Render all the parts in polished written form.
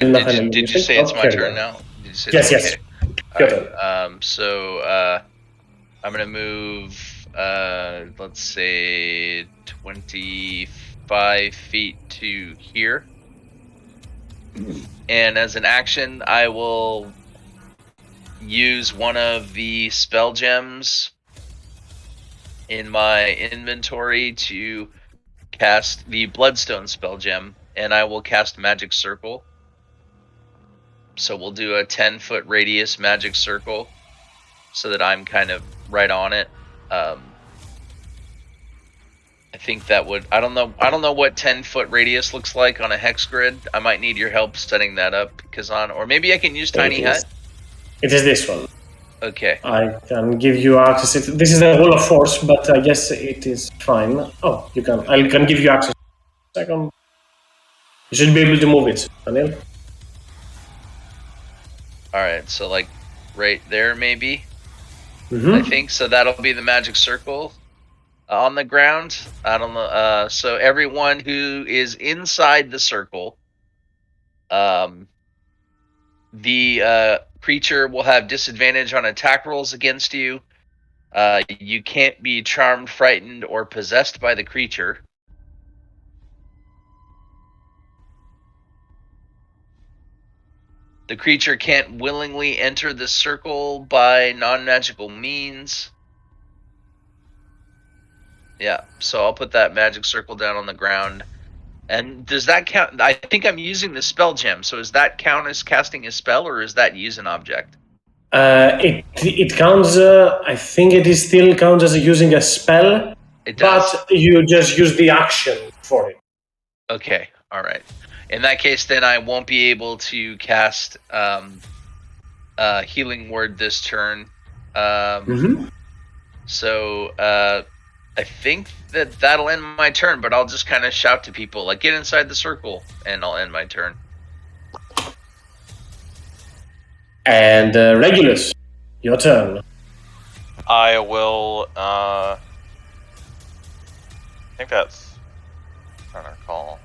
Did you say it's my turn now? Did you say yes, that? yes. Okay. Right. I'm gonna move. Let's say 25 feet to here, and as an action, I will use one of the spell gems in my inventory to cast the Bloodstone spell gem, and I will cast Magic Circle. So we'll do a 10-foot radius magic circle so that I'm kind of right on it. I think that would, I don't know what 10-foot radius looks like on a hex grid. I might need your help setting that up, Kazan, or maybe I can use Tiny Hut. It is this one. Okay. I can give you access. This is the Wall of Force, but I guess it is fine. Oh, you can. I can give you access. Second. You should be able to move it, Daniel. Alright, so like right there maybe? Mm-hmm. I think so. That'll be the magic circle on the ground. I don't know. So everyone who is inside the circle, the creature will have disadvantage on attack rolls against you. You can't be charmed, frightened, or possessed by the creature. The creature can't willingly enter the circle by non-magical means. Yeah, so I'll put that magic circle down on the ground. And does that count? I think I'm using the spell gem. So does that count as casting a spell, or is that use an object? It counts. I think it is still counts as using a spell. It does. But you just use the action for it. Okay. All right. In that case, then I won't be able to cast Healing Word this turn. So I think that'll end my turn, but I'll just kind of shout to people, like, get inside the circle, and I'll end my turn. And Regulus, your turn. I will, I think that's, I'm trying to recall.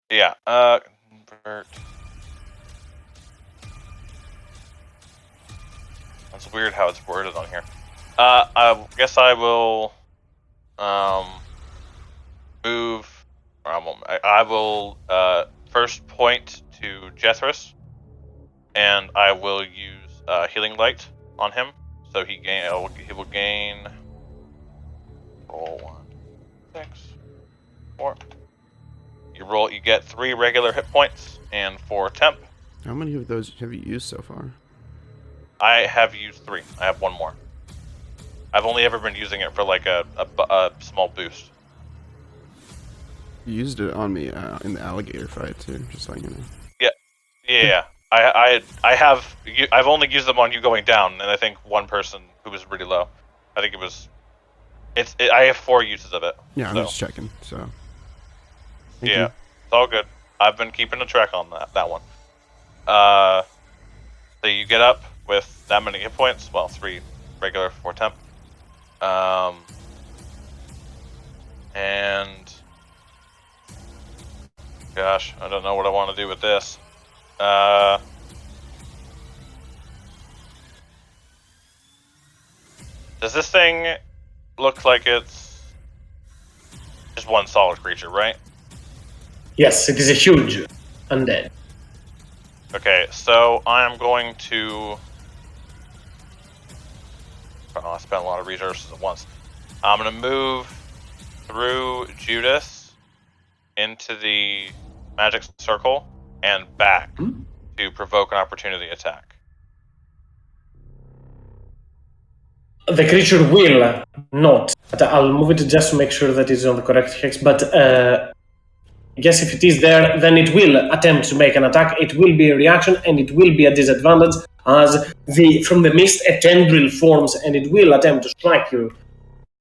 Yeah, convert. That's weird how it's worded on here. I guess I will, move, I will, first point to Jethris, and I will use, Healing Light on him, so he will gain, roll 1, 6, 4. You get 3 regular hit points and 4 temp. How many of those have you used so far? I have used 3. I have 1 more. I've only ever been using it for like a small boost. You used it on me in the alligator fight too, just so you know. Yeah. I've only used them on you going down, and I think one person who was really low. I think it was. I have 4 uses of it. Yeah, I'm just checking. So. Thank you. It's all good. I've been keeping a track on that one. So you get up with that many hit points. Well, 3 regular, 4 temp. And gosh, I don't know what I want to do with this. Does this thing look like it's just one solid creature, right? Yes, it is a huge undead. Okay, so I'm going to... I spent a lot of resources at once. I'm going to move through Judas into the magic circle and back to provoke an opportunity attack. The creature will not. I'll move it just to make sure that it's on the correct hex, but I guess if it is there, then it will attempt to make an attack. It will be a reaction, and it will be a disadvantage as from the mist a tendril forms, and it will attempt to strike you,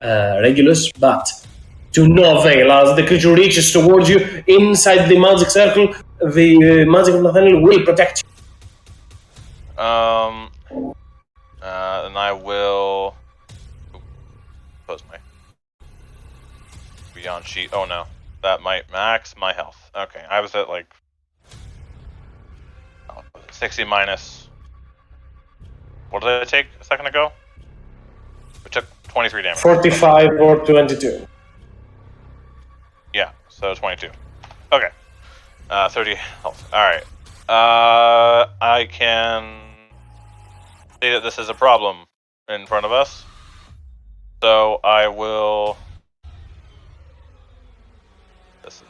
Regulus, but to no avail. As the creature reaches towards you inside the magic circle, the magic of Nathaniel will protect you. And I will post my beyond sheet. Oh no, that might max my health. Okay, I was at like 60 minus. What did I take a second ago? We took 23 damage. 45 or 22. Yeah, so 22. Okay. 30 health. Alright. I can see that this is a problem in front of us. So I will... This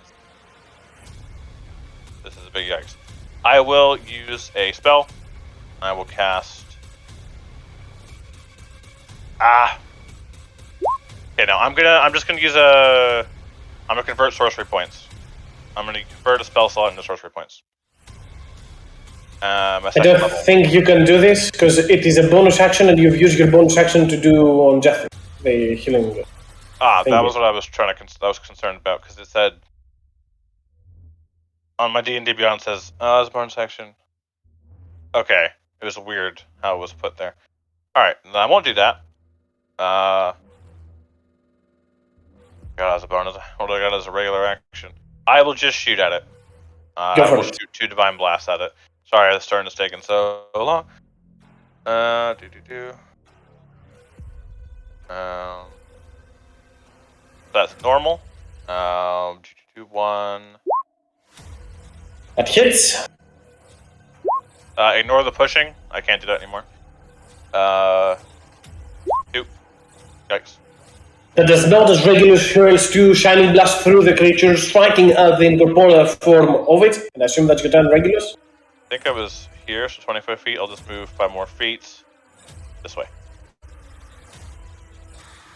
is a big yikes. I will use a spell. I will cast... Okay, no, I'm just gonna use a... I'm gonna convert sorcery points. I'm gonna convert a spell slot into sorcery points. I don't think you can do this because it is a bonus action and you've used your bonus action to do on Jeffrey, the healing. That was what I was trying to. I was concerned about because it said on my D&D Beyond says it's a bonus action. Okay, it was weird how it was put there. All right, I won't do that. God, as a bonus. What do I got as a regular action? I will just shoot at it. I will shoot 2 divine blasts at it. Sorry, this turn is taking so long. That's normal. 1. That hits. Ignore the pushing. I can't do that anymore. 2. Yikes. That does not, as Regulus hurls 2 shining blasts through the creature, striking at the incorporeal form of it. And I assume that's your turn, Regulus? I think I was here, so 25 feet. I'll just move 5 more feet this way.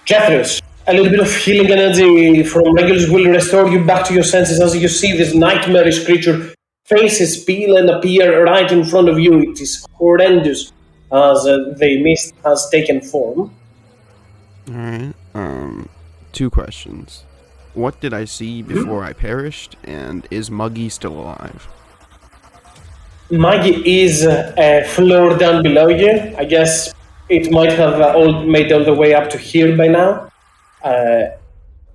Jethros, a little bit of healing energy from Regulus will restore you back to your senses as you see this nightmarish creature faces peel and appear right in front of you. It is horrendous as the mist has taken form. Alright, 2 questions. What did I see before I perished, and is Muggy still alive? Maggie is a floor down below you. I guess it might have made all the way up to here by now.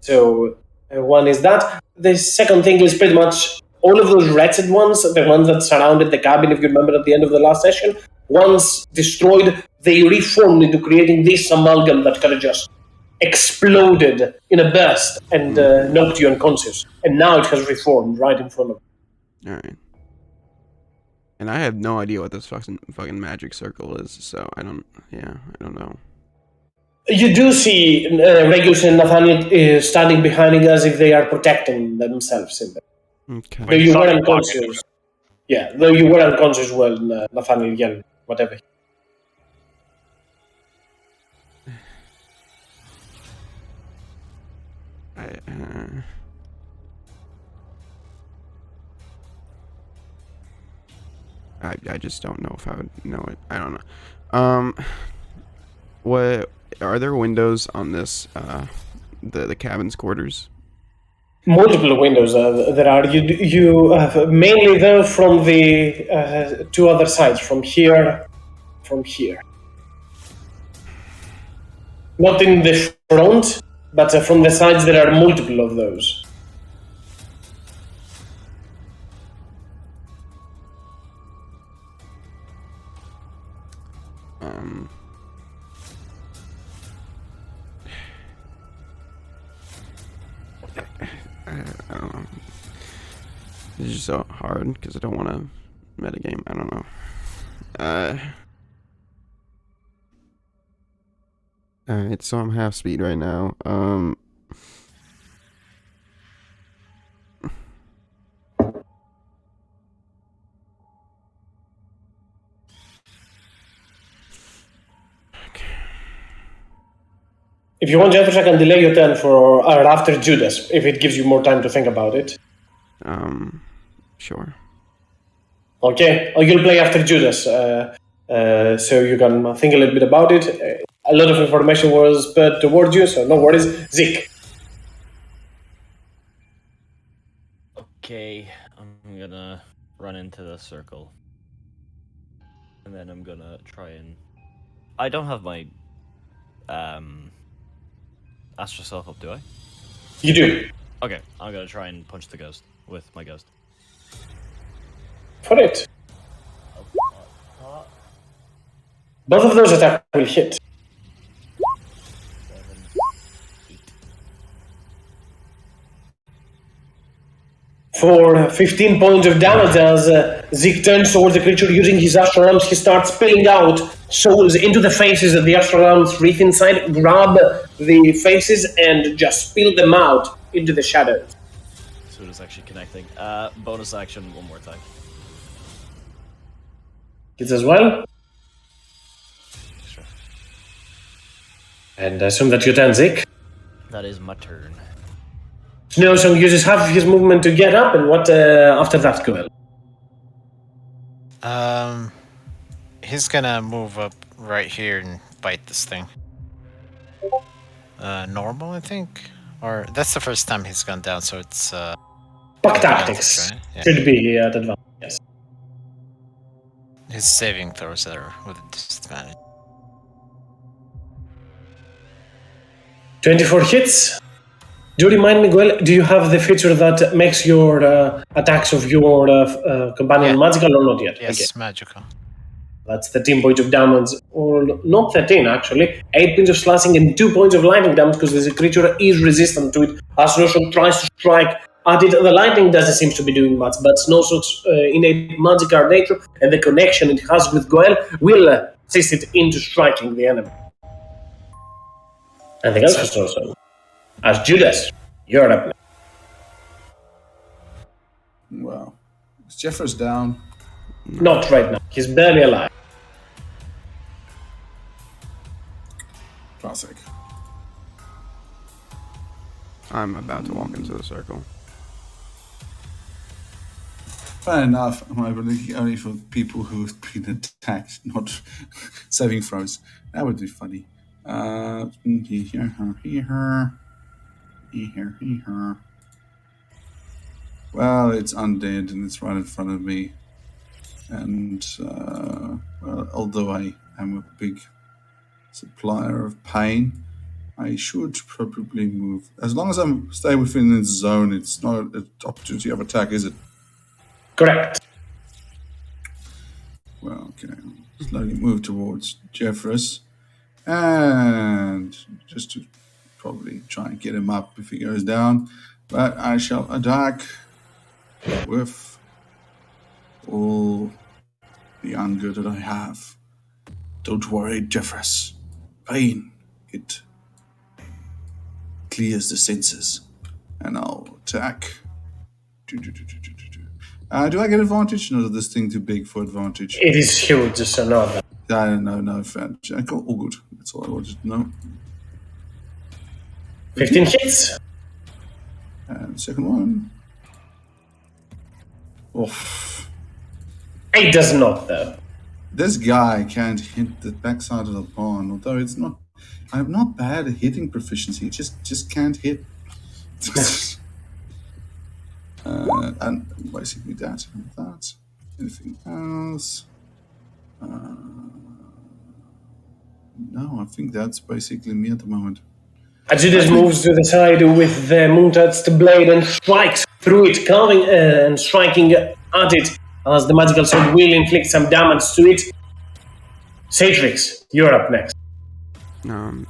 So one is that. The second thing is pretty much all of those wretched ones, the ones that surrounded the cabin, if you remember at the end of the last session, once destroyed, they reformed into creating this amalgam that kind of just exploded in a burst and knocked you unconscious. And now it has reformed right in front of you. Alright. And I have no idea what this fucking magic circle is, so I don't know. You do see Regulus and Nathaniel standing behind it as if they are protecting themselves in there. Okay. Though you were unconscious. Yeah, though you were unconscious when Nathaniel yelled, whatever. I just don't know if I would know it. I don't know. What are there windows on this the cabin's quarters? Multiple windows there are. You mainly though from the 2 other sides, from here. Not in the front, but from the sides there are multiple of those. I don't know. This is just so hard because I don't want to metagame. I don't know. Alright, so I'm half speed right now. If you want, Jeffers, I can delay your turn for after Judas, if it gives you more time to think about it. Sure. Okay, you'll play after Judas, so you can think a little bit about it. A lot of information was put towards you, so no worries. Zeke. Okay, I'm gonna run into the circle. And then I'm gonna try and... I don't have my Astral Self up, do I? You do. Okay, I'm gonna try and punch the ghost with my ghost. For it. Both of those attacks will hit. 7, 8. For 15 points of damage as Zeke turns towards the creature using his astral arms. He starts spilling out souls into the faces of the astral arms. Reach inside, grab the faces, and just spill them out into the shadows. So it is actually connecting. Bonus action, one more attack. Hits as well. Sure. And I assume that you turn Zeke. That is my turn. Snowsong uses half of his movement to get up, and what after that, Goel? He's gonna move up right here and bite this thing. Normal, I think? Or that's the first time he's gone down, so it's Puck tactics right? Yeah. should be at advantage. Yes. His saving throws are with a disadvantage. 24 hits. Do you remind me, Goel, do you have the feature that makes your attacks of your companion Yeah. magical or not yet? Yes, Okay. magical. That's 13 points of damage, or not 13 actually. 8 points of slashing and 2 points of lightning damage because the creature is resistant to it. As Snowshock tries to strike at it, the lightning doesn't seem to be doing much, but Snowshock's innate magical nature and the connection it has with Goel will assist it into striking the enemy. Anything else for Snowshock? As Judas, you're up next. Wow. Is Jeffers down? Not right now. He's barely alive. Classic. I'm about to walk into the circle. Fair enough. I believe only for people who've been attacked, not saving throws. That would be funny. Here. Well, it's undead and it's right in front of me. And, well, although I am a big supplier of pain, I should probably move. As long as I'm stay within its zone, it's not an opportunity of attack, is it? Correct. Well, okay. Slowly move towards Jeffress. And just to probably try and get him up if he goes down. But I shall attack with all the anger that I have. Don't worry, Jeffress. Pain, it clears the senses. And I'll attack. Do I get advantage? No, is this thing too big for advantage? It is huge, so no. No, fair. All good. That's all I wanted to know. 15 hits. And second one. Oof. 8 does not, though. This guy can't hit the backside of the barn, although it's not. I'm not bad at hitting proficiency. Just can't hit. And basically that and that. Anything else? No, I think that's basically me at the moment. Ajudas moves to the side with the moon-touched blade and strikes through it, carving and striking at it as the magical sword will inflict some damage to it. Satrix, you're up next. Well,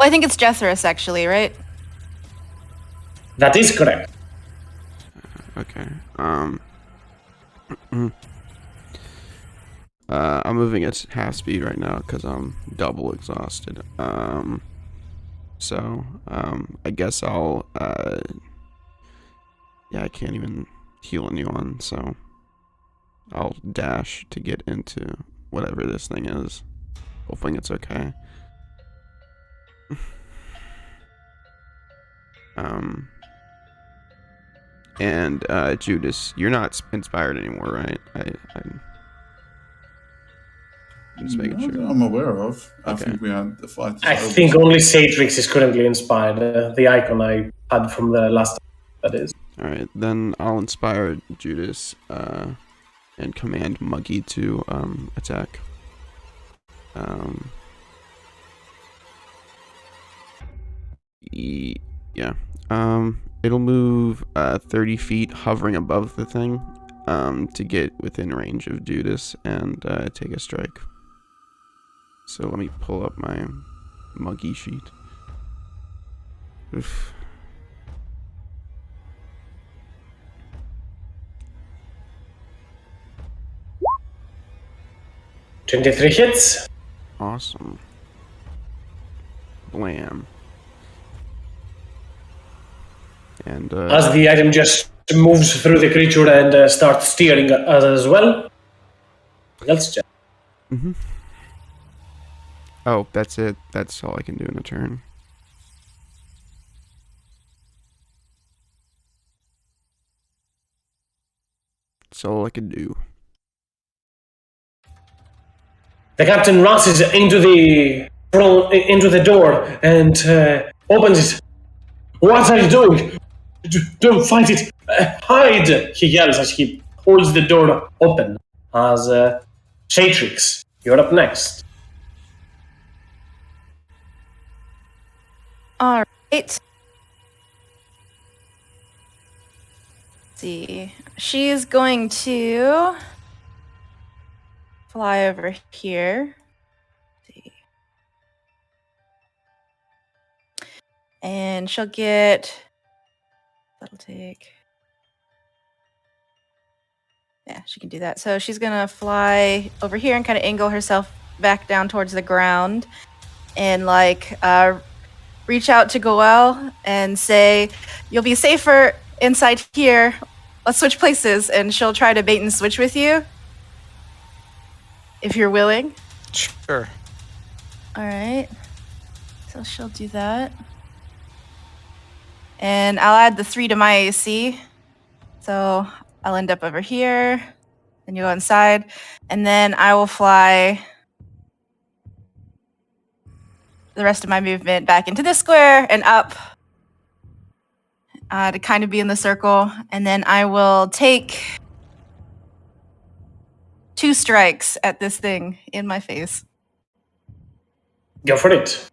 I think it's Jethris, actually, right? That is correct. Okay. I'm moving at half speed right now because I'm double exhausted. So I guess I'll yeah, I can't even heal anyone, so I'll dash to get into whatever this thing is, hoping it's okay. And Judas, you're not inspired anymore, right? I'm just making Not sure. that I'm aware of. I Okay. think we had the fight. I think only Satrix is currently inspired. The icon I had from the last time, that is. Alright, then I'll inspire Judas and command Muggy to attack. Yeah. It'll move 30 feet, hovering above the thing, to get within range of Judas and take a strike. So let me pull up my monkey sheet. Oof. $23 hits. Awesome. Blam. And As the item just moves through the creature and starts steering as well. Let's check. Mm-hmm. Oh, that's it. That's all I can do in a turn. That's all I can do. The captain rushes into the door and opens it. What are you doing? Don't fight it! Hide! He yells as he holds the door open. As Shatrix, you're up next. All right. Let's see. She's going to fly over here. Let's see. And she'll get. That'll take. Yeah, she can do that. So she's going to fly over here and kind of angle herself back down towards the ground and reach out to Goel and say, "You'll be safer inside here. Let's switch places." And she'll try to bait and switch with you if you're willing. Sure. All right. So she'll do that. And I'll add the 3 to my AC. So I'll end up over here. Then you go inside. And then I will fly the rest of my movement back into this square and up to kind of be in the circle. And then I will take 2 strikes at this thing in my face. Go for it.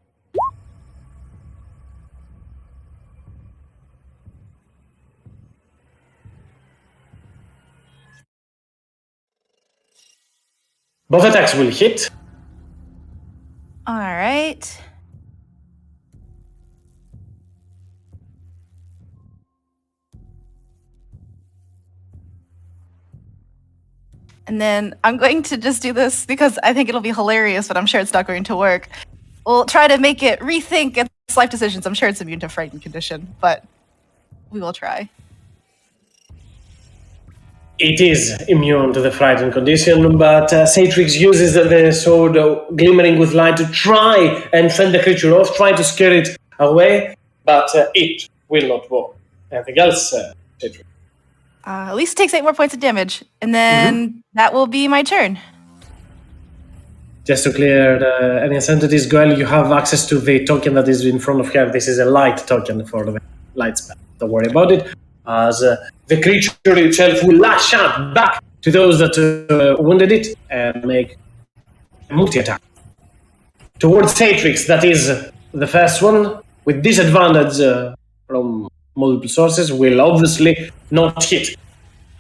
Both attacks will hit. All right. And then I'm going to just do this because I think it'll be hilarious, but I'm sure it's not going to work. We'll try to make it rethink its life decisions. I'm sure it's immune to frightened condition, but we will try. It is immune to the frightened condition, but Satrix uses the sword glimmering with light to try and fend the creature off, try to scare it away, but it will not work. Anything else, Satrix? At least it takes 8 more points of damage, and then that will be my turn. Just to clear any uncertainties, Goel, you have access to the token that is in front of her. This is a light token for the light spell. Don't worry about it. As the creature itself will lash out back to those that wounded it and make a multi-attack. Towards Satrix, that is the first one, with disadvantage from multiple sources, will obviously not hit.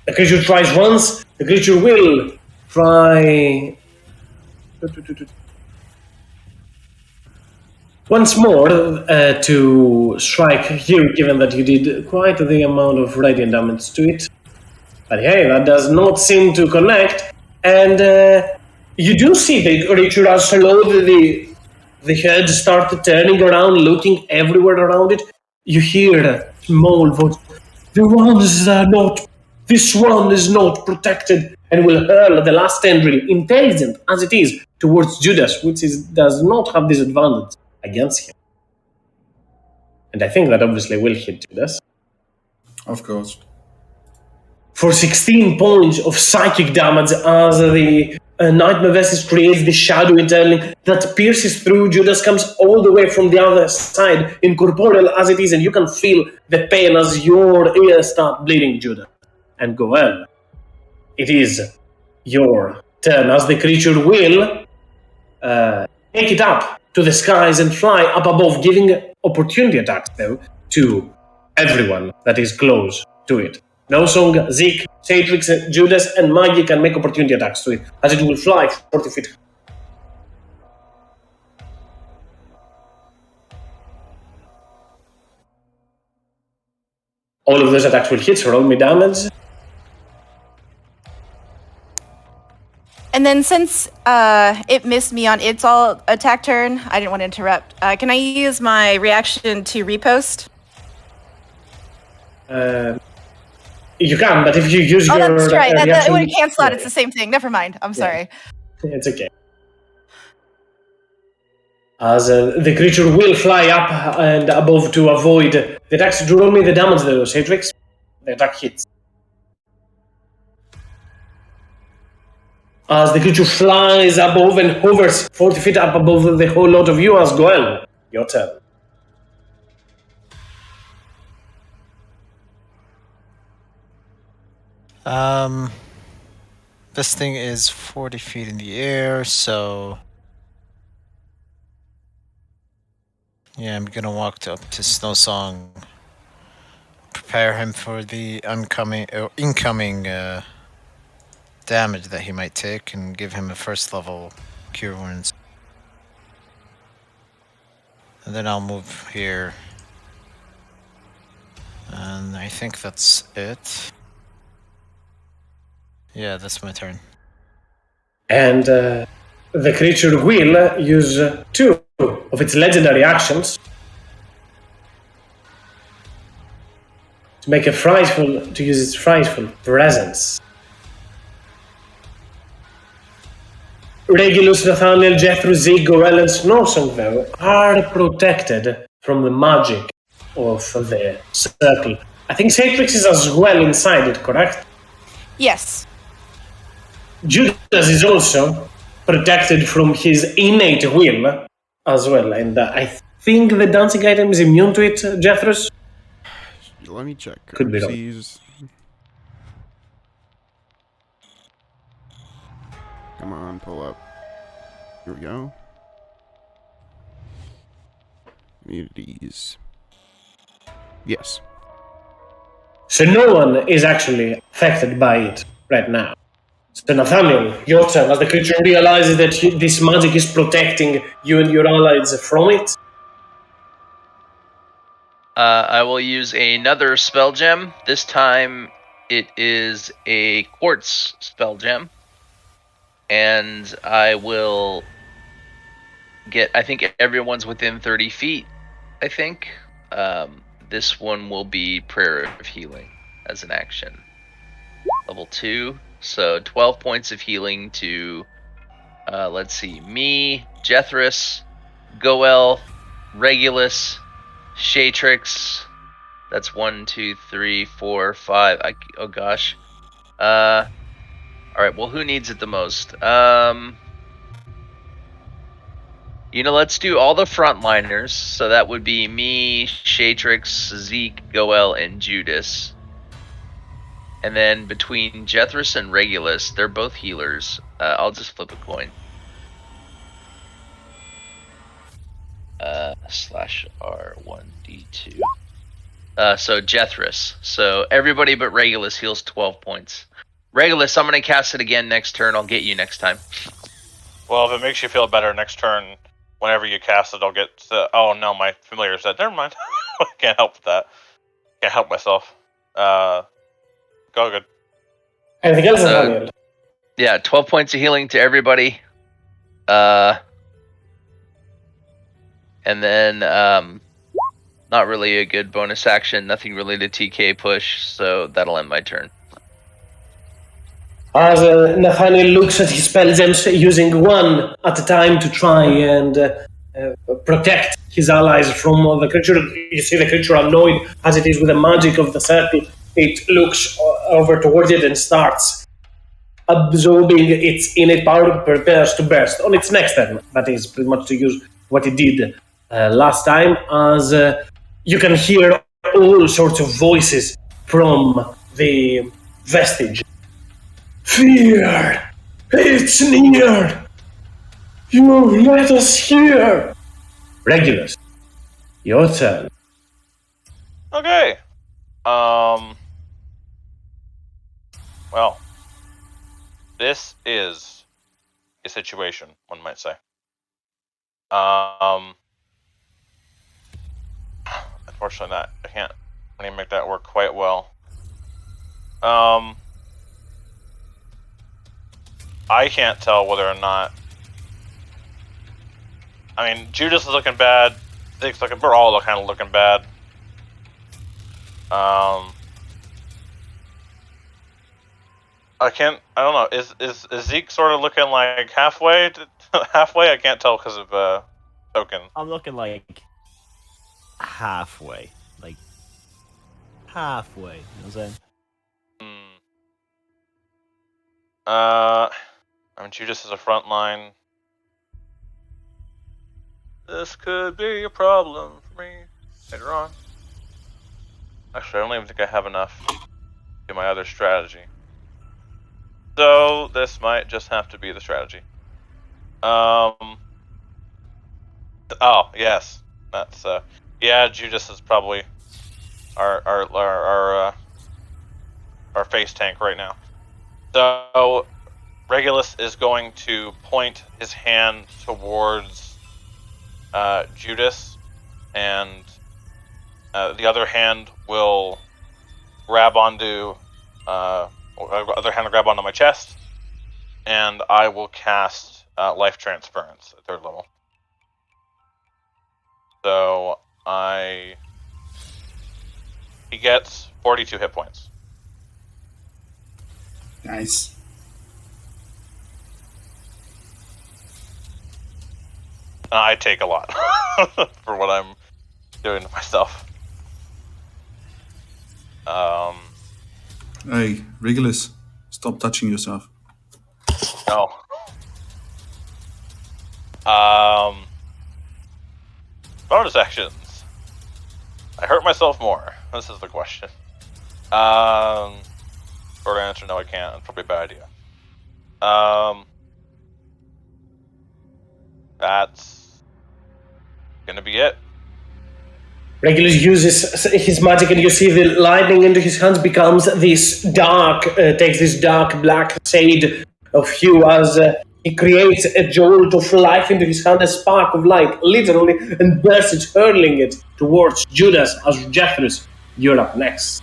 The creature tries once, the creature will try once more to strike you, given that you did quite the amount of radiant damage to it. But hey, that does not seem to connect, and you do see the creature as slowly the head started turning around, looking everywhere around it. You hear a small voice. This one is not protected, and will hurl the last tendril, intelligent as it is, towards Judas, which does not have disadvantage against him. And I think that obviously will hit Judas. Of course. For 16 points of psychic damage as the Nightmare Vestige creates the shadow interling that pierces through. Judas comes all the way from the other side, incorporeal as it is, and you can feel the pain as your ears start bleeding, Judas. And Goel, it is your turn, as the creature will take it up to the skies and fly up above, giving opportunity attacks, though, to everyone that is close to it. No Song, Zeke, Satrix, Judas, and Maggie can make opportunity attacks to it, as it will fly 40 feet. All of those attacks will hit, so roll me damage. And then since it missed me on its all attack turn, I didn't want to interrupt. Can I use my reaction to repost? You can, but if you use your that's right. That reaction, would cancel out. It's the same thing. Never mind. I'm sorry. It's okay. As the creature will fly up and above to avoid the attacks. Do roll me the damage, though, Satrix. The attack hits. As the creature flies above and hovers 40 feet up above the whole lot of you, as Goel, your turn. This thing is 40 feet in the air, so yeah, I'm gonna walk up to Snowsong, prepare him for the incoming damage that he might take, and give him a first level cure wounds. And then I'll move here, and I think that's it. Yeah, that's my turn. And the creature will use 2 of its legendary actions to use its frightful presence. Regulus, Nathaniel, Jethro, Zeke, Goel, and Snowsong, though, are protected from the magic of the circle. I think Satrix is as well inside it, correct? Yes. Judas is also protected from his innate will as well, and I think the dancing item is immune to it, Jethros? Let me check. Could be wrong. Oopsies. Come on, pull up. Here we go. Immunities. Yes. So no one is actually affected by it right now. So Nathaniel, your turn, as the creature realizes that this magic is protecting you and your allies from it. I will use another spell gem. This time it is a quartz spell gem. And I will get, I think everyone's within 30 feet, I think. This one will be Prayer of Healing as an action. Level 2. So 12 points of healing to, let's see, me, Jethris, Goel, Regulus, Shatrix. That's 1, 2, 3, 4, 5. Oh gosh. All right. Well, who needs it the most? Let's do all the frontliners. So that would be me, Shatrix, Zeke, Goel, and Judas. And then between Jethris and Regulus, they're both healers. I'll just flip a coin. /R1D2. So Jethris. So everybody but Regulus heals 12 points. Regulus, I'm going to cast it again next turn. I'll get you next time. Well, if it makes you feel better next turn, whenever you cast it, I'll get... oh, no, my familiar said, never mind. I can't help with that. Can't help myself. Go good. Anything else, Nathaniel? Yeah, 12 points of healing to everybody. And then, not really a good bonus action. Nothing really to TK push, so that'll end my turn. As Nathaniel looks at his spell gems, using one at a time to try and protect his allies from the creature. You see the creature, annoyed as it is with the magic of the circle. It looks over towards it and starts absorbing its innate power, prepares to burst on its next turn. That is pretty much to use what it did last time, as you can hear all sorts of voices from the vestige. Fear! It's near! You let us hear! Regulus, Your turn. Okay. Well, this is a situation, one might say. Unfortunately, I can't really make that work quite well. I can't tell whether or not. I mean, Judas is looking bad. Zeke's looking. We're all kind of looking bad. I don't know. Is Zeke sort of looking like halfway? Halfway? I can't tell because of token. I'm looking like halfway. Like halfway. You know what I'm saying? I mean, Judas is a front line. This could be a problem for me later on. Actually, I don't even think I have enough to do my other strategy. So this might just have to be the strategy. Oh yes, that's yeah. Judas is probably our face tank right now. So Regulus is going to point his hand towards Judas, and the other hand will grab onto my chest, and I will cast Life Transference at 3rd level. So he gets 42 hit points. Nice. I take a lot for what I'm doing to myself. Hey, Regulus, stop touching yourself. No. Bonus actions. I hurt myself more. This is the question. Short answer, no I can't. It's probably a bad idea. That's gonna be it. Regulus uses his magic, and you see the lightning into his hands becomes this dark, takes this dark black shade of hue as he creates a jolt of life into his hand, a spark of light, literally, and bursts it, hurling it towards Judas. As Jethros, you're up next.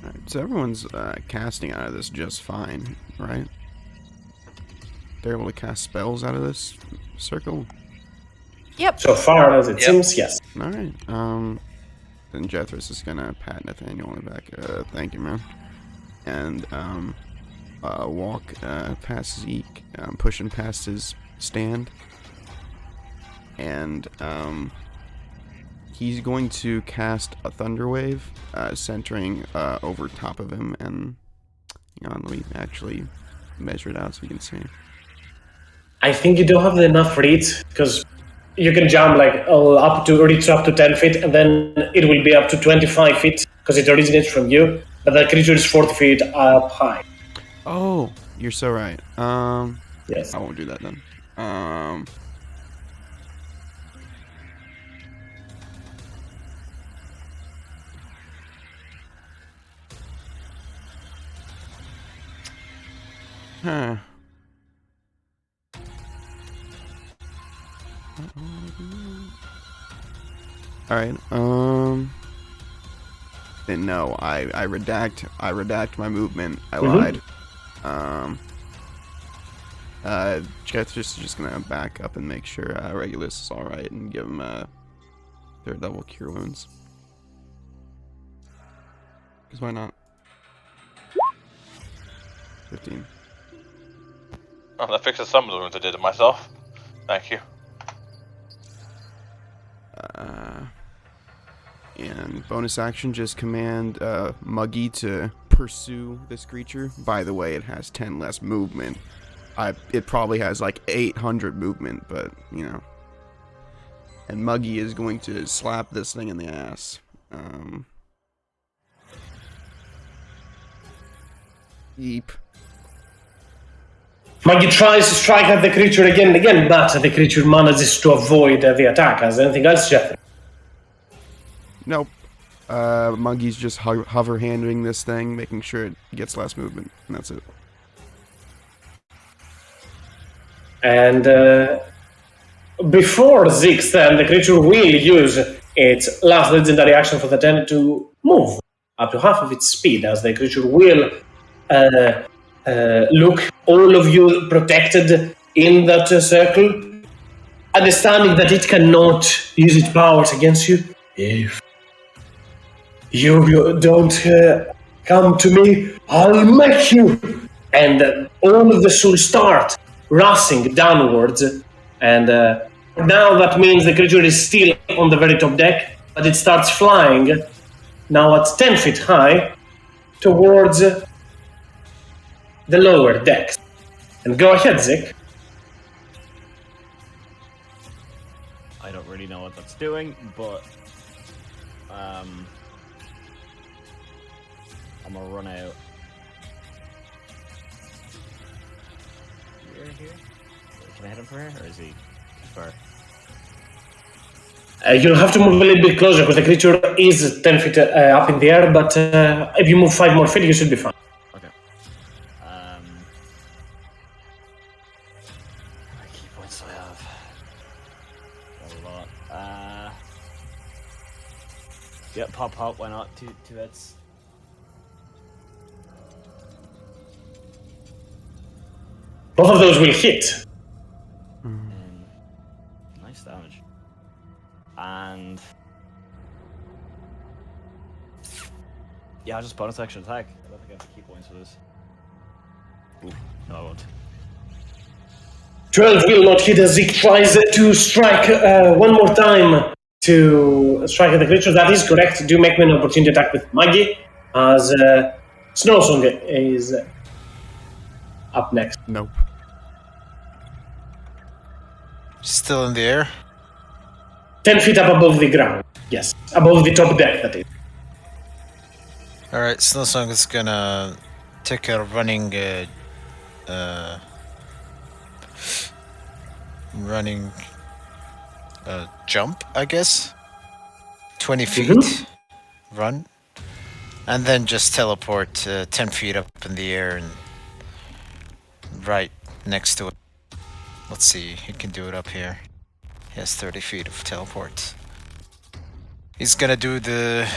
Alright, so everyone's casting out of this just fine, right? They're able to cast spells out of this circle? Yep. So far as it Yep. seems, yes. Alright, then Jethros is gonna pat Nathaniel on the back. Thank you, man. And, walk past Zeke, push him past his stand. And, he's going to cast a Thunder Wave, centering over top of him. And, hang on, let me actually measure it out so you can see. I think you don't have enough reach, because you can jump like reach up to 10 feet, and then it will be up to 25 feet, because it originates from you, but the creature is 40 feet up high. Oh, you're so right. Yes. I won't do that then. Huh. Alright, then no, I redact my movement. I lied. Jethros is just gonna back up and make sure Regulus is alright and give him 3rd level cure wounds. Because why not? 15. Oh, that fixes some of the wounds I did to myself. Thank you. And bonus action, just command Muggy to pursue this creature. By the way, it has 10 less movement. It probably has like 800 movement, but, you know. And Muggy is going to slap this thing in the ass. Yeep. Maggie tries to strike at the creature again and again, but the creature manages to avoid the attack. Has anything else, Jeff? Nope. Muggy's just hover handing this thing, making sure it gets last movement, and that's it. And before Zeke's turn, the creature will use its last legendary action for the turn to move up to half of its speed, as the creature will look all of you protected in that circle, understanding that it cannot use its powers against you if you don't come to me. I'll make you. And all of the souls start rushing downwards, and now that means the creature is still on the very top deck, but it starts flying, now at 10 feet high, towards the lower decks. And go ahead, Zik. I don't really know what that's doing, but I'm gonna run out. Here? Can I hit him from here, or is he too far? You'll have to move a little bit closer because the creature is 10 feet up in the air, but if you move 5 more feet, you should be fine. Okay. How many key points do I have? A lot. Yeah, pop, why not? Two hits. Both of those will hit. Nice damage. And yeah, I'll just bonus action attack. I don't think I have the key points for this. Ooh, no, I won't. 12 will not hit as Zik tries to strike one more time to strike at the creature. That is correct. Do make me an opportunity attack with Maggie, as Snowsong is up next. Nope. Still in the air. 10 feet up above the ground. Yes, above the top deck, that is. Alright, Snowsong is gonna take a running jump, I guess. 20 feet run. And then just teleport 10 feet up in the air and right next to it. Let's see, he can do it up here. He has 30 feet of teleport. He's gonna do the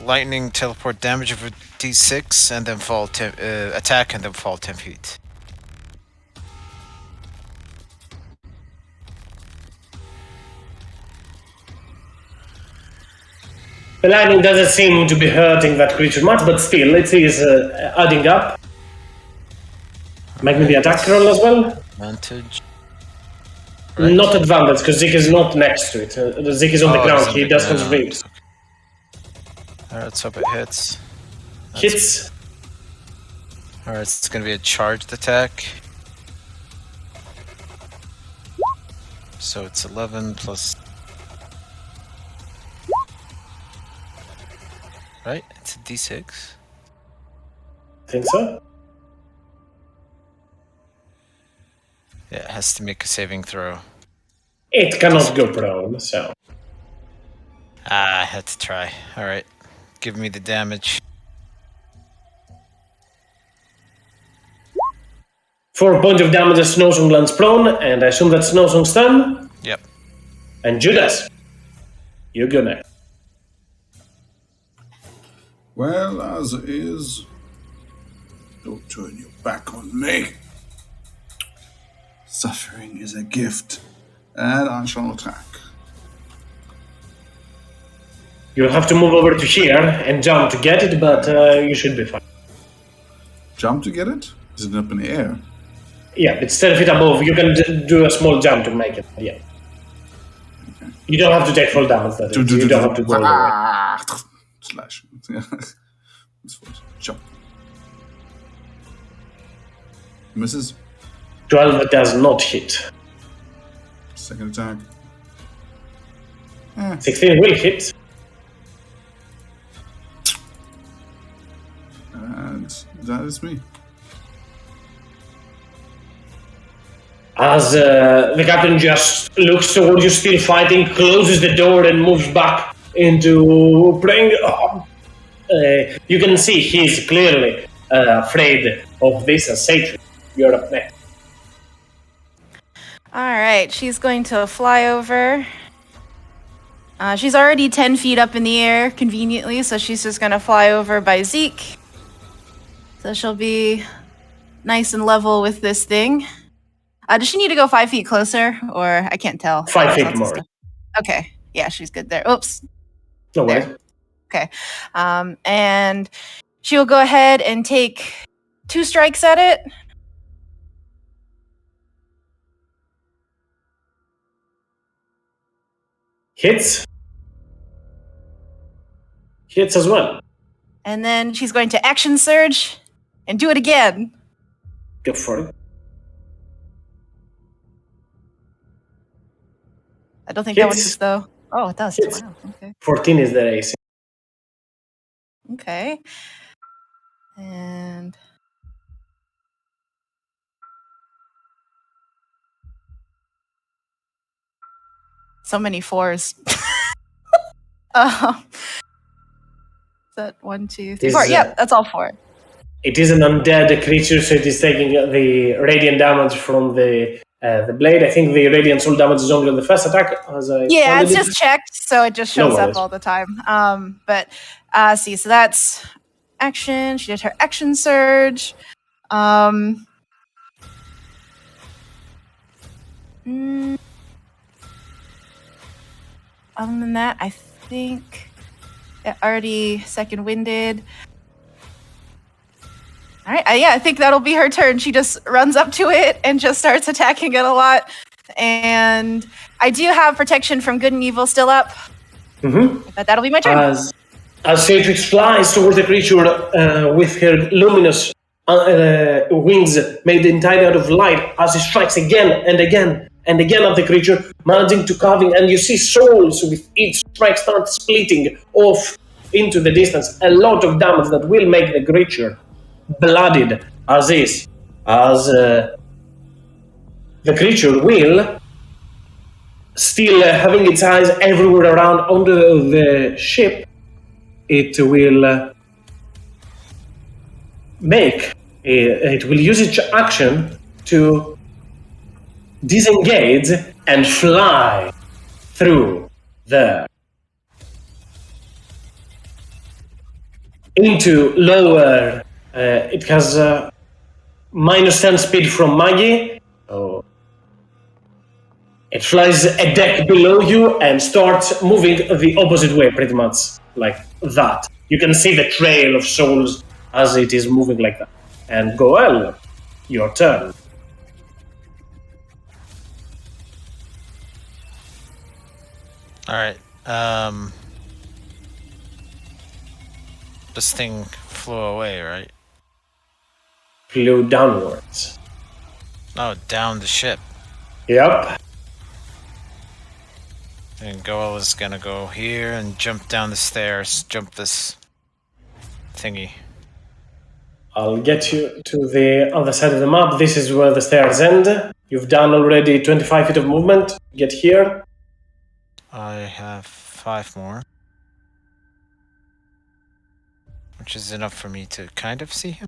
lightning teleport damage of a d6 and then fall attack and then fall 10 feet. The lightning doesn't seem to be hurting that creature much, but still, it is adding up. Make me the attack roll as well. Advantage. Right. Not advantage, because Zik is not next to it. Zik is on the ground, he does his ribs. Alright, let's hope it hits. Hits. Alright, it's gonna be a charged attack. So it's 11 plus... Right? It's a d6. I think so. Yeah, it has to make a saving throw. It cannot go prone, so... Ah, I had to try. Alright. Give me the damage. 4 points of damage as Snowsong lands prone, and I assume that's Snowsong's turn. Yep. And Judas, you go next. Well, as it is, don't turn your back on me. Suffering is a gift, and I shall attack. You'll have to move over to here and jump to get it, but you should be fine. Jump to get it? Is it up in the air? Yeah, it's 10 feet above. You can do a small jump to make it. Yeah. Okay. You don't have to take full damage. That is. You don't have to go all the way. Slash. Jump. Misses. 12 does not hit. Second attack. 16 will hit. And that is me. As the captain just looks towards you, still fighting, closes the door and moves back into praying. You can see he's clearly afraid of this Satyr. You're up next. All right, she's going to fly over. She's already 10 feet up in the air, conveniently, so she's just going to fly over by Zeke. So she'll be nice and level with this thing. Does she need to go 5 feet closer, or I can't tell? 5 feet more. Okay, yeah, she's good there. Oops. No worries. There. Okay. And she'll go ahead and take 2 strikes at it. Hits. Hits as well. And then she's going to action surge and do it again. Go for it. I don't think that one Hits. hits, though. Oh, it does. Hits. Wow. Okay. 14 is the AC. Okay. And so many 4s. Is that 1, 2, 3, 4? Yeah, that's all 4. It is an undead creature, so it is taking the radiant damage from the blade. I think the radiant soul damage is only on the first attack. Yeah, it's just checked, so it just shows up worries. all the time. But see, so that's action. She did her action surge. Other than that, I think it already second winded. All right, yeah, I think that'll be her turn. She just runs up to it and just starts attacking it a lot. And I do have protection from good and evil still up. Mm-hmm. But that'll be my turn. As Satrix flies towards the creature with her luminous wings made entirely out of light, as he strikes again and again and again at the creature, managing to carving, and you see souls with each strike start splitting off into the distance. A lot of damage that will make the creature blooded as is. As the creature will, still having its eyes everywhere around onto the ship, it will it will use its action to disengage and fly through there into lower. It has minus 10 speed from Maggie. So it flies a deck below you and starts moving the opposite way, pretty much like that. You can see the trail of souls as it is moving like that. And Goel, your turn. All right. This thing flew away, right? Flew downwards. No, down the ship. Yep. And Goel is gonna go here and jump down the stairs, jump this thingy. I'll get you to the other side of the map. This is where the stairs end. You've done already 25 feet of movement. Get here. I have 5 more. Which is enough for me to kind of see him.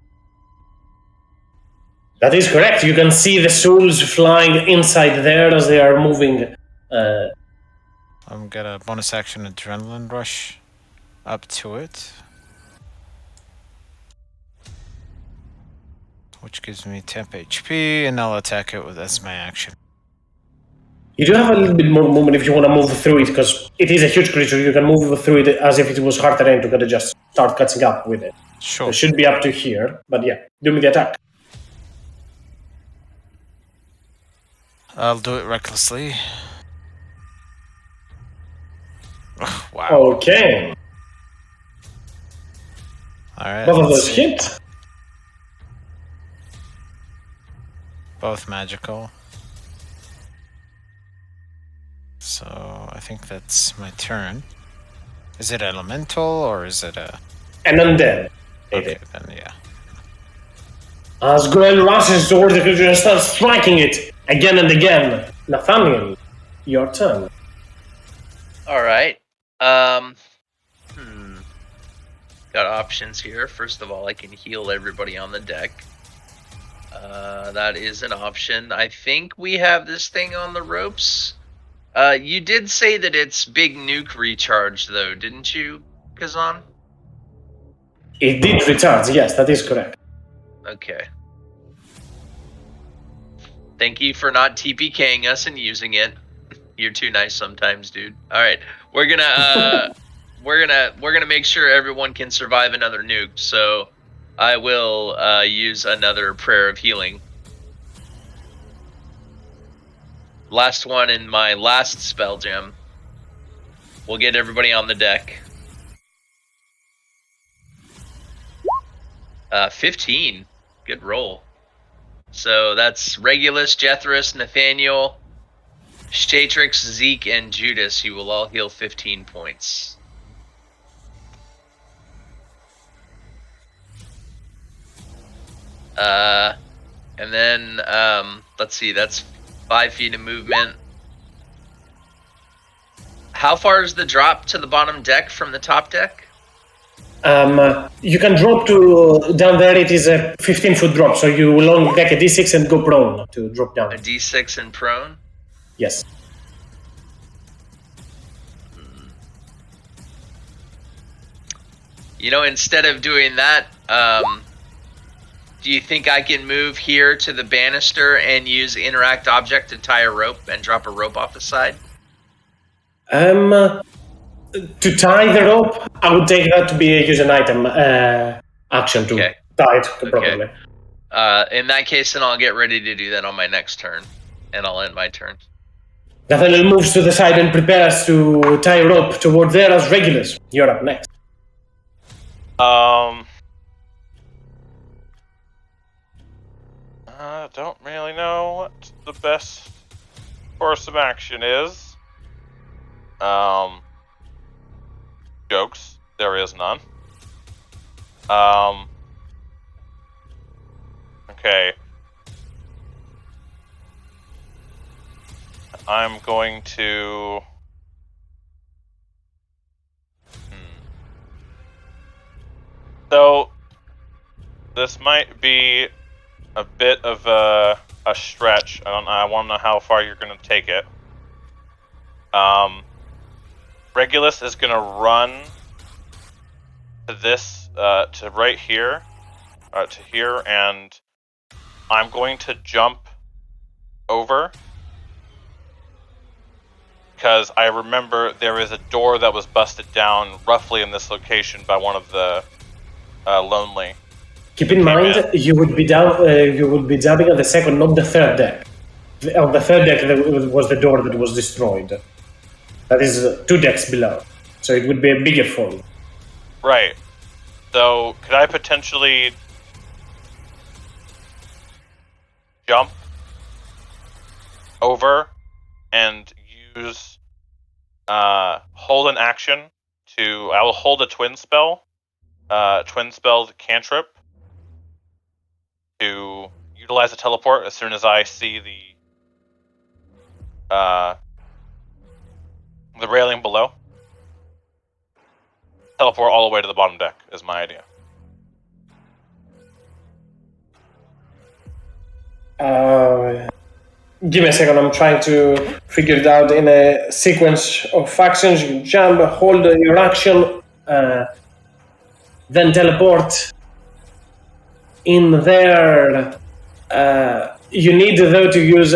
That is correct. You can see the souls flying inside there as they are moving. I'm gonna bonus action adrenaline rush up to it. Which gives me temp HP, and I'll attack it with as my action. You do have a little bit more movement if you want to move through it, because it is a huge creature. You can move through it as if it was hard terrain to just start catching up with it. Sure. So it should be up to here, but yeah, do me the attack. I'll do it recklessly. Oh, wow. Okay. Alright. Both of let's those see. hit. Both magical. So I think that's my turn. Is it elemental or is it a... And undead. Okay, then yeah. As Goel rushes towards the creature and starts striking it again and again. Nathaniel, your turn. All right. Got options here. First of all, I can heal everybody on the deck. That is an option. I think we have this thing on the ropes. You did say that it's big nuke recharge, though, didn't you, Kazan? It did recharge, yes, that is correct. Okay. Thank you for not TPKing us and using it. You're too nice sometimes, dude. All right, we're gonna we're gonna make sure everyone can survive another nuke. So I will use another prayer of healing. Last one in my last spell gem. We'll get everybody on the deck. 15. Good roll. So that's Regulus, Jethris, Nathaniel, Shatrix, Zeke, and Judas. You will all heal 15 points. And then, let's see, that's 5 feet of movement. How far is the drop to the bottom deck from the top deck? You can drop to down there. It is a 15-foot drop, so you will only take a d6 and go prone to drop down. A d6 and prone? Yes. You know, instead of doing that, do you think I can move here to the banister and use interact object to tie a rope and drop a rope off the side? To tie the rope, I would take that to be a use an item action to tie it properly. In that case, then I'll get ready to do that on my next turn, and I'll end my turn. Nathaniel moves to the side and prepares to tie a rope toward there as Regulus. You're up next. I don't really know what the best course of action is. Jokes. There is none. Okay. I'm going to... So, this might be a bit of a stretch. I want to know how far you're going to take it. Regulus is going to run to this, to right here, to here, and I'm going to jump over, because I remember there is a door that was busted down roughly in this location by one of the lonely. Keep in mind, you would be jumping on the second, not the third deck. On the third deck, there was the door that was destroyed. That is 2 decks below, so it would be a bigger fall. Right. So, could I potentially jump over and use hold an action to... I will hold a twin spell cantrip to utilize a teleport as soon as I see the railing below. Teleport all the way to the bottom deck is my idea. Give me a second, I'm trying to figure it out in a sequence of actions. You jump, hold your action, then teleport in there. You need, though, to use...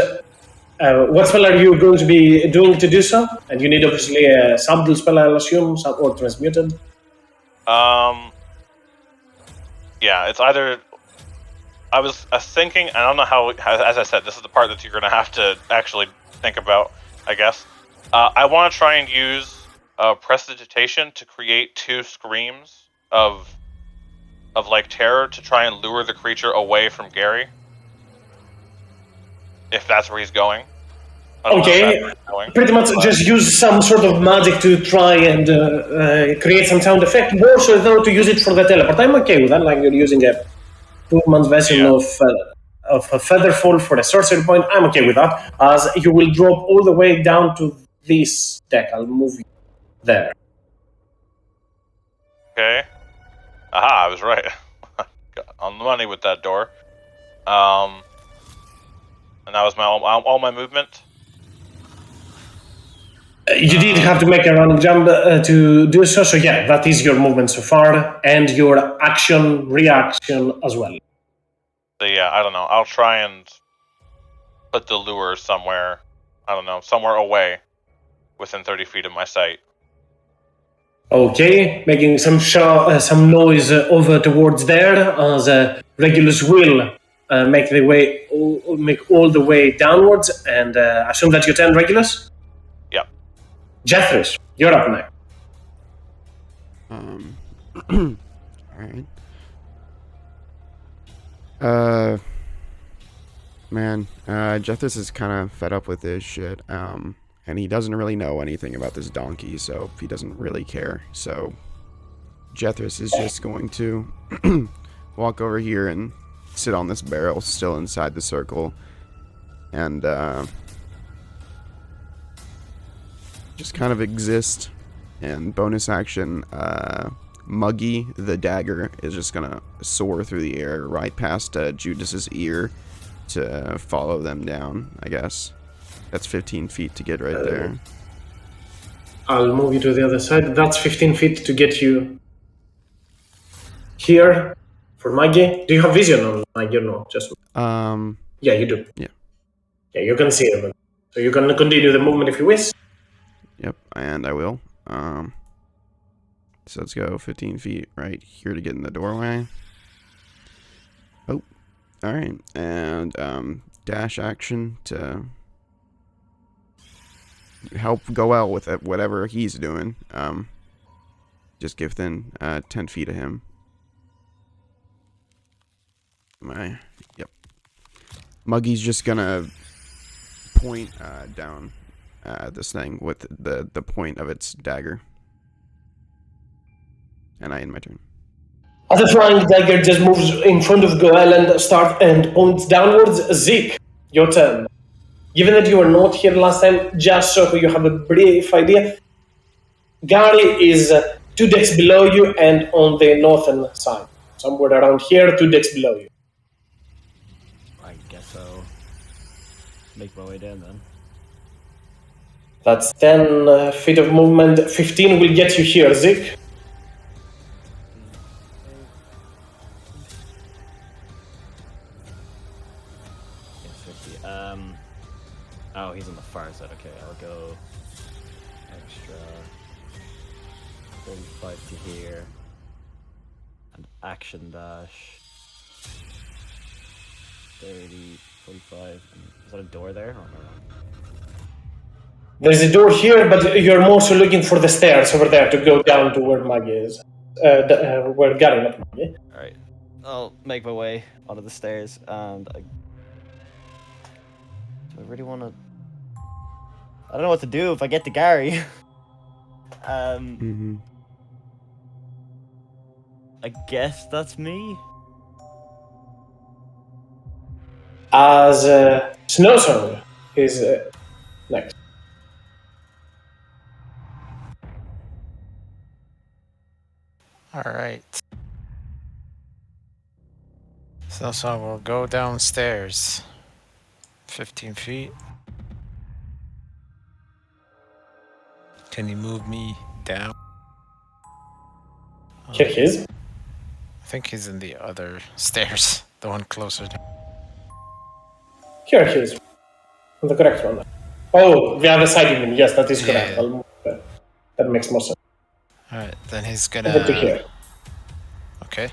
what spell are you going to be doing to do so? And you need, obviously, a subtle spell, I'll assume, or transmuted. Yeah, it's either... I was thinking, I don't know how, as I said, this is the part that you're going to have to actually think about, I guess. I want to try and use prestidigitation to create 2 screams of like terror to try and lure the creature away from Gary. If that's where he's going. Okay, pretty much just use some sort of magic to try and create some sound effect. More so, though, to use it for the teleport. I'm okay with that, like you're using a Pullman's version of a feather fall for a sorcery point. I'm okay with that, as you will drop all the way down to this deck. I'll move you there. Okay. Aha, I was right. Got on the money with that door. And that was my all my movement. You did have to make a running jump to do so. So yeah, that is your movement so far, and your action reaction as well. So yeah, I don't know. I'll try and put the lure somewhere. I don't know, somewhere away, within 30 feet of my sight. Okay, making some noise over towards there as Regulus will make all the way downwards, and assume that your turn, Regulus. Yep. Jeffries, you're up next. Alright. Man, Jethus is kind of fed up with this shit, and he doesn't really know anything about this donkey, so he doesn't really care. So, Jethus is just going to walk over here and sit on this barrel, still inside the circle, and just kind of exist. And bonus action, Muggy the dagger is just gonna soar through the air right past Judas's ear to follow them down, I guess. That's 15 feet to get right there. I'll move you to the other side. That's 15 feet to get you here for Maggie. Do you have vision on Maggie or no? Just yeah, you do. Yeah. Yeah, you can see them. So you can continue the movement if you wish. Yep, and I will. So let's go 15 feet right here to get in the doorway. Oh, all right, and dash action to help Goel with whatever he's doing. Just get within 10 feet of him. Yep. Muggy's just gonna point down this thing with the point of its dagger. And I end my turn. As the flying dagger just moves in front of Goel and points downwards, Zeke, your turn. Given that you were not here last time, just so you have a brief idea, Gary is 2 decks below you and on the northern side. Somewhere around here, 2 decks below you. I guess I'll make my way down then. That's 10 feet of movement. 15 will get you here, Zeke. Oh, he's on the far side. Okay, I'll go extra 35 to here. And action dash 30, 45. Is that a door there? Or no? There's a door here, but you're more so looking for the stairs over there to go down to where Maggie is. Where Gary, not Maggie. Alright. I'll make my way onto the stairs and do I really want to... I don't know what to do if I get to Gary. I guess that's me. As Snowsong is next. Alright. So we'll go downstairs. 15 feet. Can you move me down? Here he is. I think he's in the other stairs. The one closer to... Here he is. On the correct one. Oh, the other side you mean. Yes, that is correct. Yeah. I'll move that. That makes more sense. Alright, then he's Over to gonna... here. Okay.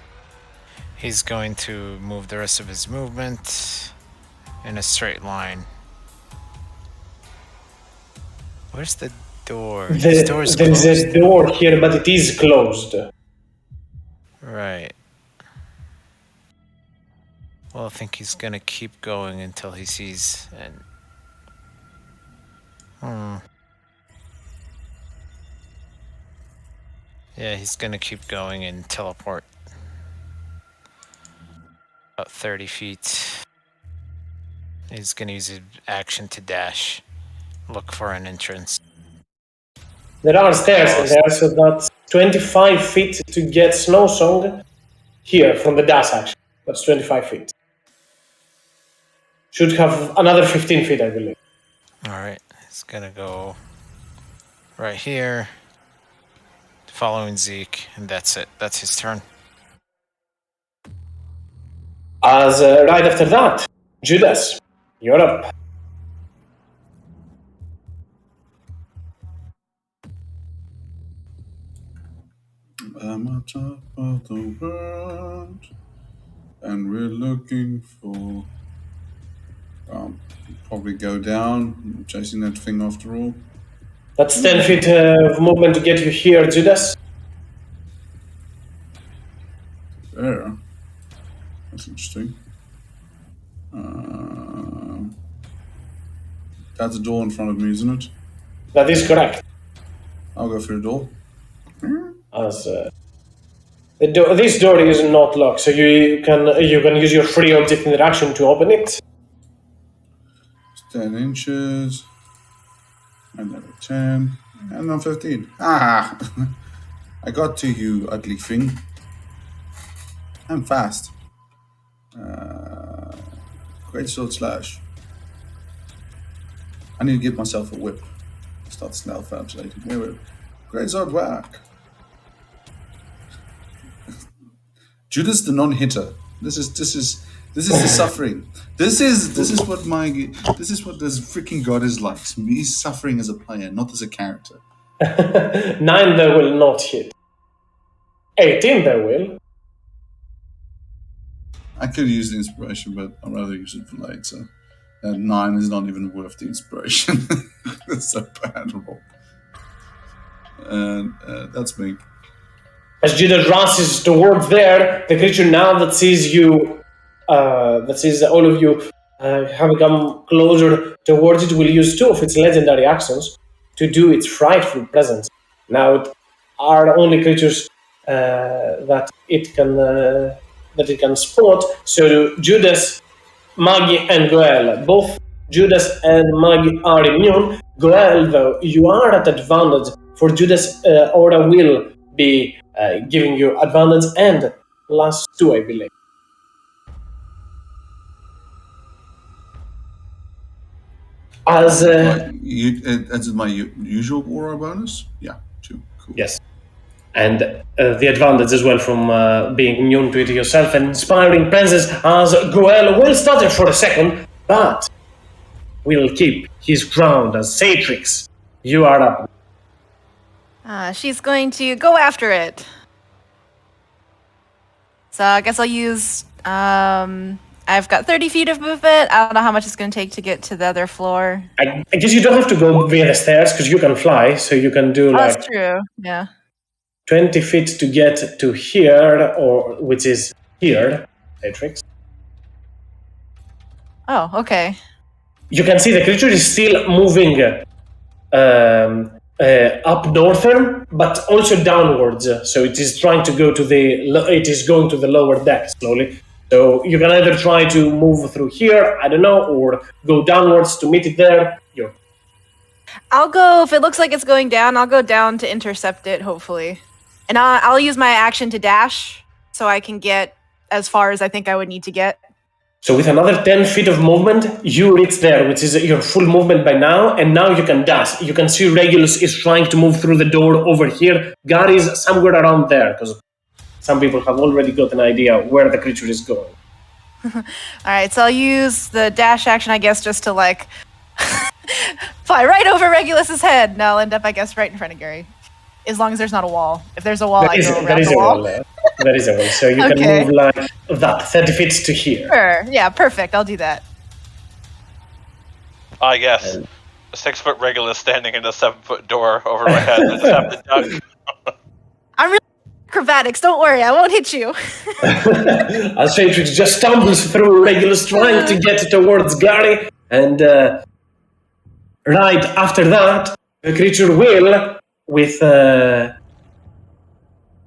He's going to move the rest of his movement in a straight line. Where's the door? This door is There's closed. a door here, but it is closed. Right. Well, I think he's gonna keep going until he sees and... Yeah, he's gonna keep going and teleport. About 30 feet. He's gonna use his action to dash. Look for an entrance. There are stairs in there, so that's 25 feet to get Snow Song here from the dash action. That's 25 feet. Should have another 15 feet, I believe. Alright, it's gonna go right here, following Zeke, and that's it. That's his turn. As right after that, Judas, you're up. I'm on top of the world, and we're looking for. Probably go down, chasing that thing after all. That's 10 feet of movement to get you here, Judas. There. That's interesting. That's a door in front of me, isn't it? That is correct. I'll go through the door. As this door is not locked, so you can use your free object interaction to open it. It's 10 inches. Another 10. And now 15. Ah! I got to you, ugly thing. I'm fast. Great sword slash. I need to give myself a whip. Start stealth translating. Wait. Great sword whack. Judas the non-hitter. This is the suffering. This is what this freaking goddess likes. Me suffering as a player, not as a character. 9 they will not hit. 18 they will. I could use the inspiration, but I'd rather use it for later. And 9 is not even worth the inspiration. That's so bad. And that's me. As Judas rushes towards there, the creature now that sees you, that sees all of you have come closer towards it, will use 2 of its legendary actions to do its frightful presence. Now, it are only creatures that it can spot. So Judas, Maggie, and Goel, both Judas and Maggie are immune. Goel, though, you are at advantage. For Judas, Aura will be giving you advantage and +2, I believe. As my usual aura bonus? Yeah, 2. Cool. yes, and the advantage as well from being immune to it yourself and inspiring presence. As Goel will stutter for a second, but will keep his ground. As Satrix, you are up. She's going to go after it. So I guess I'll use. I've got 30 feet of movement. I don't know how much it's going to take to get to the other floor. I guess you don't have to go via the stairs because you can fly, so you can do like That's true. Yeah. 20 feet to get to here, or which is here, Matrix. Oh, okay. You can see the creature is still moving up northern, but also downwards. So it is trying to go to it is going to the lower deck slowly. So you can either try to move through here, I don't know, or go downwards to meet it there. I'll go, if it looks like it's going down, I'll go down to intercept it, hopefully. And I'll use my action to dash so I can get as far as I think I would need to get. So with another 10 feet of movement, you reach there, which is your full movement by now, and now you can dash. You can see Regulus is trying to move through the door over here. Gary's somewhere around there, because some people have already got an idea where the creature is going. Alright, so I'll use the dash action, I guess, just to, like, fly right over Regulus's head. And I'll end up, I guess, right in front of Gary. As long as there's not a wall. If there's a wall, I go around the wall. There is a wall, so you Okay. can move like that, 30 feet to here. Sure. Yeah, perfect. I'll do that. Ah, yes. A 6-foot Regulus standing in a 7-foot door over my head. I just have to duck. I'm really acrobatics. Don't worry, I won't hit you. As Fatrix just stumbles through Regulus trying to get towards Gary, and right after that, the creature will, with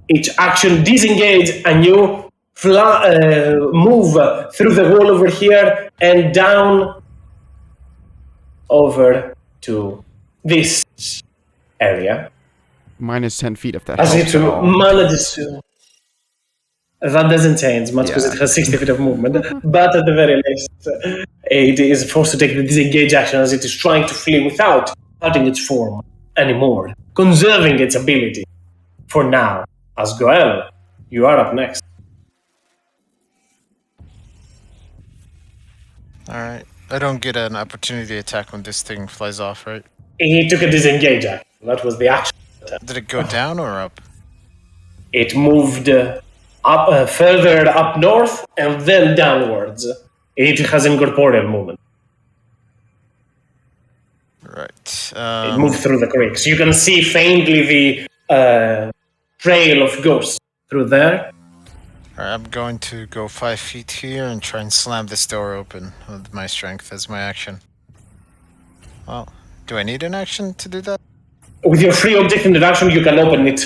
each action, disengage, and you move through the wall over here and down over to this area. Minus 10 feet if that As helps it at all. manages to. That doesn't change much because Yeah. it has 60 feet of movement. But at the very least, it is forced to take the disengage action as it is trying to flee without altering its form anymore, conserving its ability for now. As Goel, you are up next. Alright. I don't get an opportunity attack when this thing flies off, right? He took a disengage action. That was the action. Did it go down or up? It moved up further up north and then downwards. It has incorporeal movement. Right. It moved through the creeks. You can see faintly the trail of ghosts through there. Alright, I'm going to go 5 feet here and try and slam this door open with my strength as my action. Well, do I need an action to do that? With your free object interaction, you can open it.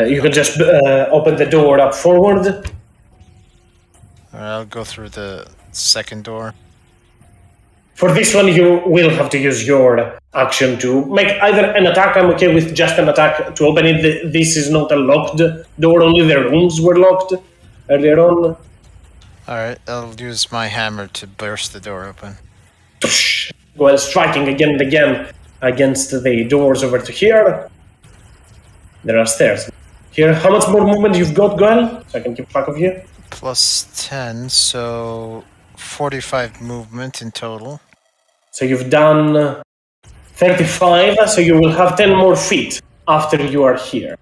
You can just open the door up forward. Alright, I'll go through the second door. For this one, you will have to use your action to make either an attack. I'm okay with just an attack to open it. This is not a locked door, only the rooms were locked earlier on. Alright, I'll use my hammer to burst the door open. While striking again and again against the doors over to here. There are stairs. Here, how much more movement you've got, Goel? So I can keep track of you. Plus 10, so 45 movement in total. So you've done 35, so you will have 10 more feet after you are here.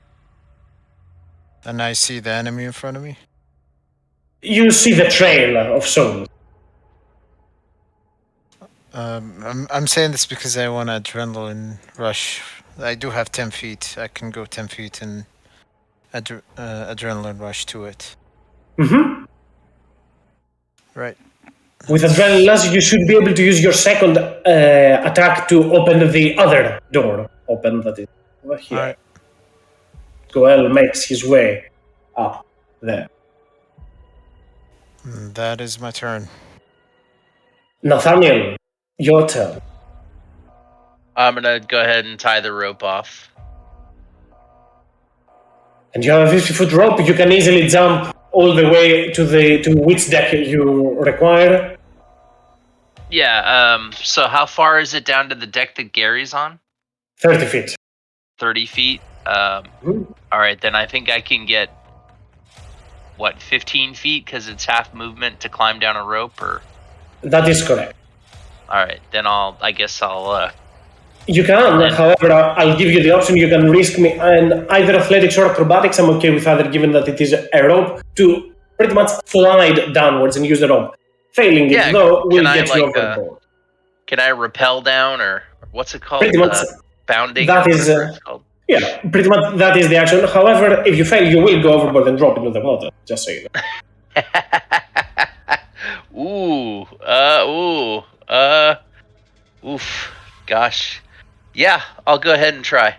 And I see the enemy in front of me. You see the trail of souls. I'm saying this because I want adrenaline rush. I do have 10 feet. I can go 10 feet and adrenaline rush to it. Mm-hmm. Right. With Adrenaline Rush, you should be able to use your second attack to open the other door. Open that is over here. Alright. Goel makes his way up there. That is my turn. Nathaniel, your turn. I'm gonna go ahead and tie the rope off. And you have a 50-foot rope. You can easily jump all the way to which deck you require. Yeah, so how far is it down to the deck that Gary's on? 30 feet. 30 feet? Alright, then I think I can get, 15 feet? Because it's half movement to climb down a rope, or? That is correct. Alright, then I guess I'll, You can, however, I'll give you the option. You can risk me and either athletics or acrobatics. I'm okay with either, given that it is a rope, to pretty much slide downwards and use the rope. Failing it, though, will get you overboard. Can I rappel down, or what's it called? Pretty much. Bounding? That is, yeah, pretty much that is the action. However, if you fail, you will go overboard and drop into the water. Just so you know. Oof. Gosh. Yeah, I'll go ahead and try.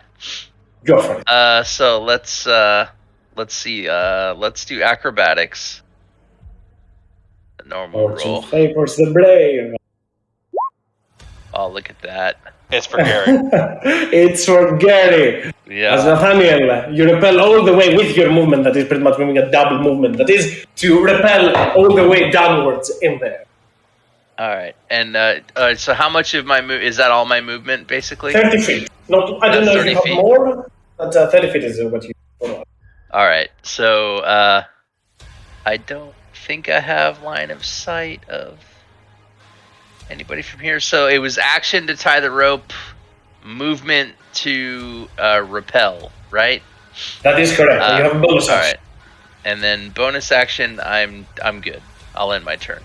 Go for it. So let's see. Let's do acrobatics. A normal roll. Favors the brave. Oh, look at that. It's for Gary. It's for Gary. Yeah. As Nathaniel, you repel all the way with your movement. That is pretty much moving a double movement. That is to repel all the way downwards in there. All right, and so how much of my is that all my movement basically? 30 feet. Not, I don't know if you have feet. more, but 30 feet is what you. All right, so I don't think I have line of sight of anybody from here. So it was action to tie the rope, movement to repel, right? That is correct. You have a bonus action. All right, and then bonus action. I'm good. I'll end my turn.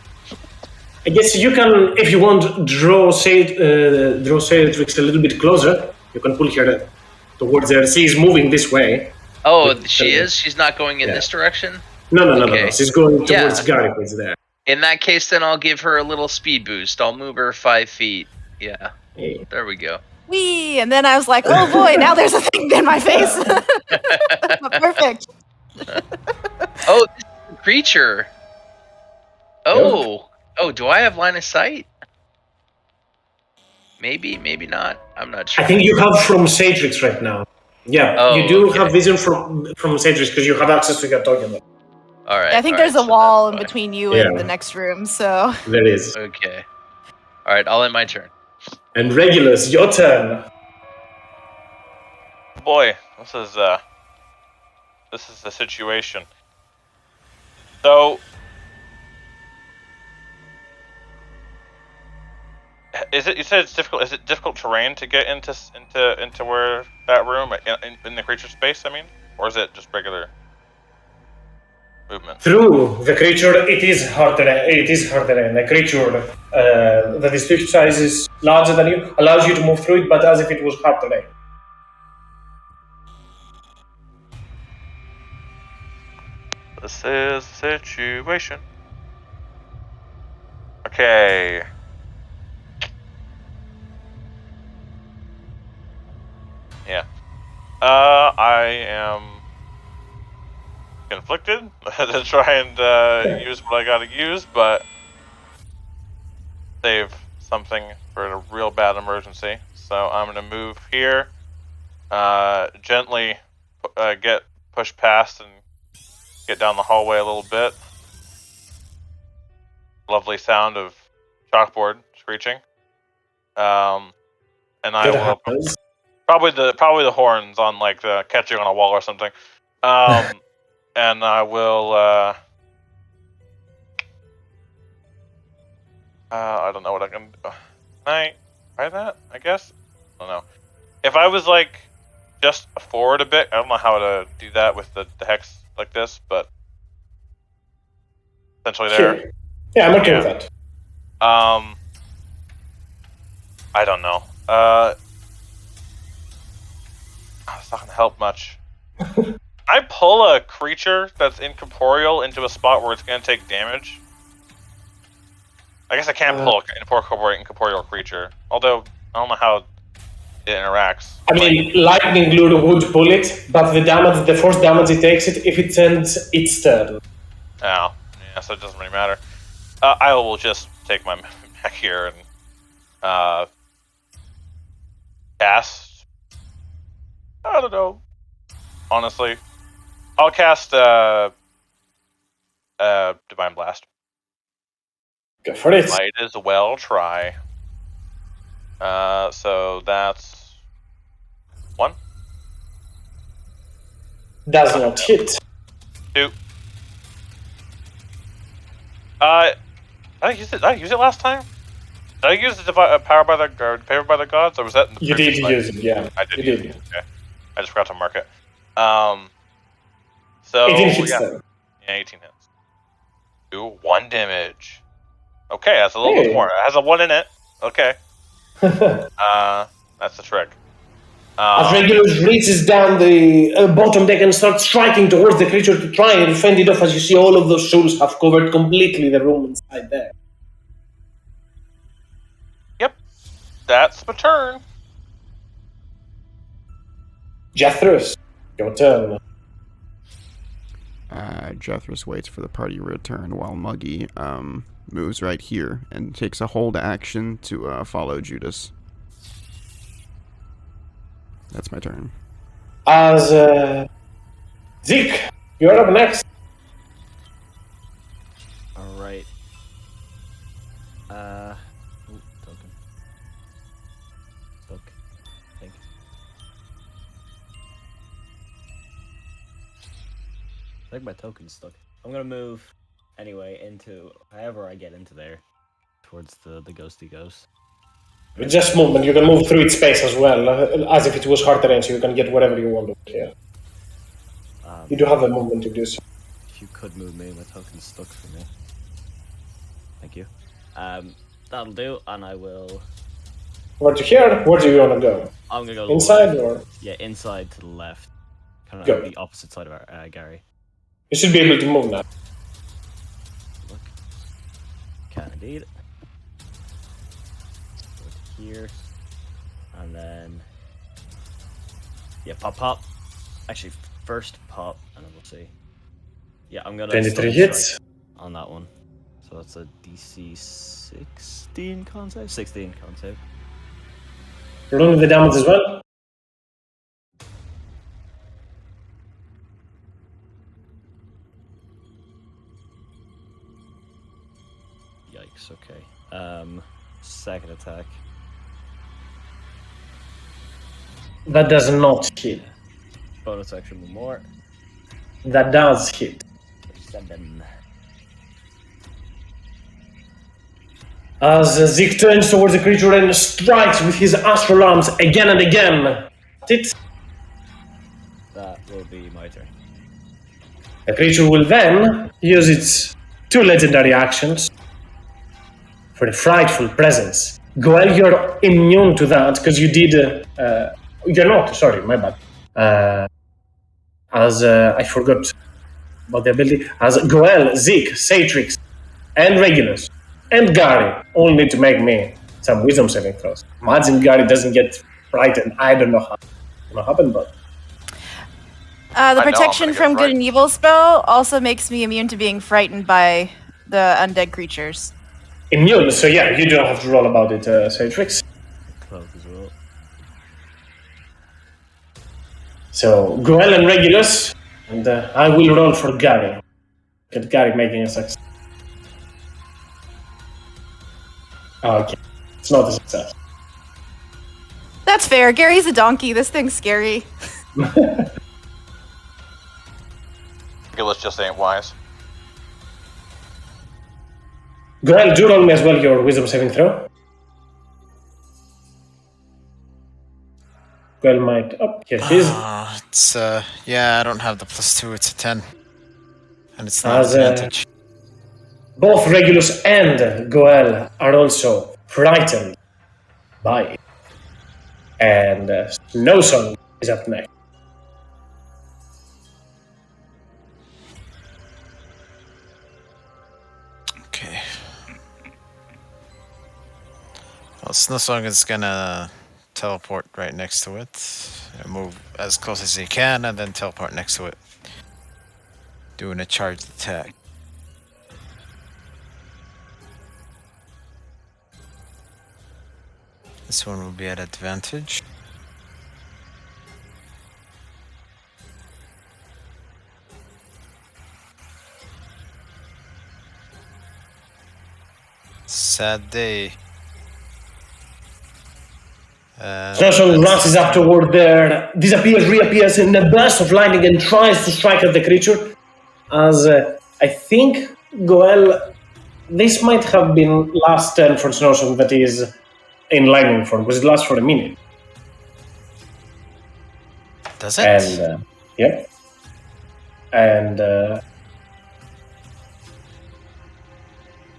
I guess you can, if you want, draw Cedrix a little bit closer. You can pull her towards there. She is moving this way. Oh, she is? She's not going in this direction? No. She's going towards Gary, who is there. In that case, then I'll give her a little speed boost. I'll move her 5 feet. Yeah. There we go. Whee! And then I was like, oh boy, now there's a thing in my face. Perfect. Oh, this is a creature. Oh. Oh, do I have line of sight? Maybe, maybe not. I'm not sure. I think you have from Cedrix right now. Yeah, Oh, you do okay. have vision from sentries because you have access to your token. All right. I think all there's right, a so wall in that's fine. between you Yeah. and the next room, so. There is. Okay. All right, I'll end my turn. And Regulus, your turn. Boy, this is the situation. So, is it? You said it's difficult. Is it difficult terrain to get into where that room in the creature space? I mean, or is it just regular movement? Through the creature, it is hard terrain. It is hard terrain. A creature the district size is larger than you allows you to move through it, but as if it was hard terrain. This is the situation. Okay. Yeah. I am conflicted to try and use what I gotta use, but save something for a real bad emergency. So I'm gonna move here, gently get pushed past and get down the hallway a little bit. Lovely sound of chalkboard screeching. And I That will happens. probably the horns on like the catching on a wall or something. And I will I don't know what I can do. Can I try that? I guess. I don't know. If I was like just forward a bit, I don't know how to do that with the hex like this, but essentially there. Sure. Yeah, I'm okay Yeah. with that. I don't know. It's not gonna help much. I pull a creature that's incorporeal into a spot where it's gonna take damage. I guess I can't pull an incorporeal creature. Although I don't know how it interacts. I mean, lightning lure would pull it, but the force damage it takes if it ends its turn. Oh, yeah, so it doesn't really matter. I will just take my back here and cast. I don't know. Honestly, I'll cast Divine Blast. Go for it. Might as well try. So that's 1. Does not hit. 2. I didn't use it. Did I use it last time? Did I use the power by the gods, or was that in the You did previous fight? use it, yeah. I did You use did. it. Okay. I just forgot to mark it. So 18 hits yeah, then. 18 hits. Do 1 damage. Okay, that's a little bit Hey. more. It has a 1 in it. Okay. That's the trick. As Regulus reaches down the bottom deck and starts striking towards the creature to try and fend it off, as you see all of those souls have covered completely the room inside there. Yep. That's my turn. Jethros, your turn. Jethros waits for the party to return while Muggy moves right here and takes a hold action to follow Judas. That's my turn. As Zeke, you're up next. Alright. Token. Stuck. I think. I think my token's stuck. I'm gonna move anyway into however I get into there. Towards the ghosty ghost. With just movement, you can move through its space as well, as if it was hard terrain, so you can get whatever you want over here. You do have the movement to do so. If you could move me, my token's stuck for me. Thank you. That'll do, and I will. Over to here, where do you want to go? I'm gonna go Inside left. or? Yeah, inside to the left. Kind of Go. the opposite side of our Gary. You should be able to move now. Look. Can indeed. Go to here. And then. Yeah, pop. Actually, first pop, and then we'll see. Yeah, I'm gonna. 23 stun hits. strike on that one. So that's a DC 16 con save? 16 con save. Roll the damage as well. Yikes. Okay. Second attack. That does not hit. Bonus action one more. That does hit. 7. As Zeke turns towards the creature and strikes with his astral arms again and again. It. That will be my turn. The creature will then use its 2 legendary actions for the frightful presence. Goel, you're immune to that because you did. You're not. Sorry, my bad. I forgot about the ability. As Goel, Zeke, Satrix, and Regulus, and Gary all need to make me some wisdom saving throws. Imagine Gary doesn't get frightened. I don't know how it's gonna happen, but. The I know I'm protection gonna get from good frightened. and evil spell also makes me immune to being frightened by the undead creatures. Immune, so yeah, you don't have to roll about it, Satrix. Cloak as well. So, Goel and Regulus, and I will roll for Gary. Get Gary making a success. Okay, it's not a success. That's fair. Gary's a donkey. This thing's scary. Gillis just ain't wise. Goel, do roll me as well your wisdom saving throw. Goel might. Oh, here she is. It's yeah, I don't have the +2. It's a 10, and it's not As, advantage. Both Regulus and Goel are also frightened by it. And Snowsong is up next. Okay. Well, Snowsong is gonna teleport right next to it, and move as close as he can, and then teleport next to it, doing a charged attack. This one will be at advantage. Sad day. Snowsong rushes up toward there, disappears, reappears in a burst of lightning, and tries to strike at the creature. As I think Goel, this might have been last turn for Snowsong that is in lightning form, because it lasts for a minute. Does it? And yep. And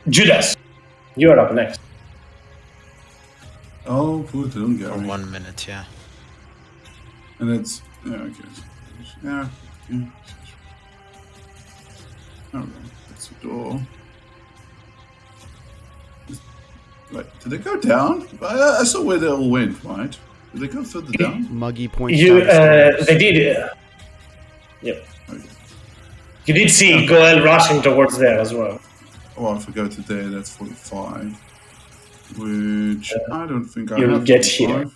Judas, you are up next. Oh, poor little For Gary. 1 minute, yeah. And it's yeah, okay. Yeah. Alright, that's the door. Wait, did they go down? I saw where they all went, right? Did they go further down? Muggy points You, downstairs. they did. Yep. Okay. You did see Goel rushing towards there as well. Oh, if I go to there, that's 45. Which I don't think I you'll have. get 45. here.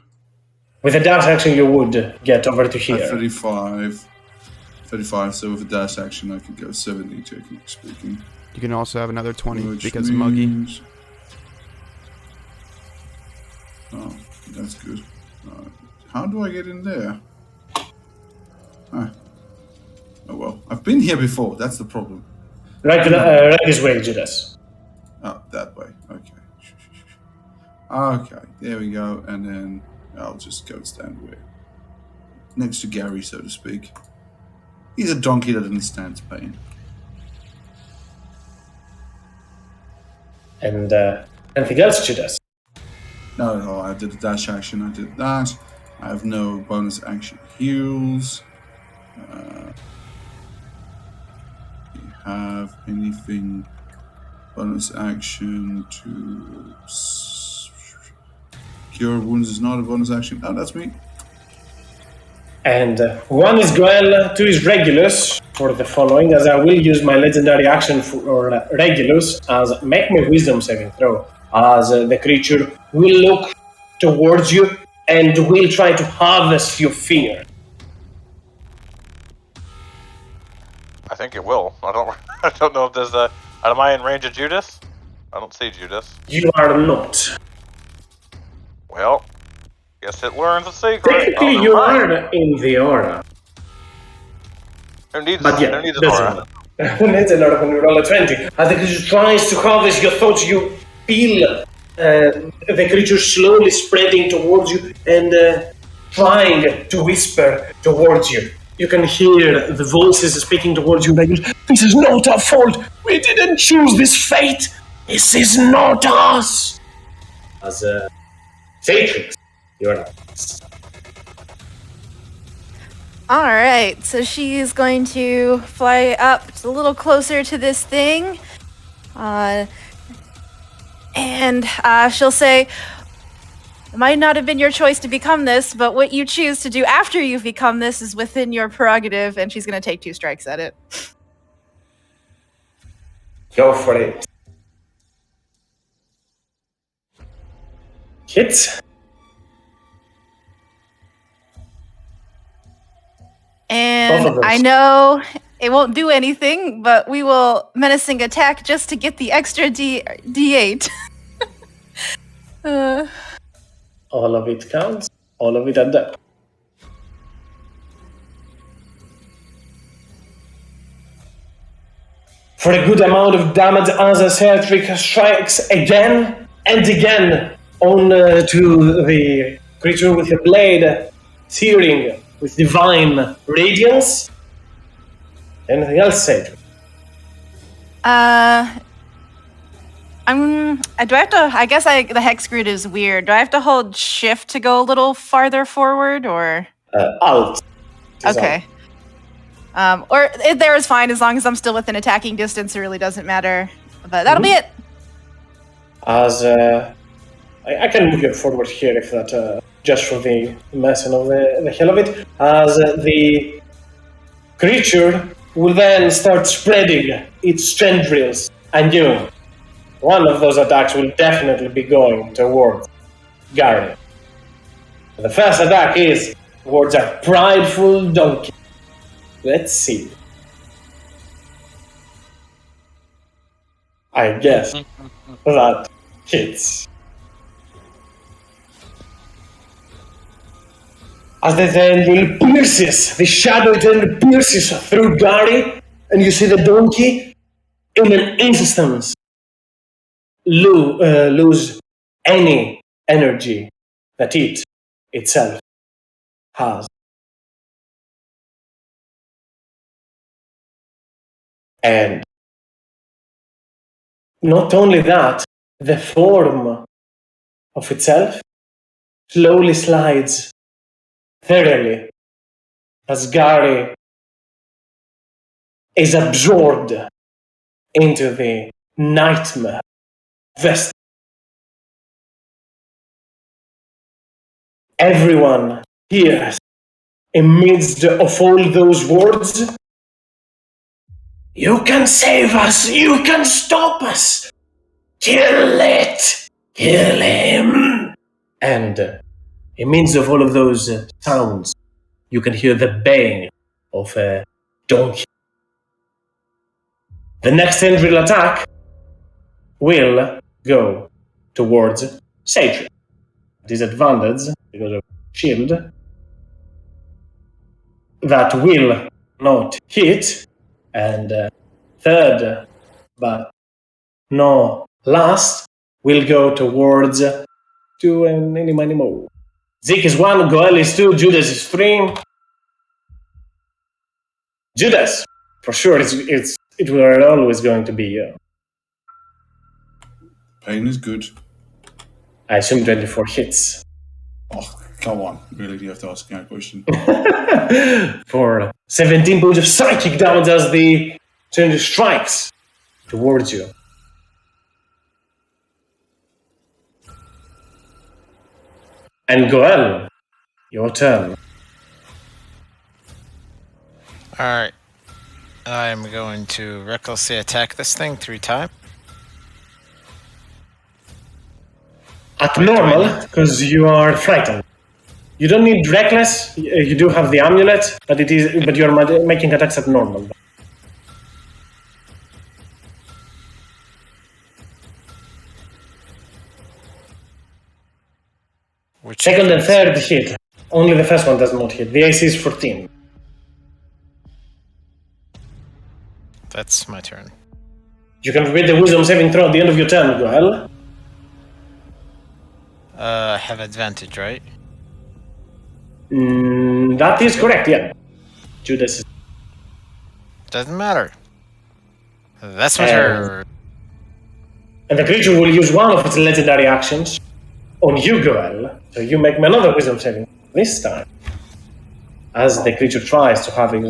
With a dash action, you would get over to At here. 35. 35, so with a dash action, I could go 70, technically speaking. You can also have another 20 Which because Muggy. means... Oh, that's good. How do I get in there? Ah. Oh well, I've been here before, that's the problem. Right this way, Judas. Oh, that way, okay. Okay, there we go, and then I'll just go stand where? Next to Gary, so to speak. He's a donkey that understands pain. And anything else, Judas? No, I did a dash action, I did that. I have no bonus action heals. Do you have anything bonus action to... Cure wounds is not a bonus action. Oh, that's me. And one is Goel, two is Regulus for the following, as I will use my legendary action for Regulus as make me wisdom saving throw, as the creature will look towards you and will try to harvest your fear. I think it will. I don't know if there's a. Am I in range of Judas? I don't see Judas. You are not. Well, guess it learns a secret. Technically, Oh, you never mind. are in the aura. Who needs, But yeah, who needs an doesn't aura? matter. Who needs an aura when you roll a 20? As the creature tries to harvest your thoughts, you feel the creature slowly spreading towards you and trying to whisper towards you. You can hear the voices speaking towards you like, "This is not our fault! We didn't choose this fate! This is not us!" As Satrix, you're up. All right, so she's going to fly up a little closer to this thing. And she'll say, "It might not have been your choice to become this, but what you choose to do after you've become this is within your prerogative," and she's going to take 2 strikes at it. Go for it. Hits. Both And of those. I know it won't do anything, but we will menacing attack just to get the extra D8. All of it counts. All of it at that. For a good amount of damage, as a Celtic strikes again and again on to the creature with a blade, searing with divine radiance. Anything else, Cedric? Do I have to? I guess the hex grid is weird. Do I have to hold shift to go a little farther forward, or? Alt. Okay. Or there is fine as long as I'm still within attacking distance. It really doesn't matter. But that'll be it. As I can move you forward here if that just for the messing of the hell of it. As the creature will then start spreading its tendrils, and one of those attacks will definitely be going towards Gary. The first attack is towards a prideful donkey. Let's see. I guess that hits. As the tendril pierces, the shadow tendril pierces through Gary, and you see the donkey in an instant lose any energy that it itself has. And not only that, the form of itself slowly slides thoroughly as Gary is absorbed into the nightmare vest. Everyone hears, amidst of all those words, "You can save us! You can stop us! Kill it! Kill him!" And amidst of all of those sounds, you can hear the baying of a donkey. The next tendril attack will go towards Sage. Disadvantage because of shield. That will not hit. And third, but no last, will go towards 2 and any money more. Zeke is 1, Goel is 2, Judas is 3. Judas, for sure, it will always going to be. Pain is good. I assume 24 hits. Oh, come on. Really, do you have to ask me that question? For 17 points of psychic damage as the tendril strikes towards you. And Goel, your turn. Alright. I'm going to recklessly attack this thing 3 times. At normal, because you are frightened. You don't need reckless. You do have the amulet, but you're making attacks at normal. Which Second and ones? third hit. Only the first one does not hit. The AC is 14. That's my turn. You can repeat the wisdom saving throw at the end of your turn, Goel. Have advantage, right? That is correct, yeah. Judas. Doesn't matter. That's my turn. And the creature will use one of its legendary actions on you, Goel. So you make me another wisdom saving this time. As the creature tries to have it.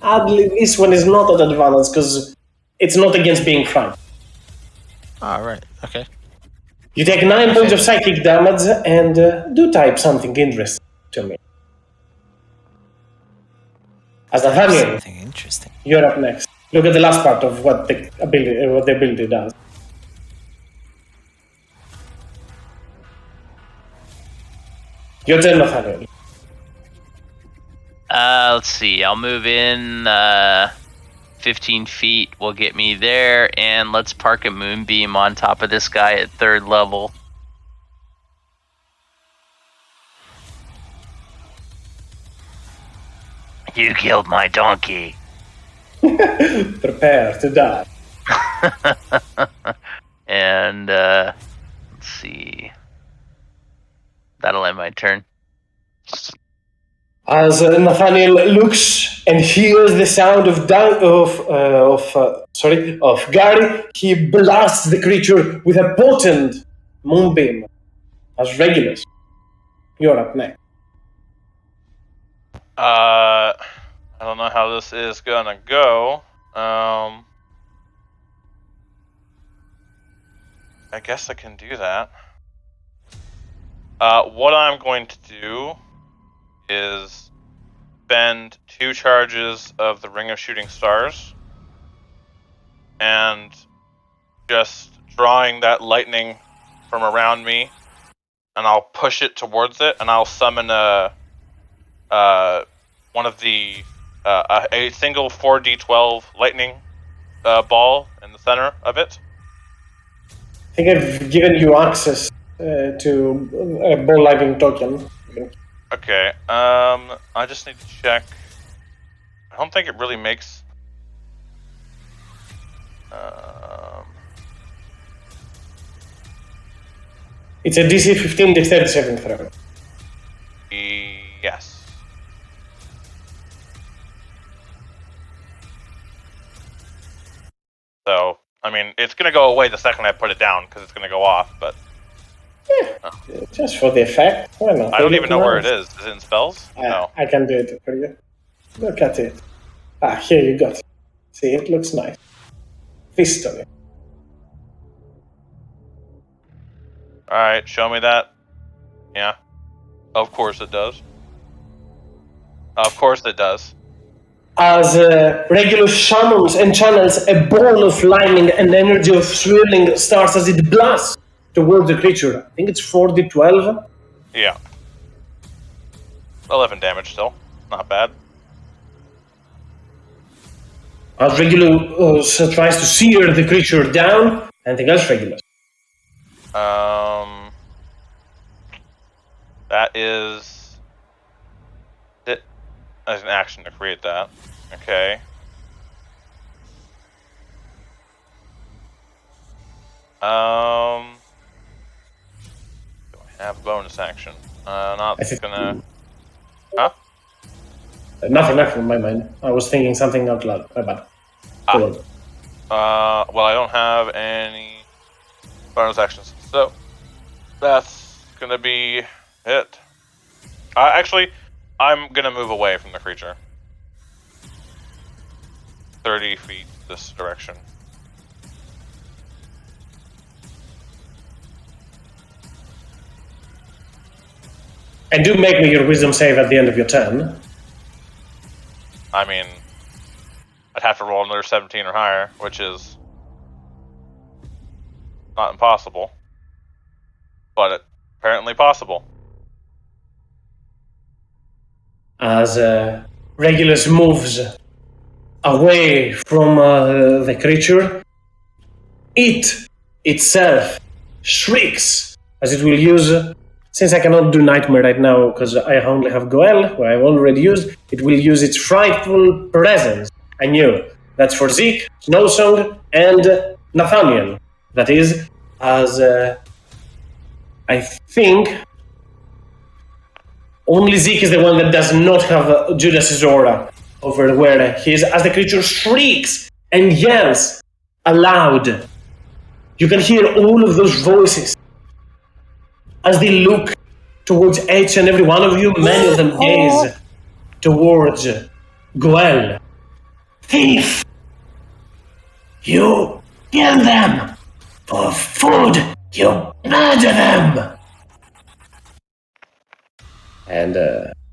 Oddly, this one is not at advantage because it's not against being frightened. Oh, right. Okay. You take 9 points of psychic damage and do type something interesting to me. As Nathaniel, Something interesting. you're up next. Look at the last part of what the ability does. Your turn, Nathaniel. Let's see. I'll move in 15 feet will get me there, and let's park a moonbeam on top of this guy at 3rd level. You killed my donkey. Prepare to die. And let's see. That'll end my turn. As Nathaniel looks and hears the sound of Gary, he blasts the creature with a potent moonbeam. As Regulus, you're up next. I don't know how this is gonna go. I guess I can do that. What I'm going to do is spend 2 charges of the Ring of Shooting Stars and just drawing that lightning from around me, and I'll push it towards it, and I'll summon a single 4d12 lightning ball in the center of it. I think I've given you access to a ball lightning token. Okay, I just need to check. I don't think it really makes... It's a DC 15 dexterity saving throw. Yes. So, I mean, it's going to go away the second I put it down, because it's going to go off, but... Just for the effect. Why not? I don't even know where it is. Is it in spells? No. I can do it for you. Look at it. Here you got it. See, it looks nice. Fist on it. Alright, show me that. Yeah. Of course it does. Of course it does. As Regulus summons and channels a ball of lightning and energy of swirling stars as it blasts towards the creature. I think it's 4d12. Yeah. 11 damage still. Not bad. As Regulus tries to sear the creature down. Anything else, Regulus? That is it as an action to create that. Okay. Do I have a bonus action? Not gonna. Huh? Nothing in my mind. I was thinking something out loud. My bad. Well, I don't have any bonus actions, so that's gonna be it. Actually, I'm gonna move away from the creature. 30 feet this direction. And do make me your wisdom save at the end of your turn. I mean, I'd have to roll another 17 or higher, which is not impossible, but apparently possible. As Regulus moves away from the creature, it itself shrieks as it will use since I cannot do Nightmare right now because I only have Goel, who I've already used, it will use its Frightful Presence. I knew. That's for Zeke, Snowsong, and Nathaniel. That is, as I think only Zeke is the one that does not have Judas's aura over where he is, as the creature shrieks and yells aloud. You can hear all of those voices as they look towards each and every one of you. Many of them gaze towards Goel. Thief! You kill them! For food, you murder them! And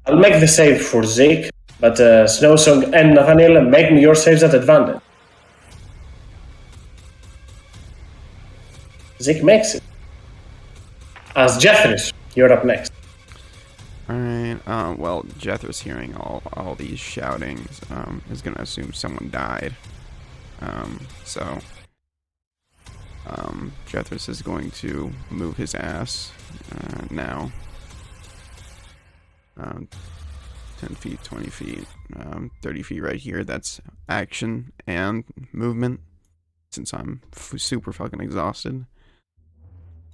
I'll make the save for Zeke, but Snowsong and Nathaniel, make me your saves at advantage. Zeke makes it. As Jethris, you're up next. Alright, well, Jethris hearing all these shoutings, is gonna assume someone died. So Jethris is going to move his ass, now. 10 feet, 20 feet, 30 feet right here. That's action and movement, since I'm super fucking exhausted.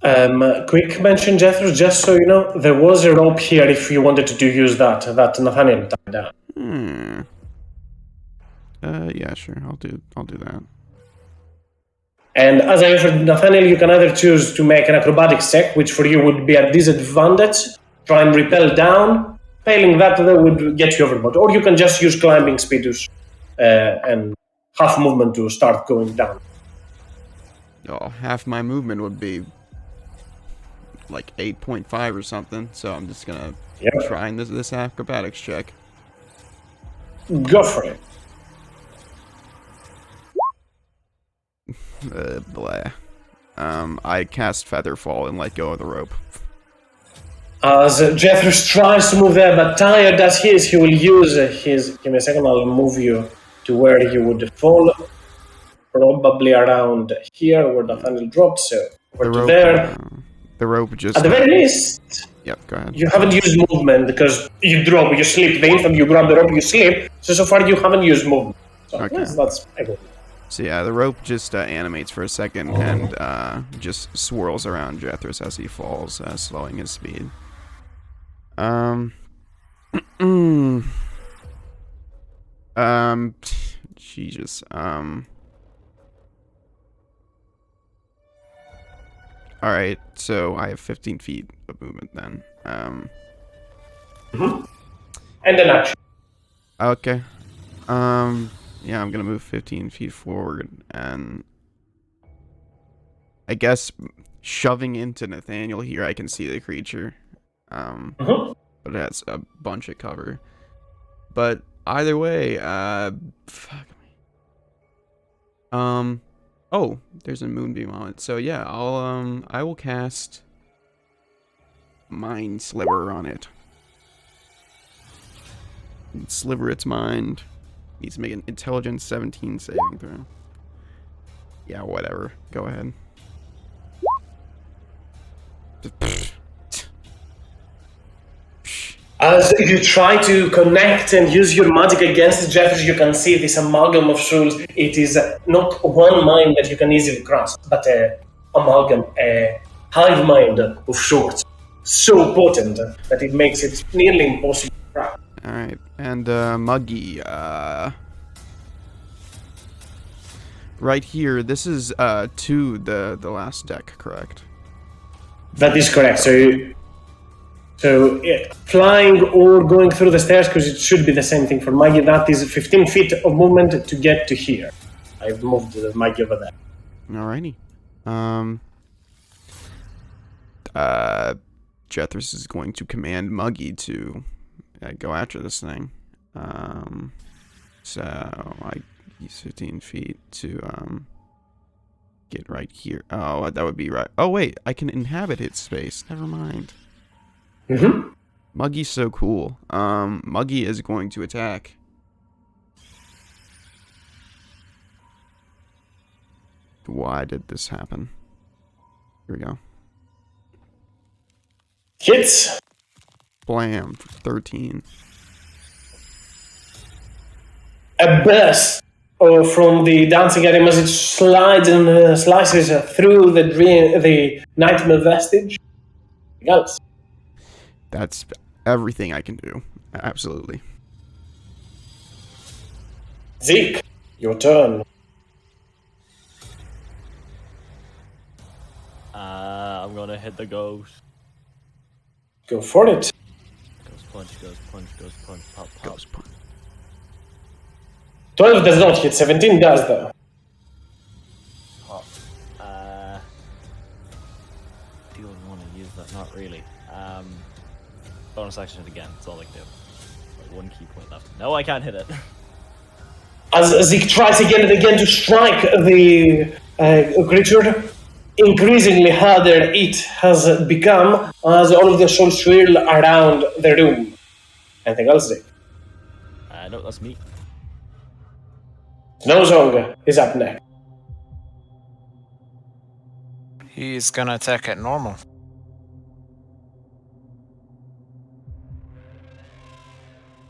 Quick mention, Jethro, just so you know, there was a rope here if you wanted to use that Nathaniel tied down. Yeah, sure, I'll do that. And as I offered Nathaniel, you can either choose to make an acrobatics check, which for you would be at disadvantage, try and rappel down. Failing that would get you overboard. Or you can just use climbing speed and half movement to start going down. Oh, half my movement would be like 8.5 or something, so I'm just gonna try this acrobatics check. Go for it. Blah. I cast Featherfall and let go of the rope. As Jethris tries to move there, but tired as he is, he will use his... Give me a second, I'll move you to where he would fall. Probably around here where Nathaniel dropped, so over to there. The rope just... At the very least... Yep, go ahead. You haven't used movement because you drop, you slip. The instant you grab the rope, you slip. So far you haven't used movement. So Okay. yes, that's a good. So yeah, the rope just animates for a second and just swirls around Jethris as he falls, slowing his speed. Jesus. Alright, so I have 15 feet of movement then. And an action. Okay. Yeah, I'm gonna move 15 feet forward and I guess shoving into Nathaniel here, I can see the creature. But it has a bunch of cover. But either way, fuck me. Oh, there's a moonbeam on it. So yeah, I will cast Mind Sliver on it. Sliver its mind. Needs to make an intelligence 17 saving throw. Yeah, whatever. Go ahead. As you try to connect and use your magic against Jeffers, you can see this amalgam of souls. It is not one mind that you can easily grasp, but an amalgam, a hive mind of sorts. So potent that it makes it nearly impossible to crack. Alright, and Muggy, right here, this is to the last deck, correct? That is correct. So flying or going through the stairs, because it should be the same thing for Maggie. That is 15 feet of movement to get to here. I've moved Maggie over there. Alrighty. Jethris is going to command Muggy to go after this thing. So I use 15 feet to get right here. Oh, that would be right. Oh wait, I can inhabit its space. Never mind. Muggy's so cool. Muggy is going to attack. Why did this happen? Here we go. Hits. Blam for 13. A burst from the dancing item as it slides and slices through the nightmare vestige. Anything else? That's everything I can do. Absolutely. Zeke, your turn. I'm gonna hit the ghost. Go for it. Ghost punch, ghost punch, ghost punch, pop, pop. Ghost punch. 12 does not hit, 17 does though. Pop. Do you want to use that? Not really. Bonus action it again. That's all I can do. Like 1 key point left. No, I can't hit it. As Zeke tries again and again to strike the creature, increasingly harder it has become as all of the souls swirl around the room. Anything else, Zeke? No, that's me. Snowsong is up next. He's gonna attack at normal.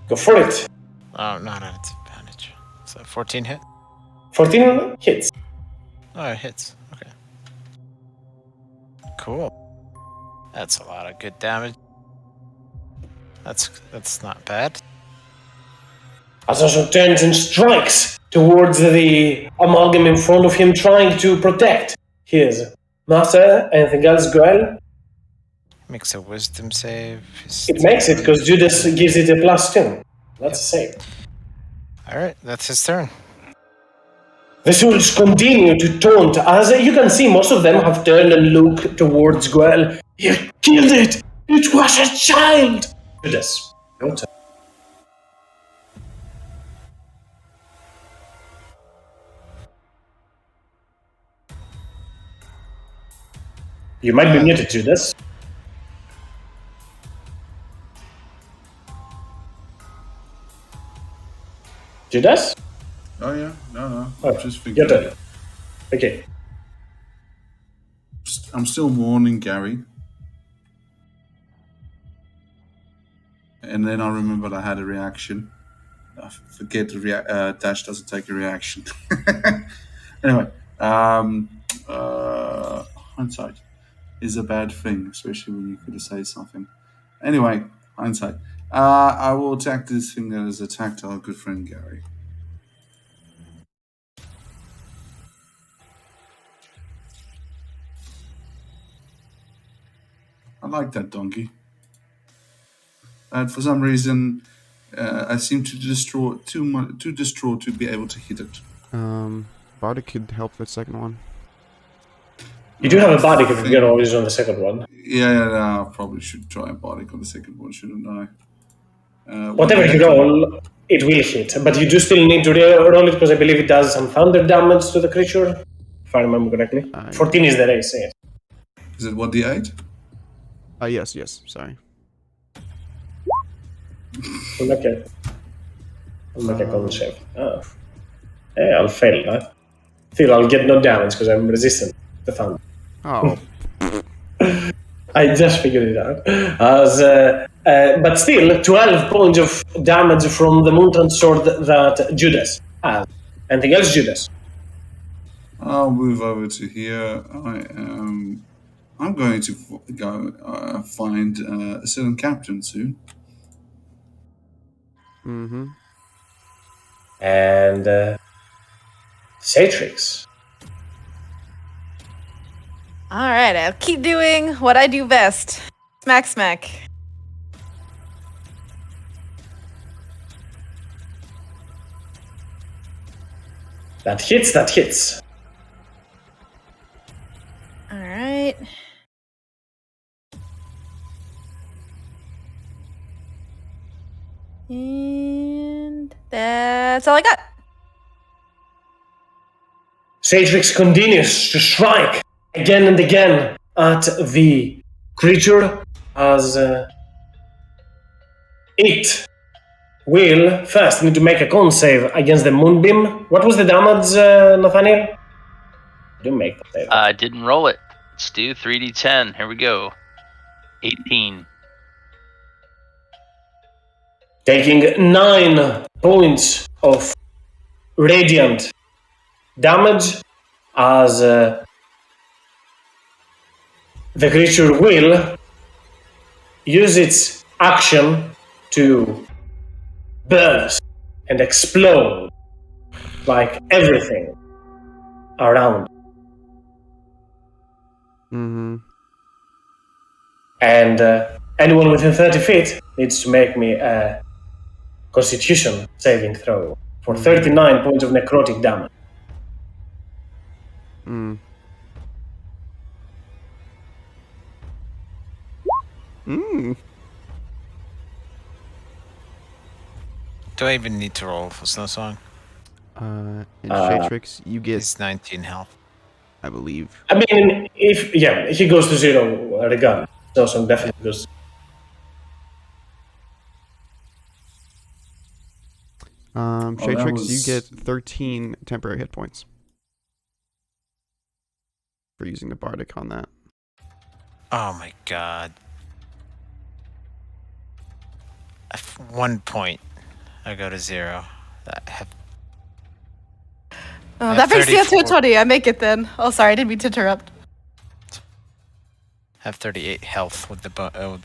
Go for it. Oh, not at advantage. So 14 hit? 14 hits. Oh, it hits. Okay. Cool. That's a lot of good damage. That's not bad. Azazel turns and strikes towards the amalgam in front of him, trying to protect his master. Anything else, Goel? Makes a wisdom save. It makes it because Judas gives it a +2. That's a save. Alright, that's his turn. The souls continue to taunt as you can see most of them have turned and looked towards Goel. You killed it! It was a child! Judas, your turn. You might be muted, Judas. Judas? Oh yeah, no. Oh, I'm just your figuring. turn. Okay. I'm still mourning Gary. And then I remembered I had a reaction. I forget the dash doesn't take a reaction. Anyway, hindsight is a bad thing, especially when you could have said something. Anyway, hindsight. I will attack this thing that has attacked our good friend Gary. I like that donkey. And for some reason, I seem to destroy too distraught to be able to hit it. Body could help the second one. You do have a body if you're always on the second one. Yeah, I probably should try a body on the second one, shouldn't I? Whatever you roll, it will hit. But you do still need to roll it because I believe it does some thunder damage to the creature. If I remember correctly. 14 is the race, yes. Is it 1d8? Yes, sorry. I'll make a con save. Oh. Yeah, I'll fail that. Still, I'll get no damage because I'm resistant to thunder. Oh. I just figured it out. But still, 12 points of damage from the Mountain Sword that Judas has. Anything else, Judas? I'll move over to here. I'm going to go find a certain captain soon. Mm-hmm. And Satrix. All right, I'll keep doing what I do best. Smack, smack. That hits. All right. And that's all I got. Satrix continues to strike again and again at the creature as it will first need to make a con save against the moonbeam. What was the damage, Nathaniel? You make the save. I didn't roll it. Let's do 3d10. Here we go. 18. Taking 9 points of radiant damage as the creature will use its action to burst and explode like everything around. Mm-hmm. And anyone within 30 feet needs to make me a Constitution saving throw for 39 points of necrotic damage. Mm. Mm. Do I even need to roll for Snow Song? And Shatrix, you get, It's 19 health. I believe. I mean, if he goes to 0 regardless. So definitely goes. that Shatrix, you was- get 13 temporary hit points for using the Bardic on that. Oh my god. 1 point. I go to 0. That brings me up to a 34. 20. I make it then. Oh, sorry, I didn't mean to interrupt. Have 38 health with the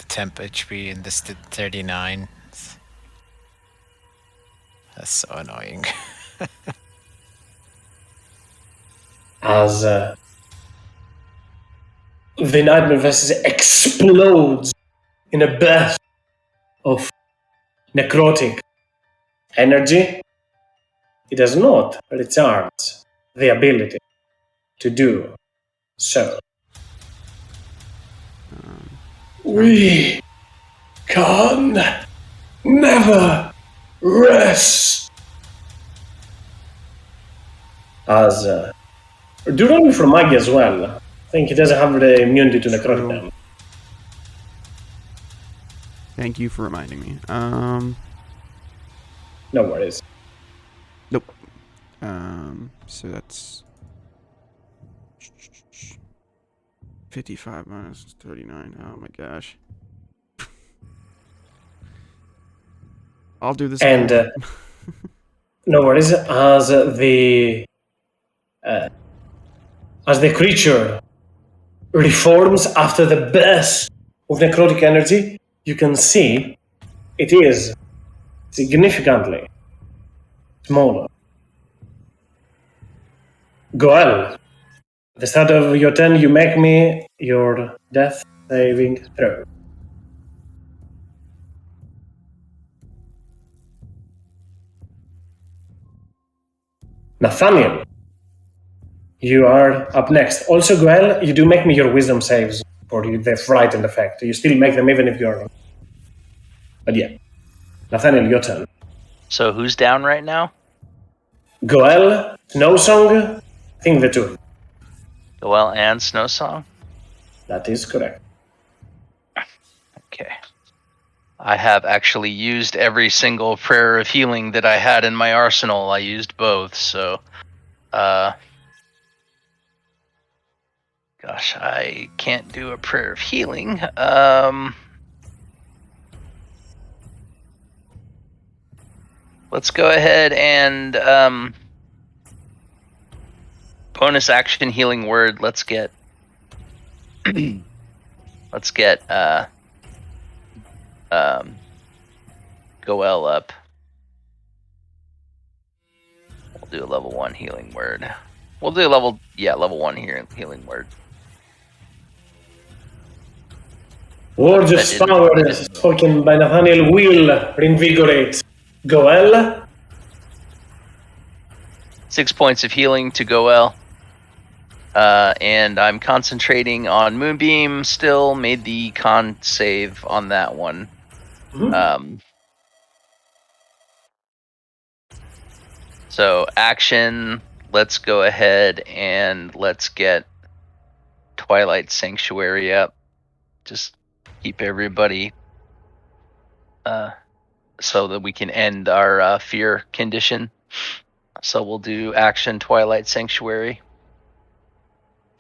temp HP, and this did 39. That's so annoying. As the Nightmare Versus explodes in a burst of necrotic energy, it does not recharge the ability to do so. We can never rest. As do roll me for Maggie as well. I think he doesn't have the immunity to necrotic True. damage. Thank you for reminding me. No worries. Nope. So that's 55 minus 39. Oh my gosh. I'll do this. And again. no worries. As the creature reforms after the burst of necrotic energy, you can see it is significantly smaller. Goel, at the start of your turn, you make me your death saving throw. Nathaniel, you are up next. Also, Goel, you do make me your wisdom saves for the frightened effect. You still make them even if you're... But yeah. Nathaniel, your turn. So who's down right now? Goel, Snowsong, I think the two. Goel and Snowsong? That is correct. Okay. I have actually used every single prayer of healing that I had in my arsenal. I used both, so gosh, I can't do a prayer of healing. Let's go ahead and bonus action healing word. Let's get Goel up. We'll do a level 1 healing word. We'll do level 1 here healing word. Words of power spoken by Nathaniel will reinvigorate Goel. 6 points of healing to Goel. And I'm concentrating on Moonbeam still. Made the con save on that one. So action, let's go ahead and let's get Twilight Sanctuary up. Just keep everybody so that we can end our fear condition. So we'll do action Twilight Sanctuary.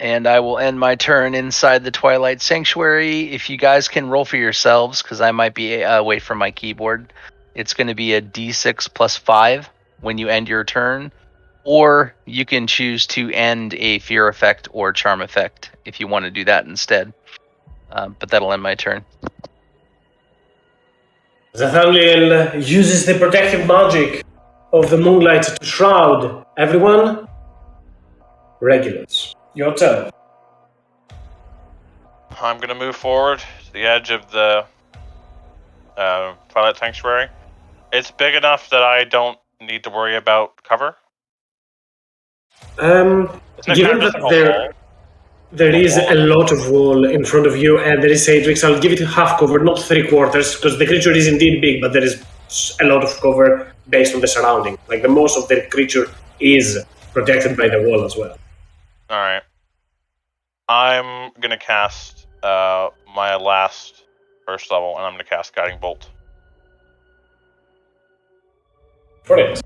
and I will end my turn inside the Twilight Sanctuary. If you guys can roll for yourselves, because I might be away from my keyboard, it's going to be a d6 plus 5 when you end your turn, or you can choose to end a fear effect or charm effect if you want to do that instead. But that'll end my turn. Nathaniel uses the protective magic of the moonlight to shroud everyone. Regulus, your turn. I'm gonna move forward to the edge of the Twilight Sanctuary. It's big enough that I don't need to worry about cover. Given just that like a wall? there is a lot of wall in front of you and there is Atrix, I'll give it half cover, not 3/4, because the creature is indeed big, but there is a lot of cover based on the surrounding. Like the most of the creature is protected by the wall as well. Alright. I'm gonna cast my last first level, and I'm gonna cast Guiding Bolt. For it.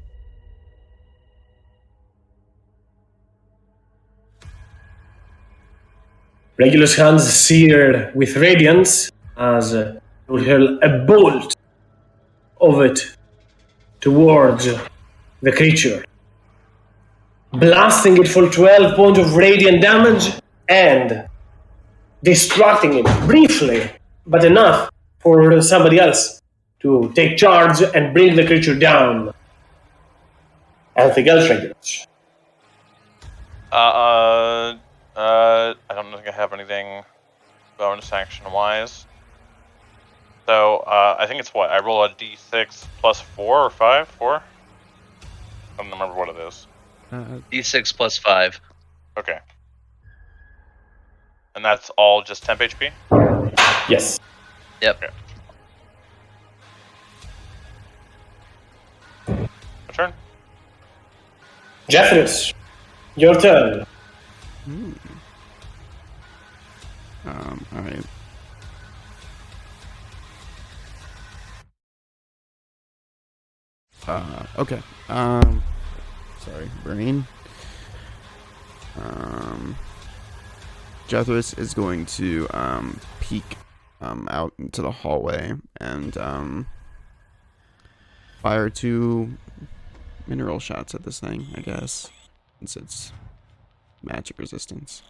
Regulus' hands sear with radiance as you will hurl a bolt of it towards the creature, blasting it for 12 points of radiant damage and distracting it briefly, but enough for somebody else to take charge and bring the creature down. Anything else, Regulus? I don't think I have anything bonus action wise. So, I think it's what? I roll a d6 plus 4 or 5? 4? I don't remember what it is. D6 plus 5. Okay. And that's all just temp HP? Yes. Yep. Okay. My turn? Jeffress, your turn. Alright. Okay. Sorry, brain. Jethris is going to peek out into the hallway and fire 2 mineral shots at this thing, I guess, since it's magic resistance.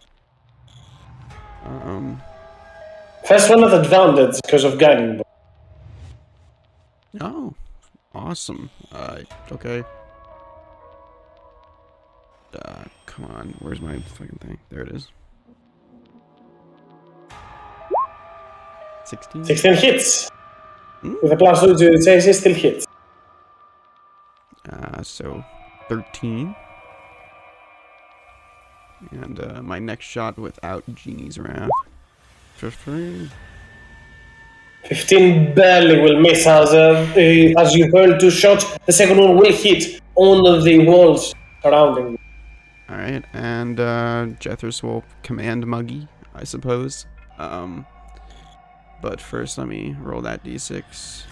First one at advantage because of guiding bolt. Oh, awesome. Okay. Come on, where's my fucking thing? There it is. 16? 16 hits. With a plus 2 to it says it still hits. So 13. And my next shot without Genie's Wrath. 15. 15 barely will miss as you hurl 2 shots. The second one will hit on the walls surrounding you. Alright, and Jethris will command Muggy, I suppose. But first let me roll that d6.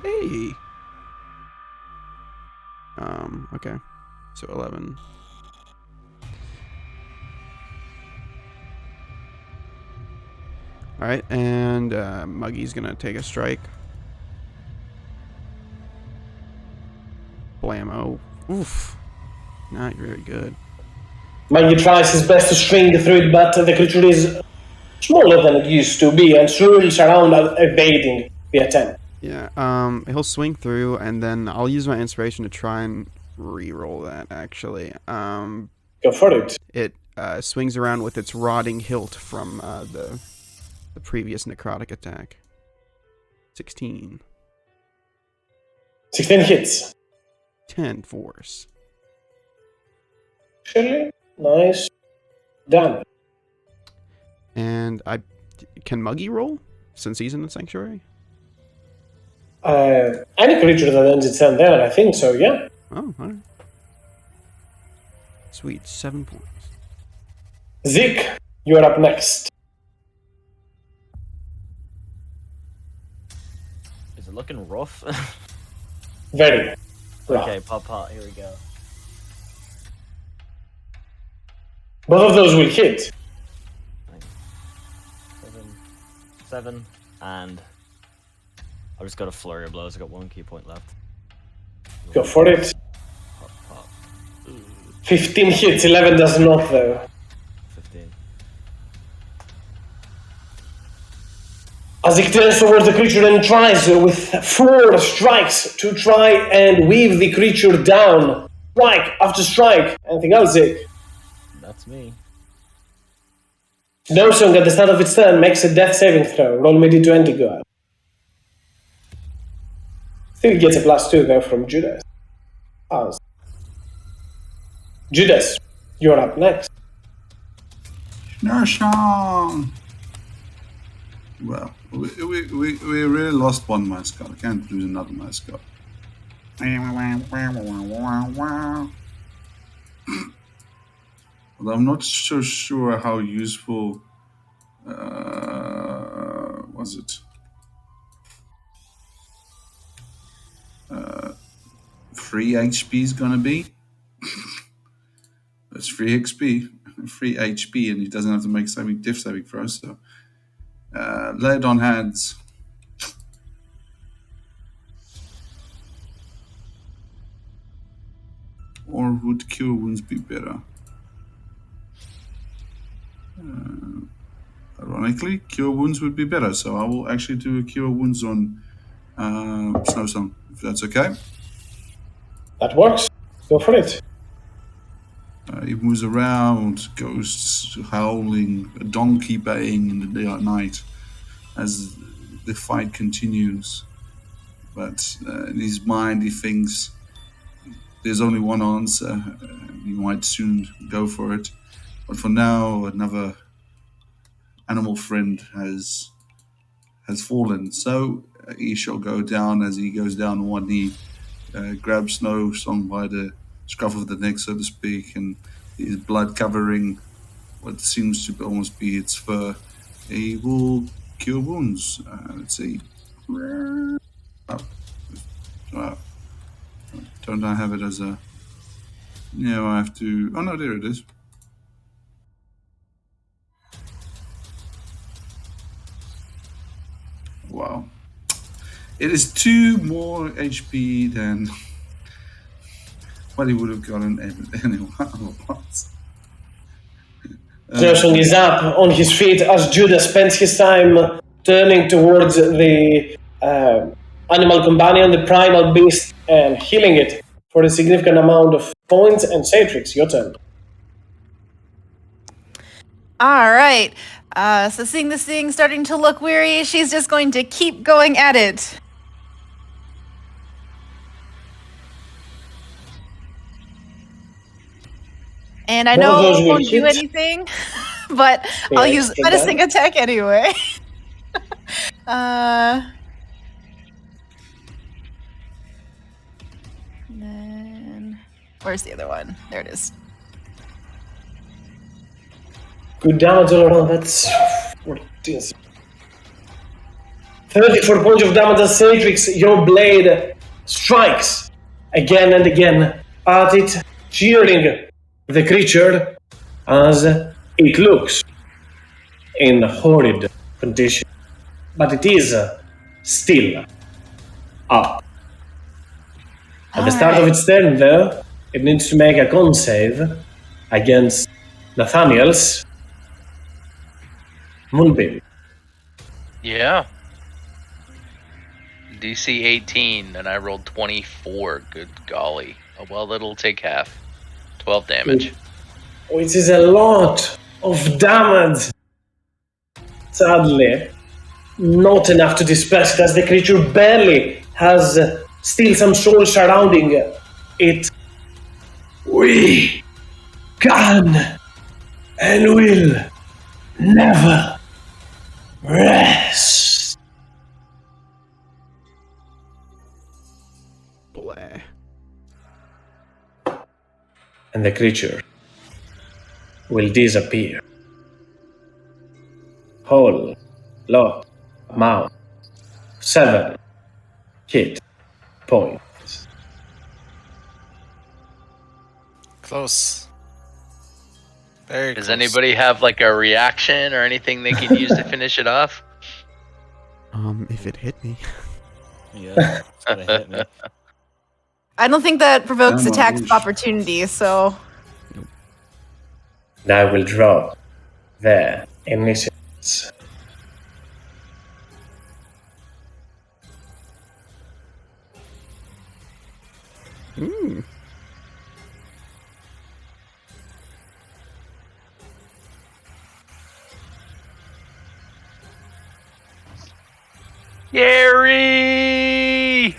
Hey! Okay. So 11. Alright, and Muggy's gonna take a strike. Blammo. Oof. Not very good. Maggie tries his best to string through it, but the creature is smaller than it used to be and swirls around evading the attempt. Yeah, he'll swing through, and then I'll use my inspiration to try and re-roll that, actually. Go for it. It swings around with its rotting hilt from the previous necrotic attack. 16. 16 hits. 10 force. Actually, nice. Done. And can Muggy roll, since he's in the sanctuary? Any creature that ends its turn there, I think so, yeah. Oh, alright. Sweet, 7 points. Zeke, you're up next. Is it looking rough? Very rough. Okay, pop, here we go. Both of those will hit. 7, and I've just got a flurry of blows. I got 1 key point left. Go for it. Pop, pop. 15 hits, 11 does not though. 15. As he turns towards the creature and tries with 4 strikes to try and weave the creature down. Strike after strike. Anything else, Zeke? That's me. Snowsong at the start of its turn makes a death saving throw. Roll me d20, go out. Still gets a +2 though from Judas. How's Judas, you're up next. Snowsong! Well, we really lost one mascot. I can't lose another mascot. Although I'm not so sure how useful was it? 3 HP is gonna be. That's 3 XP, 3 HP, and he doesn't have to make diff saving throws. So, lay it on hands. Or would cure wounds be better? Ironically, cure wounds would be better. So I will actually do a cure wounds on Snowsong, if that's okay. That works. Go for it. He moves around, ghosts howling, a donkey baying in the night as the fight continues. But in his mind, he thinks there's only one answer. He might soon go for it. But for now, another animal friend has fallen. So he shall go down. As he goes down on one knee, grabs Snowsong by the scruff of the neck, so to speak, and his blood covering what seems to almost be its fur. He will cure wounds. Let's see. Don't I have it as a... Yeah, I have to... Oh no, there it is. Wow. It is 2 more HP than what he would have gotten anyone else. Snowsong is up on his feet as Judas spends his time turning towards the animal companion, the primal beast, and healing it for a significant amount of points. And Satrix, your turn. All right. So seeing this thing starting to look weary, she's just going to keep going at it. And I One of know those it will won't do hit. anything, but Yeah, I'll use extra menacing damage. attack anyway. Then where's the other one? There it is. Good damage all around. That's 14. 34 points of damage as Satrix, your blade strikes again and again at it, shearing the creature as it looks in horrid condition. But it is still up. At the start of its turn, though, it needs to make a con save against Nathaniel's Moonbeam. Yeah. DC 18, and I rolled 24. Good golly. Oh, well, it'll take half. 12 damage. Which is a lot of damage. Sadly, not enough to disperse it as the creature barely has still some soul surrounding it. We can and will never rest. Blah. And the creature will disappear. Whole lot amount 7 hit points. Close. Very Does close. anybody have like a reaction or anything they can use to finish it off? If it hit me. Yeah, it's gonna hit me. I don't think that provokes Come on, attacks of Oosh. opportunity, so And I will drop their initiatives. Ooh. Gary!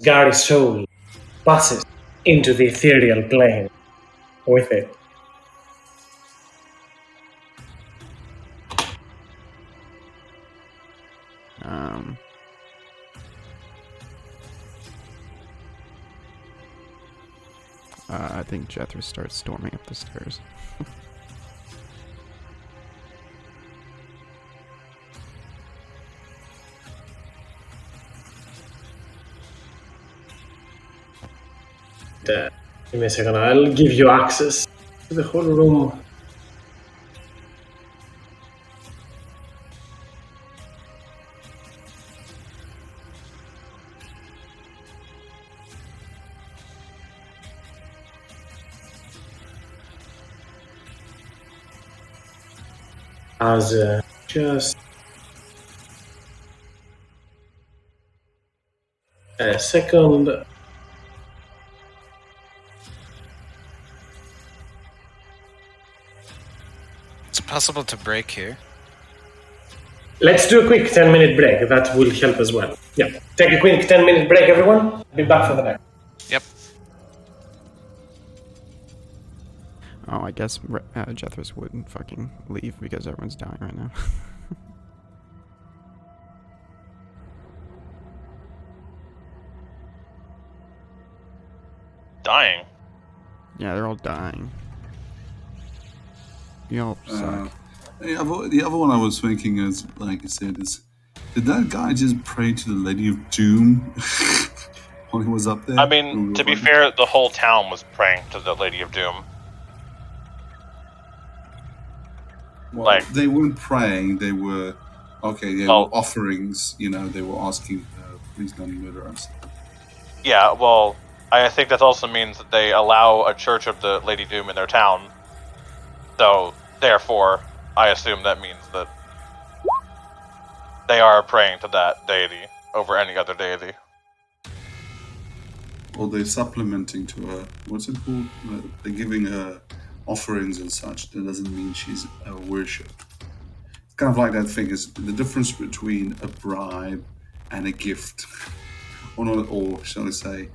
Gary's soul passes into the ethereal plane with it. Um. I think Jethro starts storming up the stairs. Give me a second, I'll give you access to the whole room. As just a second. It's possible to break here. Let's do a quick 10-minute break. That will help as well. Yeah. Take a quick 10-minute break, everyone. Be back for the next. Yep. Oh, I guess Jethro's wouldn't fucking leave because everyone's dying right now. Dying. Yeah, they're all dying. You all suck. The other one I was thinking is, like I said, is did that guy just pray to the Lady of Doom when he was up there? I mean, to be fair, the whole town was praying to the Lady of Doom. Well, like- they weren't praying. They were they Oh. were offerings. You know, they were asking, "Please don't murder us." Yeah, well, I think that also means that they allow a church of the Lady Doom in their town. So, therefore, I assume that means that they are praying to that deity over any other deity. Or they're supplementing to her. What's it called? They're giving her offerings and such. That doesn't mean she's a worship. It's kind of like that thing is the difference between a bribe and a gift, or shall I say,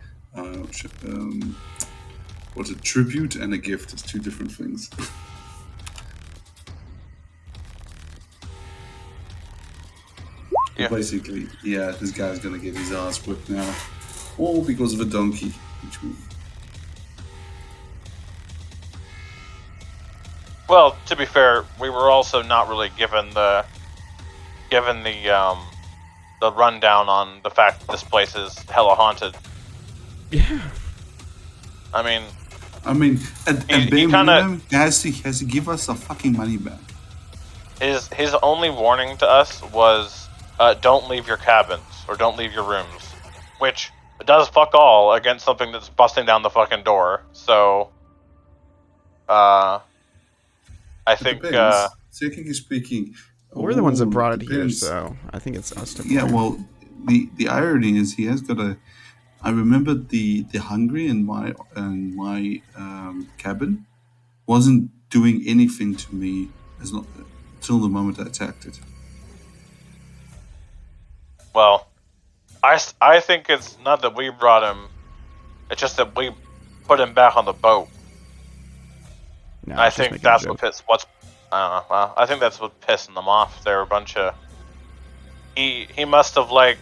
what's a tribute and a gift is two different things. Yeah. Basically, yeah, this guy's gonna get his ass whipped now, all because of a donkey. Which we, Well, to be fair, we were also not really given the rundown on the fact that this place is hella haunted. Yeah. I mean, and He bare kinda- minimum, he has to give us our fucking money back. his only warning to us was, don't leave your cabins or don't leave your rooms, which does fuck all against something that's busting down the fucking door. So, I think, Depends. Technically speaking, We're the ones that brought it here, depends. so I think it's us to Yeah, blame. well, the irony is he has got a. I remember the hungry in my cabin wasn't doing anything to me until the moment I attacked it. well, I think it's not that we brought him, it's just that we put him back on the boat. No, I it's just think making a that's joke. I don't know. Well, I think that's what's pissing them off. They're a bunch of. He must have like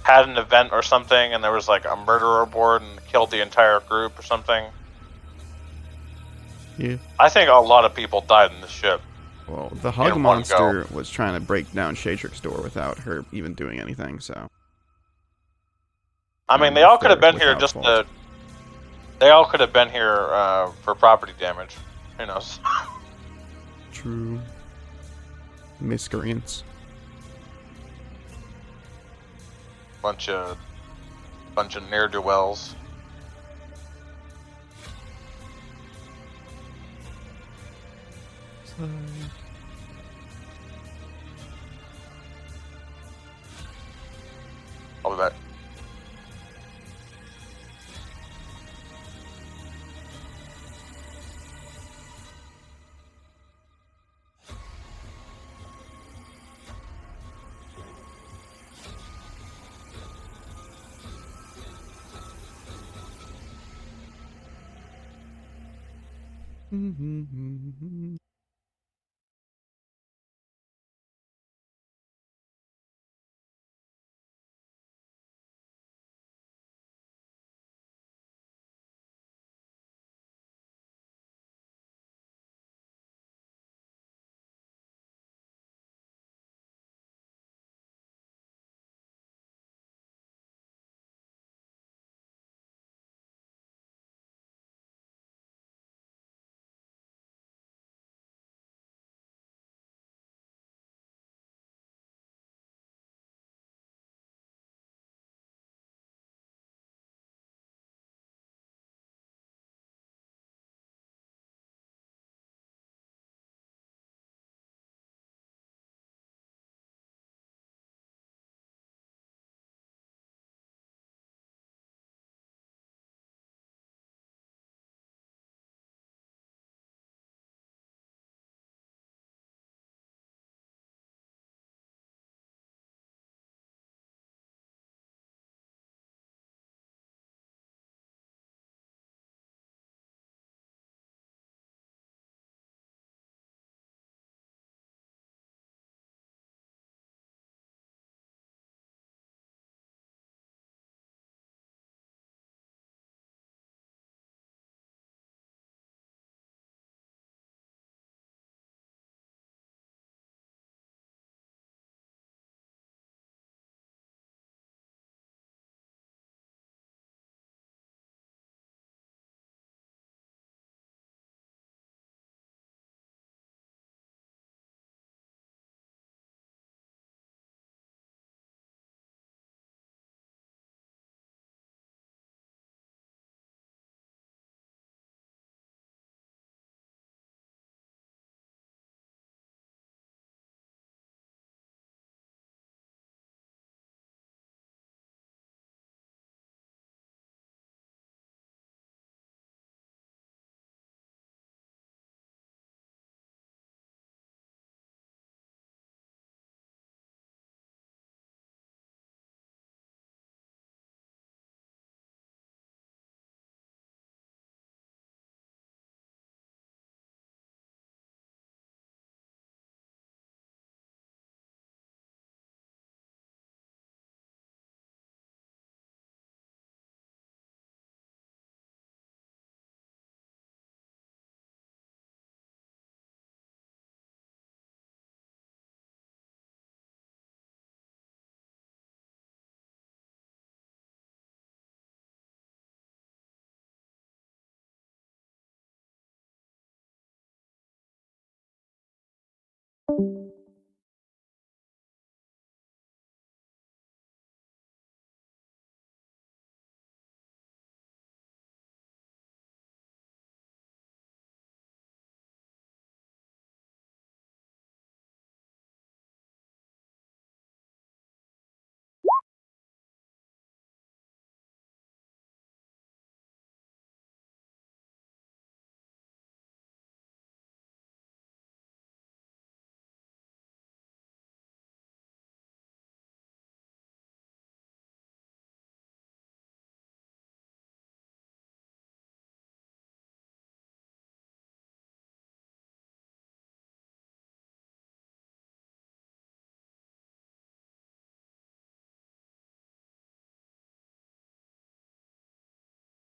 had an event or something, and there was like a murderer aboard and killed the entire group or something. Yeah. I think a lot of people died in this ship. Well, the hug one monster was trying to break down Shadrick's door without her even doing anything, so. I mean, they all could have been here without just fault. They all could have been here for property damage. Who knows? True. Miscreants. Bunch of ne'er do wells. I'll be back.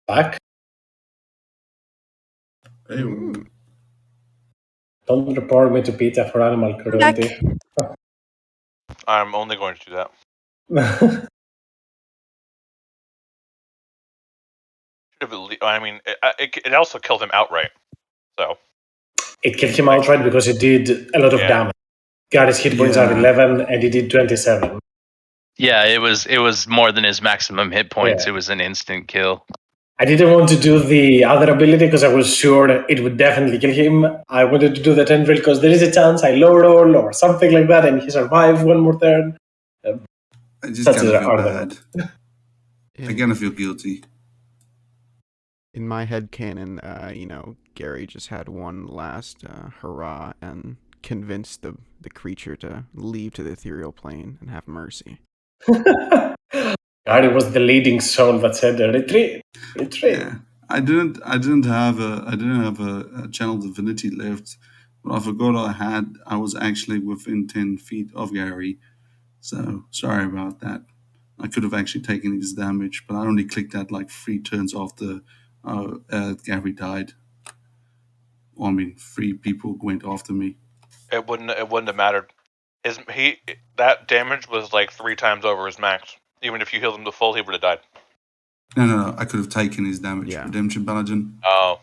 Back. Hey, Don't report me to PETA for animal cruelty. I'm only going to do that. I mean, it also killed him outright. So It killed him outright because it did a lot of Yeah. damage. Gary's hit points are Yeah. 11 and he did 27. Yeah, it was more than his maximum hit points. Yeah. It was an instant kill. I didn't want to do the other ability because I was sure it would definitely kill him. I wanted to do the tendril because there is a chance I low roll or something like that and he survived one more turn. I just Such kind as of feel are the- bad. I kind of feel guilty. In my head canon, Gary just had one last hurrah and convinced the creature to leave to the ethereal plane and have mercy. Gary was the leading soul that said retreat. Yeah, I didn't have a channel divinity left, but I forgot I was actually within 10 feet of Gary, so sorry about that. I could have actually taken his damage, but I only clicked that like 3 turns after Gary died. I mean, 3 people went after me. it wouldn't have mattered. That damage was like 3 times over his max. Even if you healed him to full, he would have died. No, I could have taken his damage. Yeah. Redemption Paladin. Oh,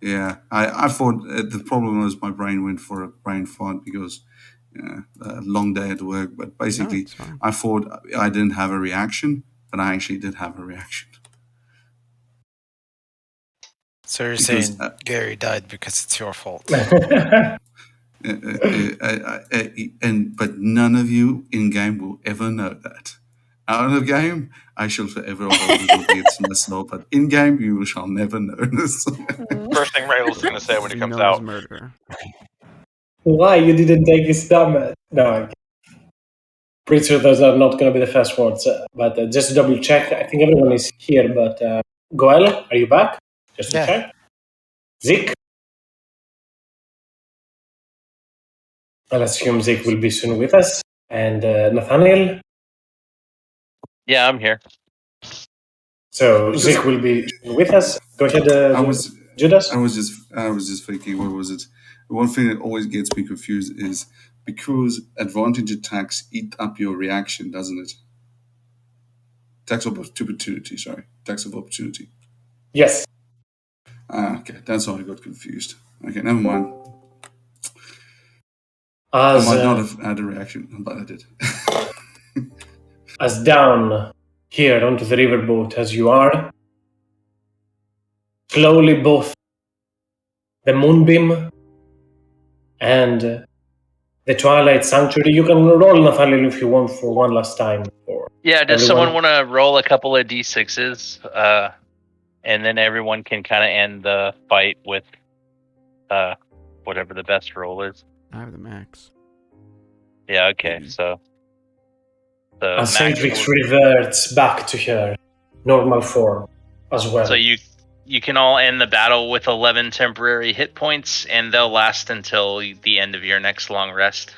Yeah, I thought the problem was my brain went for a brain fart because a long day at work. But basically, it's fine. I thought I didn't have a reaction, but I actually did have a reaction. So you're Because, saying Gary died because it's your fault? But none of you in game will ever know that. Out of game, I shall forever hold it against myself, but in game, you shall never know this. first thing Rayle's going to say when he You comes know his out. murderer. Why you didn't take his damage? No, pretty sure those are not going to be the first words. But just to double check, I think everyone is here. But Goel, are you back? Just to Yeah. check. Zik? I'll assume Zik will be soon with us. And Nathaniel? Yeah, I'm here. So Because- Zik will be with us. Go ahead, Judas. I was just thinking, what was it? One thing that always gets me confused is because advantage attacks eat up your reaction, doesn't it? Tax of opportunity, sorry. Tax of opportunity. Yes. Okay, that's how I got confused. Okay, never mind. As, I might not have had a reaction, but I did. as down here onto the riverboat as you are, slowly both the moonbeam and the Twilight Sanctuary. You can roll Nathaniel if you want for one last time. Or Yeah, does everyone. someone want to roll a couple of d6s? And then everyone can kind of end the fight with whatever the best roll is. I have the max. Yeah, okay. So the As max Satrix will- reverts back to her normal form as well. So you can all end the battle with 11 temporary hit points, and they'll last until the end of your next long rest.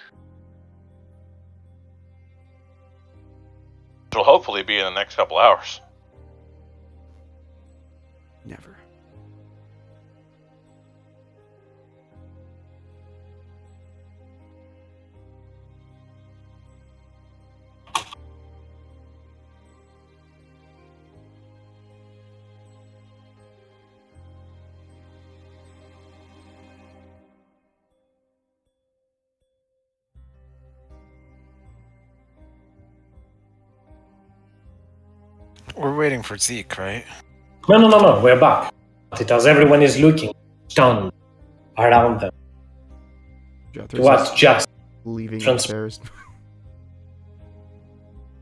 It'll hopefully be in the next couple hours. Never. We're waiting for Zeke, right? No. We're back. It as everyone is looking, stunned around them. Jethro's What just leaving trans- upstairs.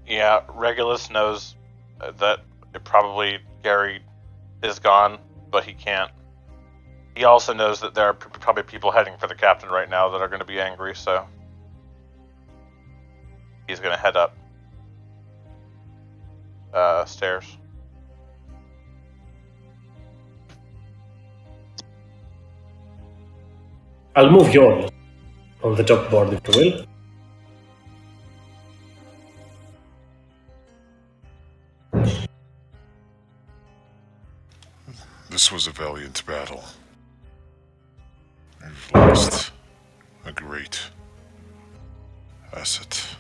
Yeah, Regulus knows that probably Gary is gone, but he can't. He also knows that there are probably people heading for the captain right now that are going to be angry, so he's going to head up stairs. I'll move you all on the top board if you will. This was a valiant battle. You've lost a great asset.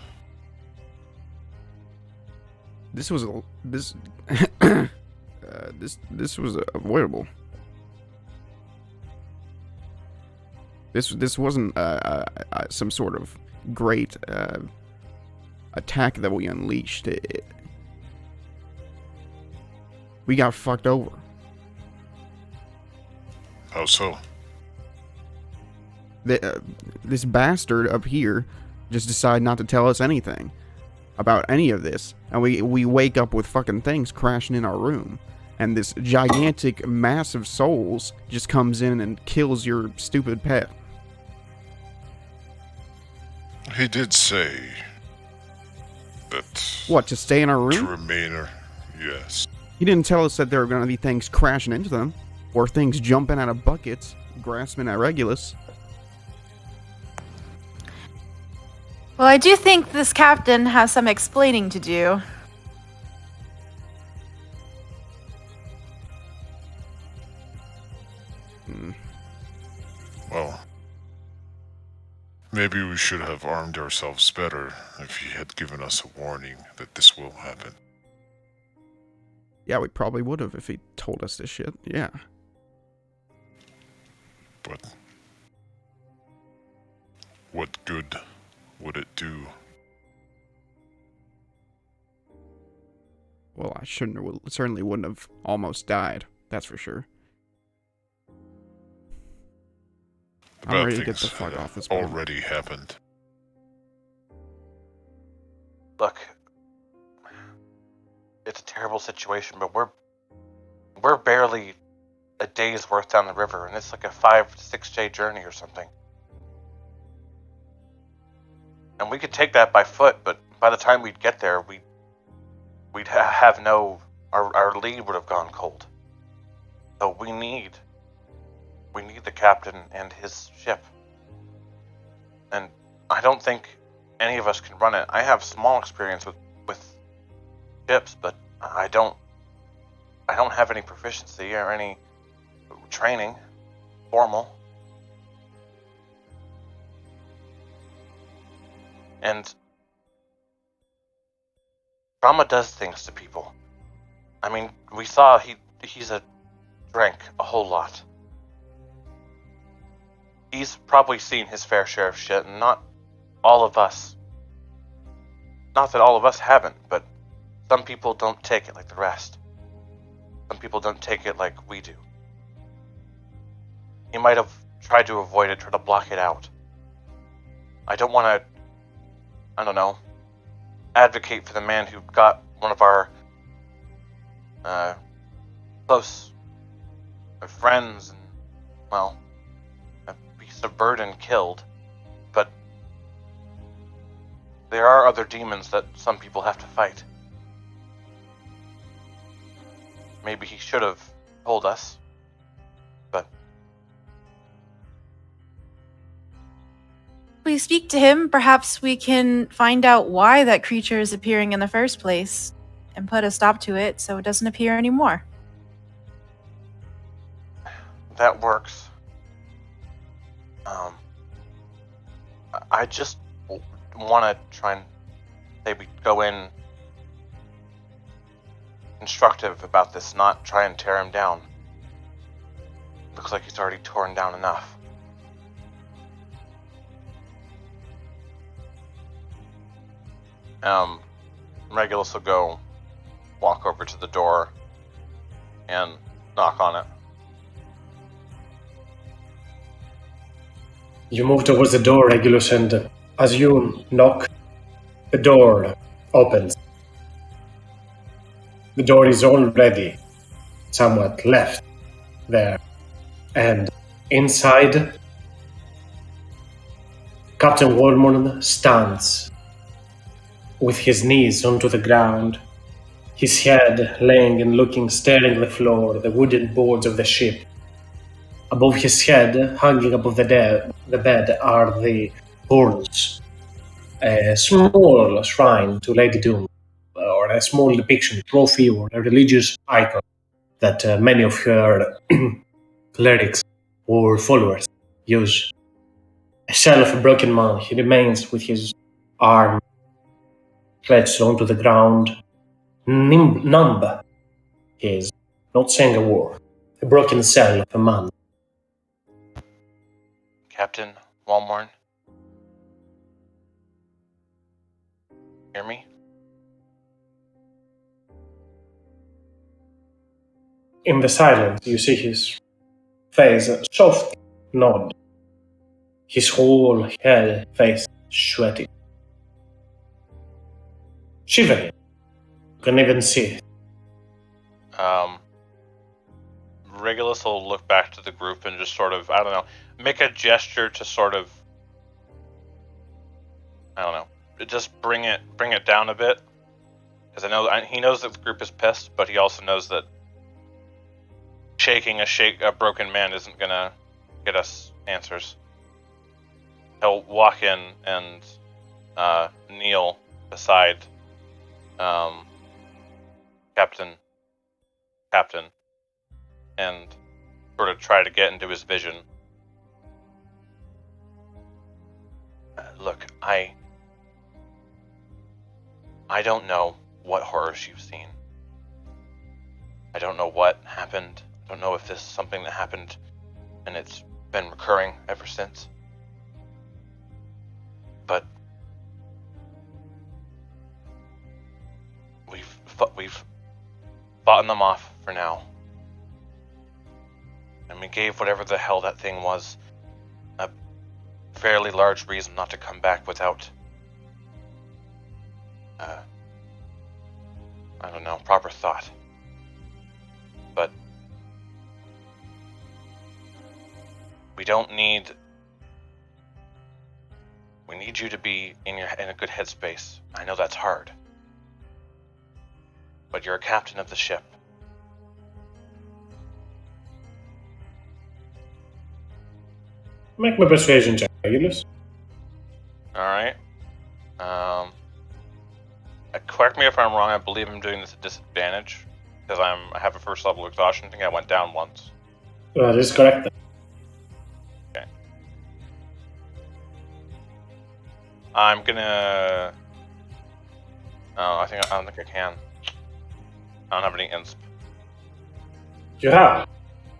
This this was avoidable. This wasn't some sort of great attack that we unleashed. We got fucked over. How so? This bastard up here just decided not to tell us anything about any of this, and we wake up with fucking things crashing in our room, and this gigantic mass of souls just comes in and kills your stupid pet. He did say that. What, to stay in our To room? remain, yes. He didn't tell us that there were going to be things crashing into them, or things jumping out of buckets, grasping at Regulus. Well, I do think this captain has some explaining to do. Well, maybe we should have armed ourselves better if he had given us a warning that this will happen. Yeah, we probably would have if he told us this shit. Yeah. But what good would it do? Well, I certainly wouldn't have almost died. That's for sure. The I'm bad ready to get things the fuck had off this planet. already happened. Look, it's a terrible situation, but we're barely a day's worth down the river, and it's like a 5 to 6 day journey or something. And we could take that by foot, but by the time we'd get there, we'd have no, our lead would have gone cold. So we need the captain and his ship. And I don't think any of us can run it. I have small experience with ships, but I don't have any proficiency or any training, formal. And trauma does things to people. I mean, we saw he's drank a whole lot. He's probably seen his fair share of shit, and not all of us. Not that all of us haven't, but some people don't take it like the rest. Some people don't take it like we do. He might have tried to avoid it, try to block it out. I don't want to, advocate for the man who got one of our close friends and, well, a beast of burden killed. But there are other demons that some people have to fight. Maybe he should have told us, but... If we speak to him, perhaps we can find out why that creature is appearing in the first place and put a stop to it so it doesn't appear anymore. That works. I just want to try and say we go in constructive about this, not try and tear him down. Looks like he's already torn down enough. Regulus will go walk over to the door and knock on it. You move towards the door, Regulus, and as you knock, the door opens. The door is already somewhat left there, and inside, Captain Wormwood stands with his knees onto the ground, his head laying and staring at the floor, the wooden boards of the ship. Above his head, hanging above the bed, are the horns, a small shrine to Lady Doom, or a small depiction, trophy, or a religious icon that many of her clerics or followers use. A shell of a broken man, he remains with his arm stretched onto the ground, numb. His not saying a word. A broken cell of a man. Captain Walmorn? Hear me? In the silence, you see his face, a soft nod. His whole head, face sweaty. Shivering. You can even see it. Regulus will look back to the group and just sort of, I don't know, make a gesture to sort of, I don't know, just bring it down a bit. Because he knows that the group is pissed, but he also knows that shaking a broken man isn't gonna get us answers. He'll walk in and kneel beside Captain, and sort of try to get into his vision. Look, I don't know what horrors you've seen. I don't know what happened. I don't know if this is something that happened and it's been recurring ever since. But we've fought them off for now. And we gave whatever the hell that thing was a fairly large reason not to come back without I don't know, proper thought. But we need you to be in a good headspace. I know that's hard. But you're a captain of the ship. Make my persuasion check, Regulus. Alright. Correct me if I'm wrong, I believe I'm doing this at disadvantage. Because I have a first level exhaustion. I think I went down once. That is correct. Okay. I'm gonna... I don't think I can. I don't have any insp. You have.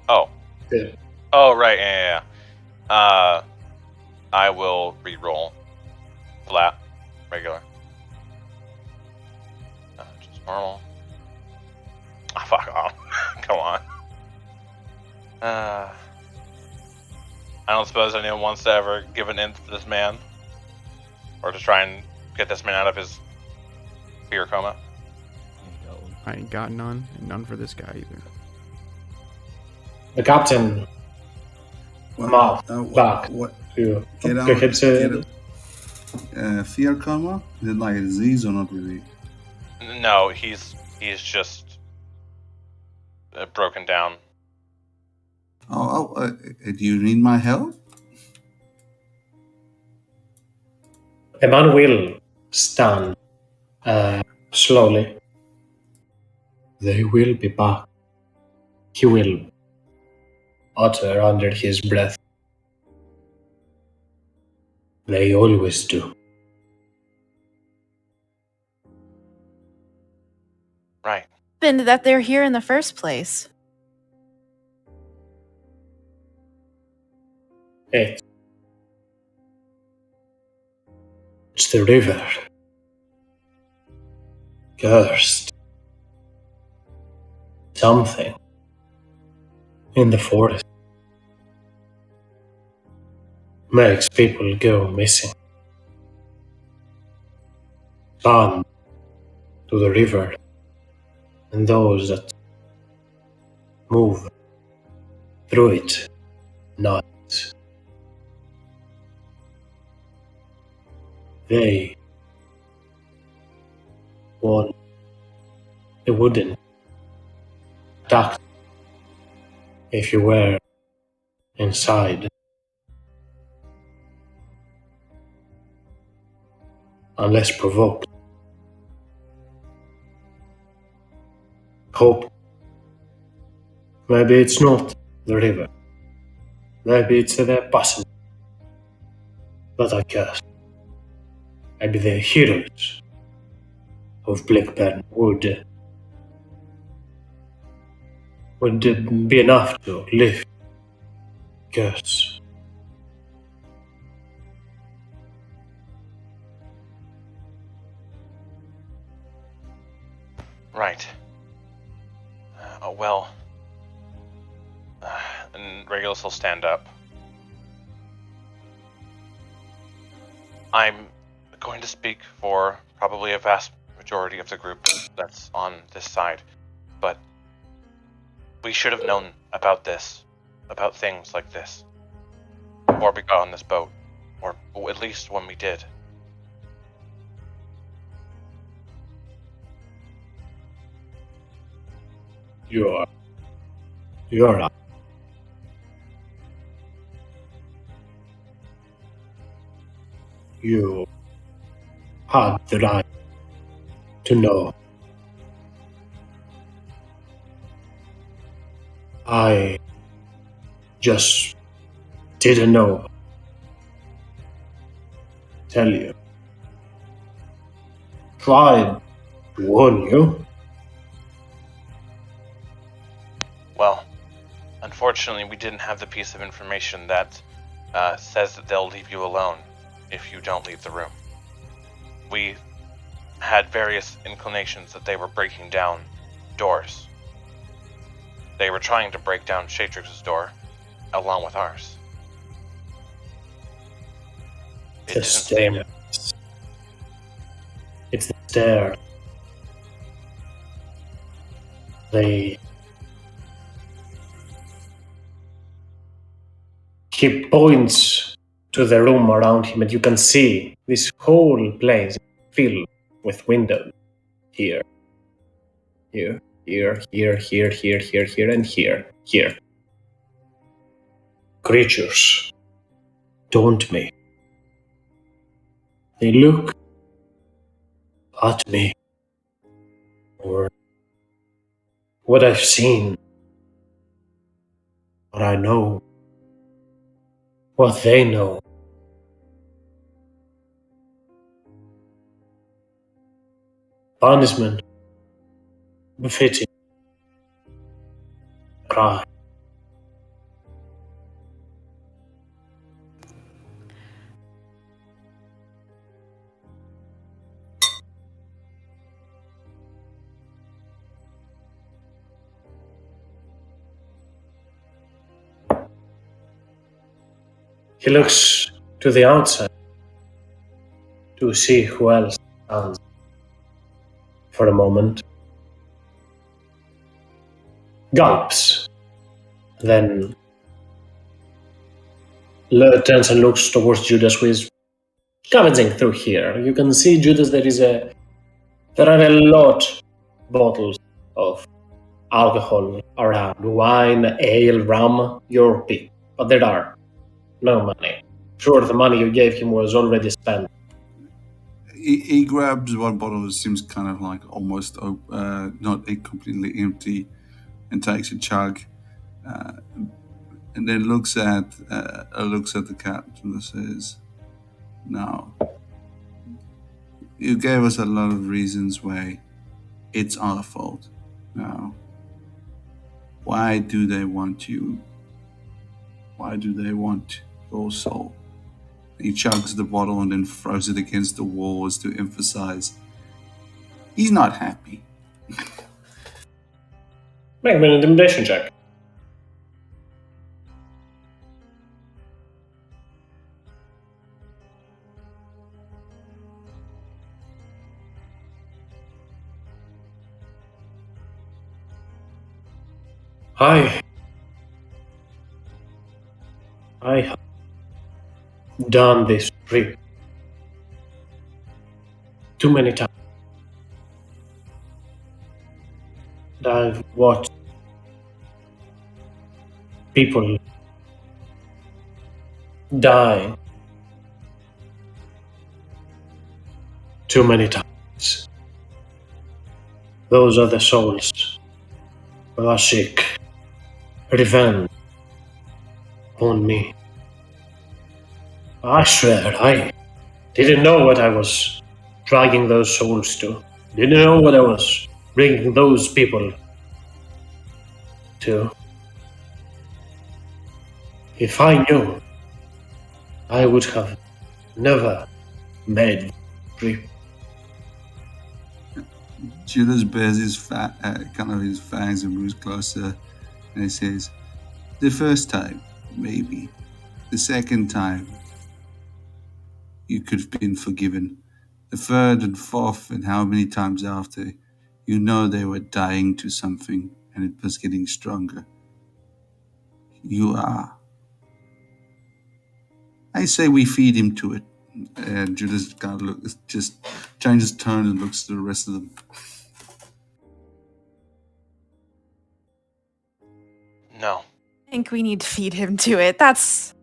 Oh. Yeah. Oh, right, yeah. I will re-roll. Flat. Regular. Just normal. Ah, fuck off. Come on. I don't suppose anyone wants to ever give an insp to this man. Or to try and get this man out of his fear coma. I ain't got none, and none for this guy either. The captain mouth back What? to Get out. Fear coma? Is it like a disease or not really? No, he's just broken down. Do you need my help? The man will stand slowly. They will be back. He will utter under his breath. They always do. Right. And that they're here in the first place. It's the river. Cursed. Something in the forest makes people go missing. Bound to the river, and those that move through it not. They wouldn't attack if you were inside. Unless provoked. Hope. Maybe it's not the river. Maybe it's the person. But I guess. Maybe the heroes of Blackburn would would it be enough to lift curse. Right. Well. And Regulus will stand up. I'm going to speak for probably a vast majority of the group that's on this side, but we should have known about this, about things like this, before we got on this boat, or at least when we did. You're right. You had the right to know. I just didn't know. Tell you. Tried to warn you. Well, unfortunately, we didn't have the piece of information that says that they'll leave you alone if you don't leave the room. We had various inclinations that they were breaking down doors. They were trying to break down Shatrix's door, along with ours. It didn't seem... It's the stairs. He points to the room around him, and you can see this whole place filled with windows. Here, and here. Creatures taunt me. They look at me, or what I've seen, what I know, what they know. Punishment befitting cry. He looks to the outside to see who else stands for a moment. Gulps. Then turns and looks towards Judas, who is scavenging through here. You can see, Judas, there are a lot of bottles of alcohol around. Wine, ale, rum, your pick. But there are no money. Sure, the money you gave him was already spent. He grabs one bottle that seems kind of like almost not completely empty, and takes a chug, and then looks at the captain and says, "Now, you gave us a lot of reasons why it's our fault. Now, why do they want you? Why do they want your soul?" He chugs the bottle and then throws it against the walls to emphasize he's not happy. Make me an intimidation check. I have done this trip too many times. And I've watched people die too many times. Those are the souls who are sick. Revenge on me. I swear, I didn't know what I was dragging those souls to. Didn't know what I was bringing those people to. If I knew, I would have never made the trip. Judas bears his kind of his fangs and moves closer, and he says, "The first time, maybe. The second time, you could have been forgiven. The third and fourth, and how many times after, you know they were dying to something, and it was getting stronger. You are. I say we feed him to it." And Judas kind of just changes tone and looks to the rest of them. No. I think we need to feed him to it. That's,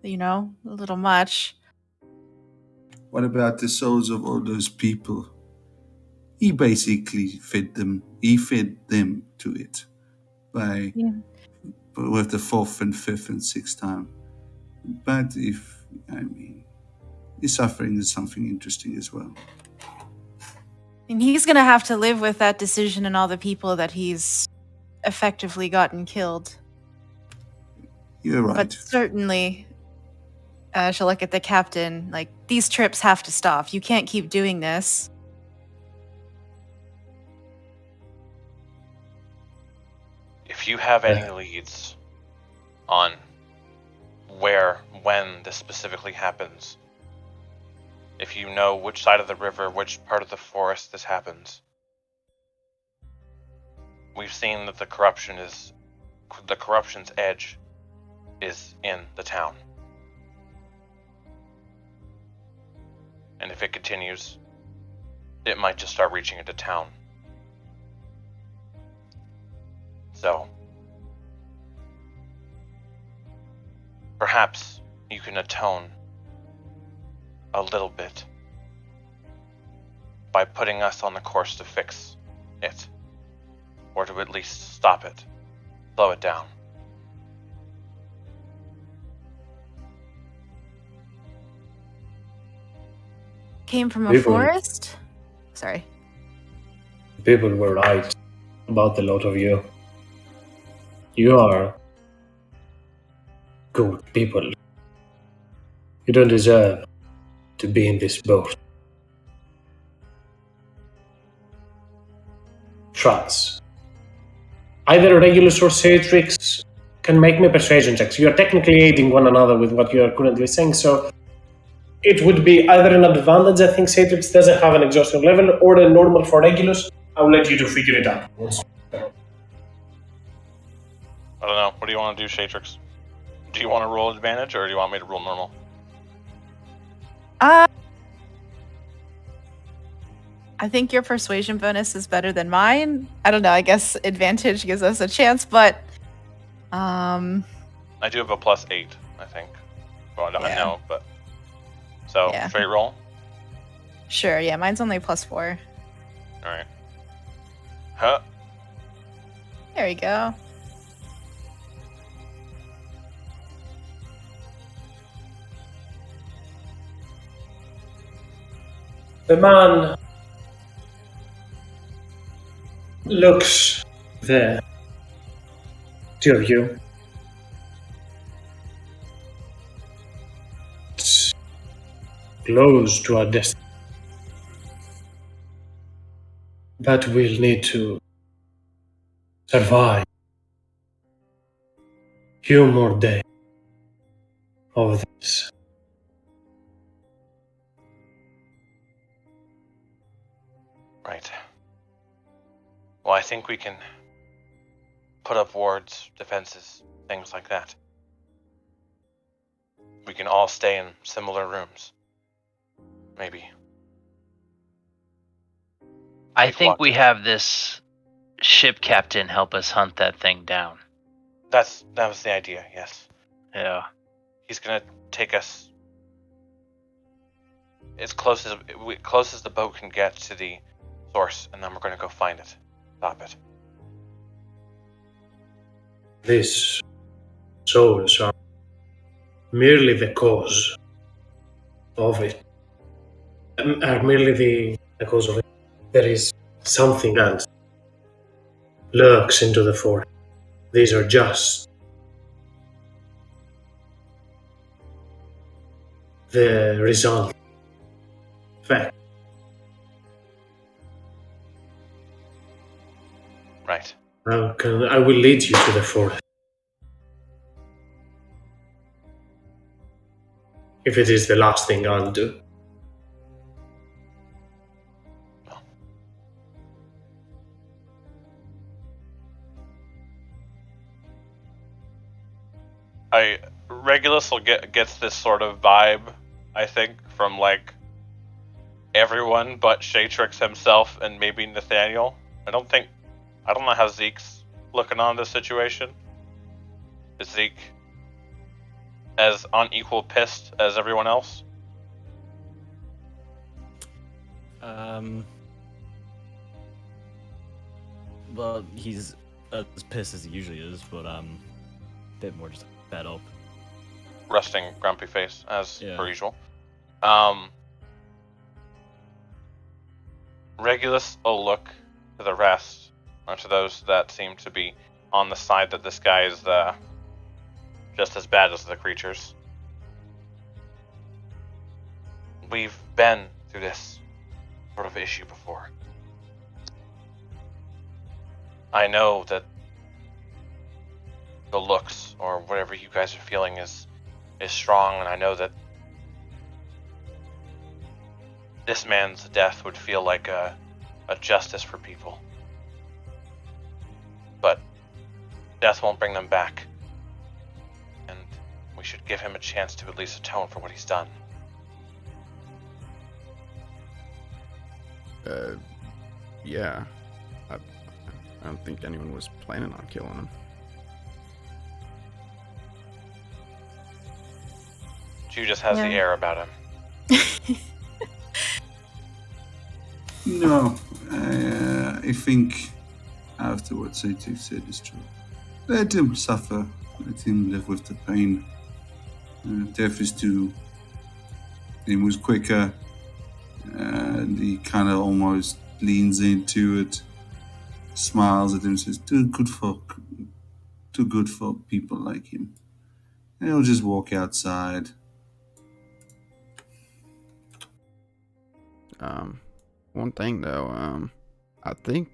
a little much. What about the souls of all those people? He basically fed them. He fed them to it by with the fourth and fifth and sixth time. But his suffering is something interesting as well. And he's going to have to live with that decision and all the people that he's effectively gotten killed. You're right. But certainly, she'll look at the captain, like, these trips have to stop. You can't keep doing this. If you have any leads on where, when this specifically happens, if you know which side of the river, which part of the forest this happens, we've seen that the corruption's edge is in the town. And if it continues, it might just start reaching into town. So, perhaps you can atone a little bit by putting us on the course to fix it, or to at least stop it, slow it down. Came from a People- forest? Sorry. People were right about the lot of you. You are good people. You don't deserve to be in this boat. Trust. Either Regulus or Satrix can make me persuasion checks. You are technically aiding one another with what you are currently saying, so it would be either an advantage. I think Satrix doesn't have an exhaustion level, or a normal for Regulus. I'll let you to figure it out. I don't know. What do you want to do, Shatrix? Do you want to roll advantage, or do you want me to roll normal? I think your persuasion bonus is better than mine. I don't know. I guess advantage gives us a chance, but I do have a +8, I think. Well, I don't know, but so Yeah. straight roll. sure. Yeah, mine's only +4. All right. Huh. There we go. The man looks there. Two of you. It's close to our destiny. But we'll need to survive few more days of this. Right. Well, I think we can put up wards, defenses, things like that. We can all stay in similar rooms. Maybe. I We've think walked we it. have this ship captain help us hunt that thing down. That was the idea, yes. Yeah. He's gonna take us as close as the boat can get to the source, and then we're gonna go find it. Stop it. These souls are merely the cause of it. Are merely the cause of it. There is something else lurks into the forest. These are just the result. Fact. Right. I will lead you to the forest. If it is the last thing I'll do. Regulus will gets this sort of vibe, I think, from like everyone but Shatrix himself and maybe Nathaniel. I don't know how Zeke's looking on this situation. Is Zeke as unequal pissed as everyone else? Well, he's as pissed as he usually is, but a bit more just fed up. Resting grumpy face as per usual. Regulus will look to the rest, or to those that seem to be on the side that this guy is just as bad as the creatures. We've been through this sort of issue before. I know that the looks or whatever you guys are feeling is strong, and I know that this man's death would feel like a justice for people. But death won't bring them back. And we should give him a chance to at least atone for what he's done. Yeah. I don't think anyone was planning on killing him. Judas has the air about him. No, I think after what Satif said is true. Let him suffer. Let him live with the pain. Death is too. He was quicker, and he kind of almost leans into it, smiles at him, says, "Too good for people like him." And he'll just walk outside. One thing though, I think,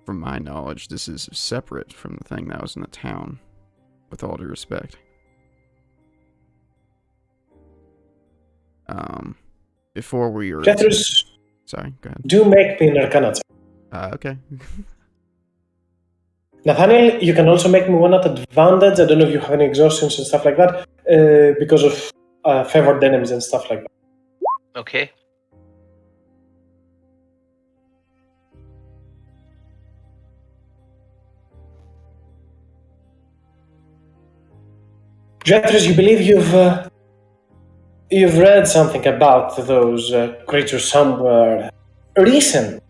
from my knowledge, this is separate from the thing that was in the town, with all due respect. Before we were... Jethros, sorry, go ahead. do make me an Arcana check. Okay. Nathaniel, you can also make me one at advantage. I don't know if you have any exhaustions and stuff like that, because of favored enemies and stuff like that. Okay. Jethros, you believe you've read something about those creatures somewhere recent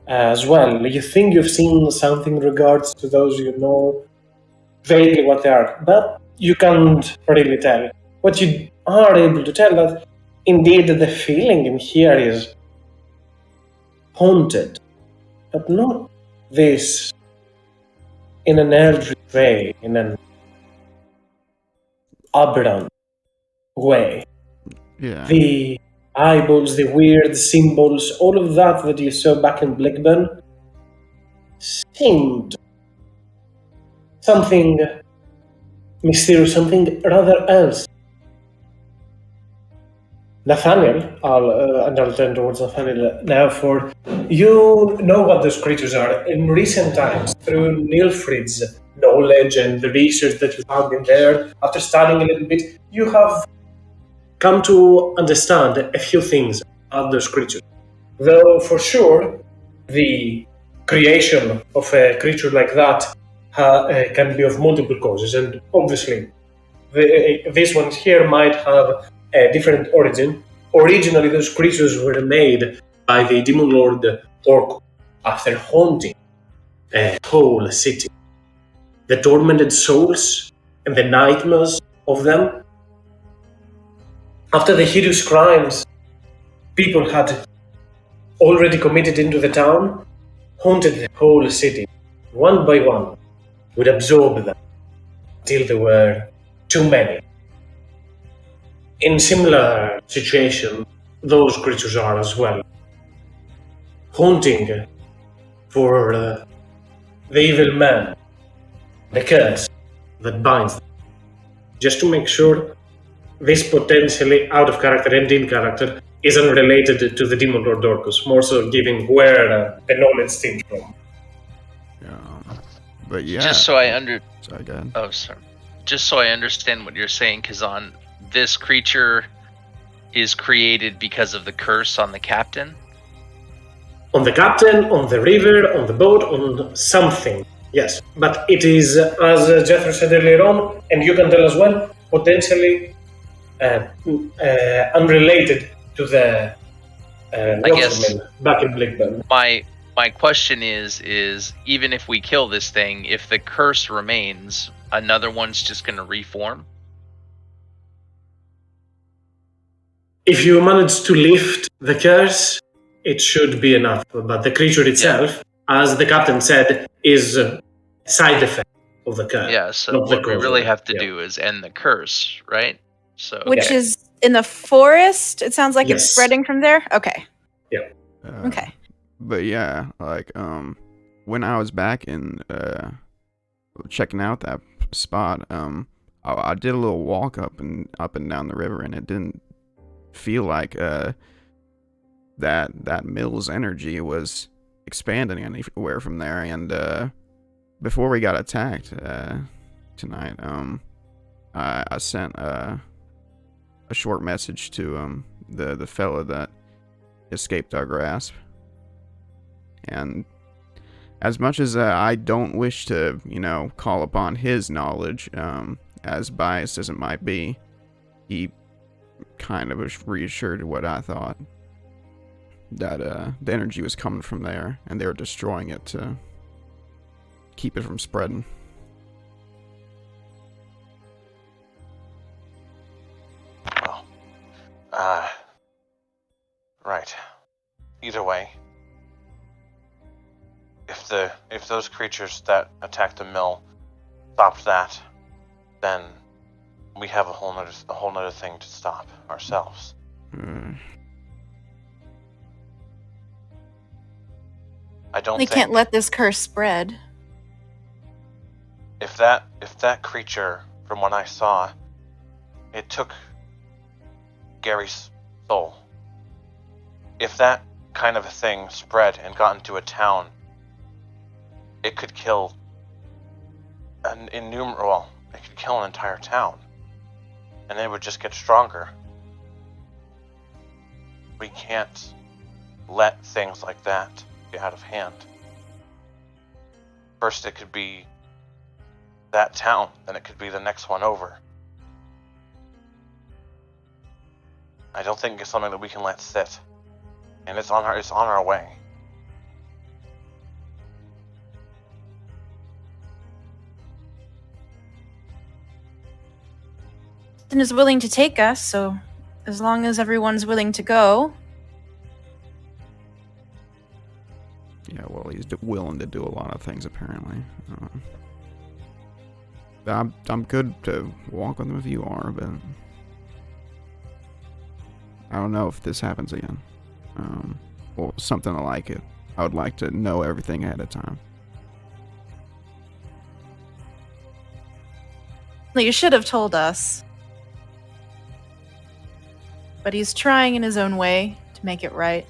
as well. You think you've seen something in regards to those, you know vaguely what they are, but you can't really tell. What you are able to tell that indeed the feeling in here is haunted, but not this in an eldritch way, in an aberrant way. Yeah. The eyeballs, the weird symbols, all of that you saw back in Blackburn seemed something mysterious, something rather else. Nathaniel, I'll turn towards Nathaniel now. For you know what those creatures are. In recent times, through Nilfrid's knowledge and the research that you have been there, after studying a little bit, you have come to understand a few things about those creatures. Though for sure, the creation of a creature like that can be of multiple causes, and obviously this one here might have a different origin. Originally, those creatures were made by the demon lord Orc after haunting a whole city. The tormented souls and the nightmares of them. After the hideous crimes people had already committed into the town, haunted the whole city, one by one, would absorb them until there were too many. In similar situation, those creatures are as well, haunting for the evil man, the curse that binds them, just to make sure this potentially out of character and in character is unrelated to the Demon Lord Orcus, more so given where the knowledge stems from. But yeah. Just so I Sorry, go ahead. Oh, sorry. Just so I understand what you're saying, Kazan, this creature is created because of the curse on the captain? On the captain, on the river, on the boat, on something. Yes, but it is, as Jethro said earlier on, and you can tell as well, potentially unrelated to the I guess watermill back in Blackburn. my question is even if we kill this thing, if the curse remains, another one's just going to reform? If you manage to lift the curse, it should be enough. But the creature itself, as the captain said, is a side effect of the curse. Yeah, so not the what we cause really of it. have to do is end the curse, right? So Which is in the forest? It sounds like it's Yes. spreading from there? Okay. Okay. But yeah, like when I was back in checking out that spot, I did a little walk up and down the river, and it didn't feel like that mill's energy was expanding anywhere from there. And before we got attacked tonight, I sent a short message to the fella that escaped our grasp. And as much as I don't wish to, call upon his knowledge, as biased as it might be, he kind of reassured what I thought, that the energy was coming from there, and they were destroying it to keep it from spreading. Well, right. Either way, if those creatures that attacked the mill stopped that, then we have a whole nother thing to stop ourselves. I don't They think can't let this curse spread. if that creature, from what I saw, it took Gary's soul. If that kind of a thing spread and got into a town, it could kill it could kill an entire town, and it would just get stronger. We can't let things like that get out of hand. First it could be that town, then it could be the next one over. I don't think it's something that we can let sit. And it's on our way. Captain is willing to take us, so as long as everyone's willing to go. Yeah, well, he's willing to do a lot of things, apparently. I'm good to walk with him if you are, but I don't know if this happens again. Or something like it. I would like to know everything ahead of time. Well, you should have told us. But he's trying in his own way to make it right.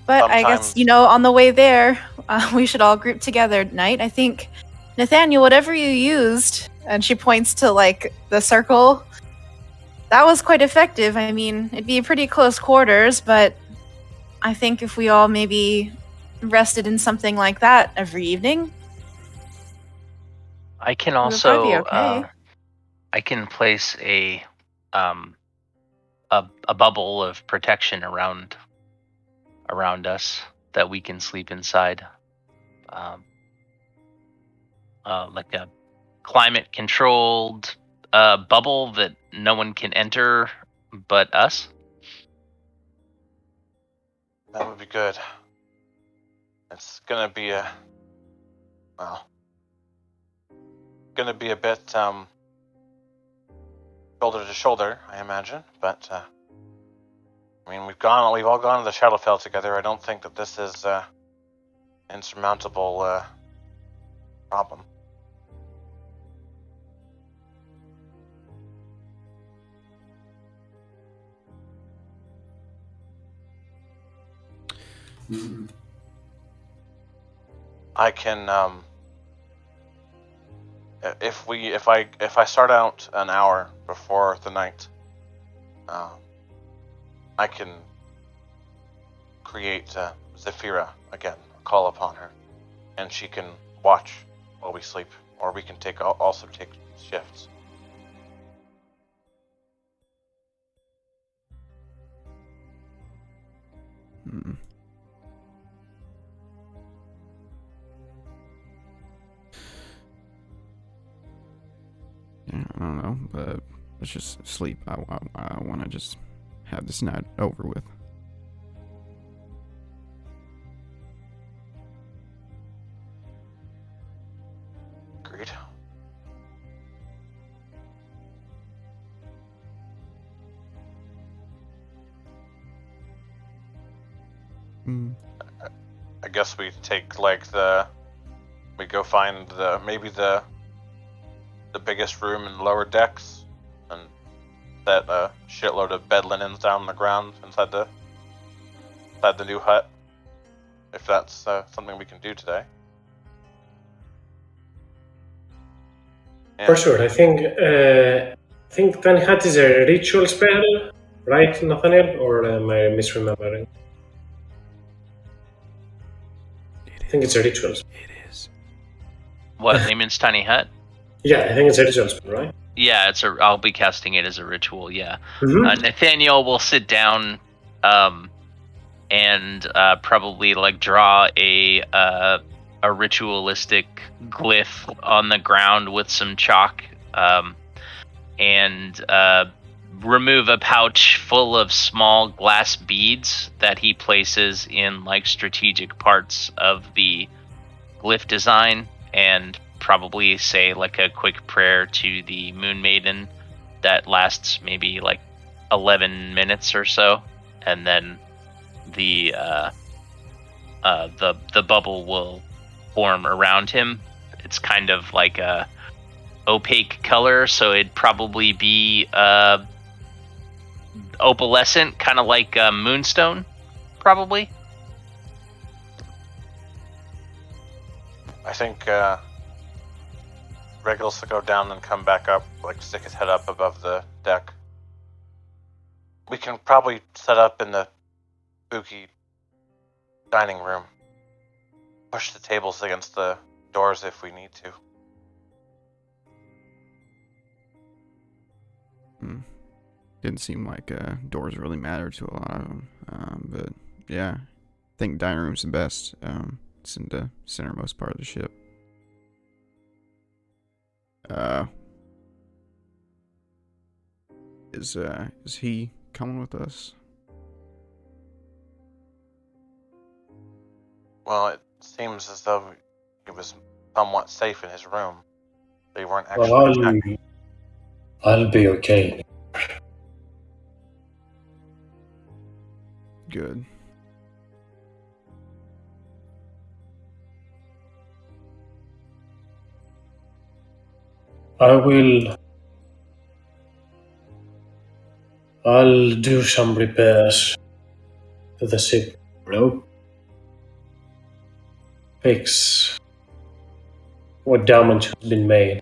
But I guess, on the way there, we should all group together tonight. I think, Nathaniel, whatever you used, and she points to, the circle, that was quite effective. I mean, it'd be pretty close quarters, but I think if we all maybe rested in something like that every evening, I can it would probably be okay. I can place a bubble of protection around us that we can sleep inside, like a climate controlled bubble that no one can enter but us. That would be good. It's gonna be a bit shoulder to shoulder, I imagine. But I mean, we've all gone to the Shadowfell together. I don't think that this is insurmountable problem. I can if I start out an hour before the night, I can create Zephyra again, call upon her, and she can watch while we sleep, or we can also take shifts. Yeah, I don't know, but let's just sleep. I want to just have this night over with. Agreed. I guess we take we go find maybe the biggest room in the lower decks, and set a shitload of bed linens down on the ground inside the new hut. If that's something we can do today. For sure, I think Tiny Hat is a ritual spell, right, Nathaniel? Or am I misremembering? I think it's a ritual spell. It is. What, Lamon's Tiny Hut? Yeah, I think it's a ritual spell, right? Yeah, I'll be casting it as a ritual. Yeah. Mm-hmm. Nathaniel will sit down, and probably draw a ritualistic glyph on the ground with some chalk, and remove a pouch full of small glass beads that he places in strategic parts of the glyph design, and probably say a quick prayer to the Moon Maiden that lasts maybe 11 minutes or so, and then the bubble will form around him. It's kind of like a opaque color, so it'd probably be opalescent, kind of like moonstone, probably. I think Regulus will go down and come back up, stick his head up above the deck. We can probably set up in the spooky dining room. Push the tables against the doors if we need to. Didn't seem like doors really matter to a lot of them. But yeah, I think dining room's the best. It's in the centermost part of the ship. Is he coming with us? Well, it seems as though he was somewhat safe in his room. They weren't actually attacking. I'll be okay. Good. I'll do some repairs to the ship, bro. Fix what damage has been made.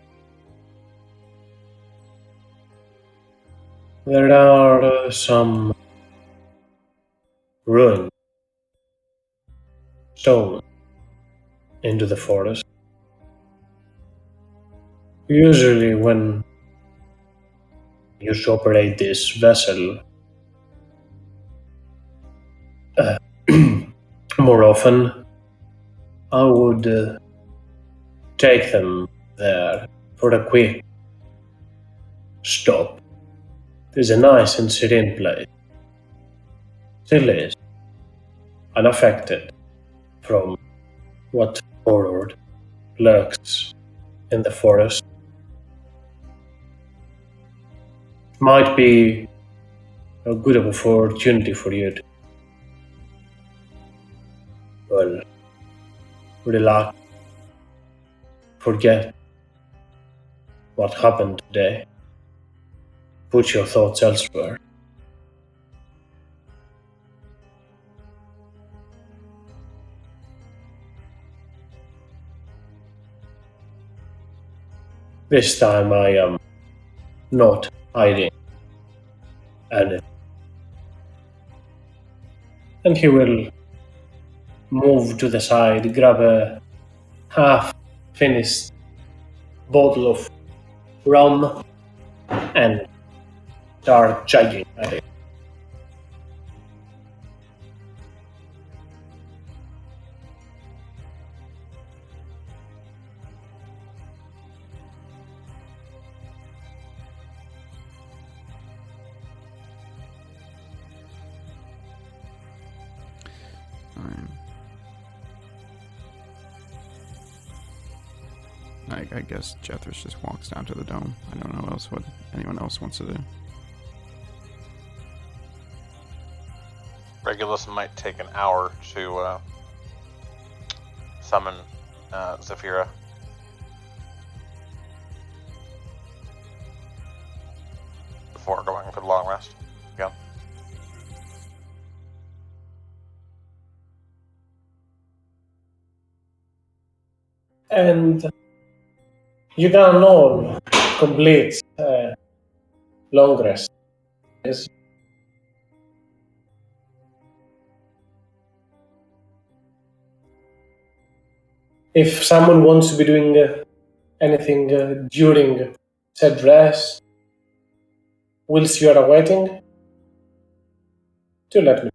There are some ruins stolen into the forest. Usually when you used to operate this vessel, more often I would take them there for a quick stop. It's a nice and serene place. Still is. unaffected from what horror lurks in the forest. Might be a good opportunity for you to, well, relax, forget what happened today, put your thoughts elsewhere. This time I am not hiding anything. And he will move to the side, grab a half-finished bottle of rum, and start chugging at it. I guess Jethris just walks down to the dome. I don't know what anyone else wants to do. Regulus might take an hour to summon Zephyra. Before going for the long rest. Yeah. And you can all complete long rest. Yes. If someone wants to be doing anything during said rest, whilst you are awaiting, do let me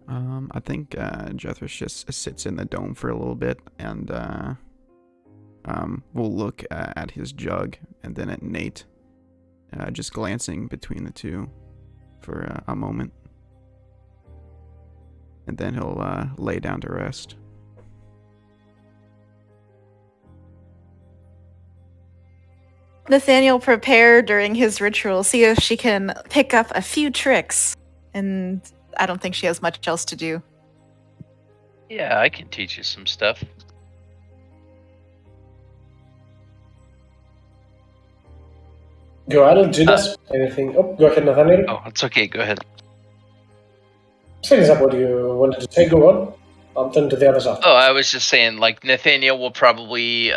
know. I think Jethris just sits in the dome for a little bit and we'll look at his jug and then at Nate, just glancing between the two for a moment. And then he'll lay down to rest. Nathaniel prepare during his ritual, see if she can pick up a few tricks. And I don't think she has much else to do. Yeah, I can teach you some stuff. Go ahead, Judas. Anything? Oh, go ahead, Nathaniel. Oh, it's okay. Go ahead. Say is that what you wanted to say? Go on. I'll turn to the other side. Oh, I was just saying, like, Nathaniel will probably,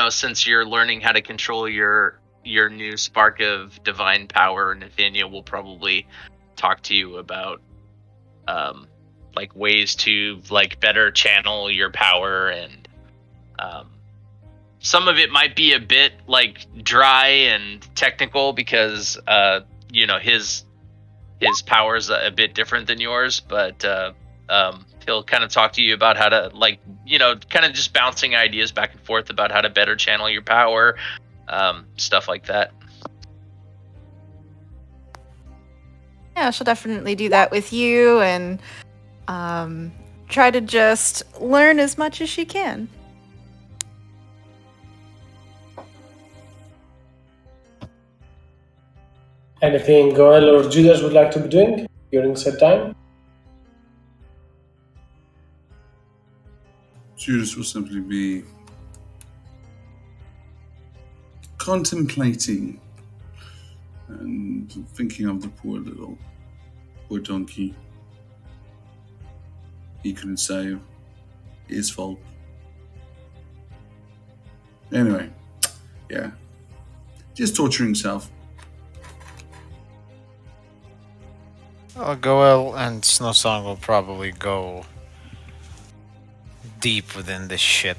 since you're learning how to control your new spark of divine power, Nathaniel will probably talk to you about, like, ways to, like, better channel your power, and some of it might be a bit, like, dry and technical because, his power is a bit different than yours, but he'll kind of talk to you about how to, like, kind of just bouncing ideas back and forth about how to better channel your power, stuff like that. Yeah, she'll definitely do that with you and try to just learn as much as she can. Anything Goel or Judas would like to be doing during said time? Judas will simply be contemplating and thinking of the poor donkey. He couldn't save. His fault. Anyway, yeah. Just torturing himself. Goel and Snowsong will probably go deep within the ship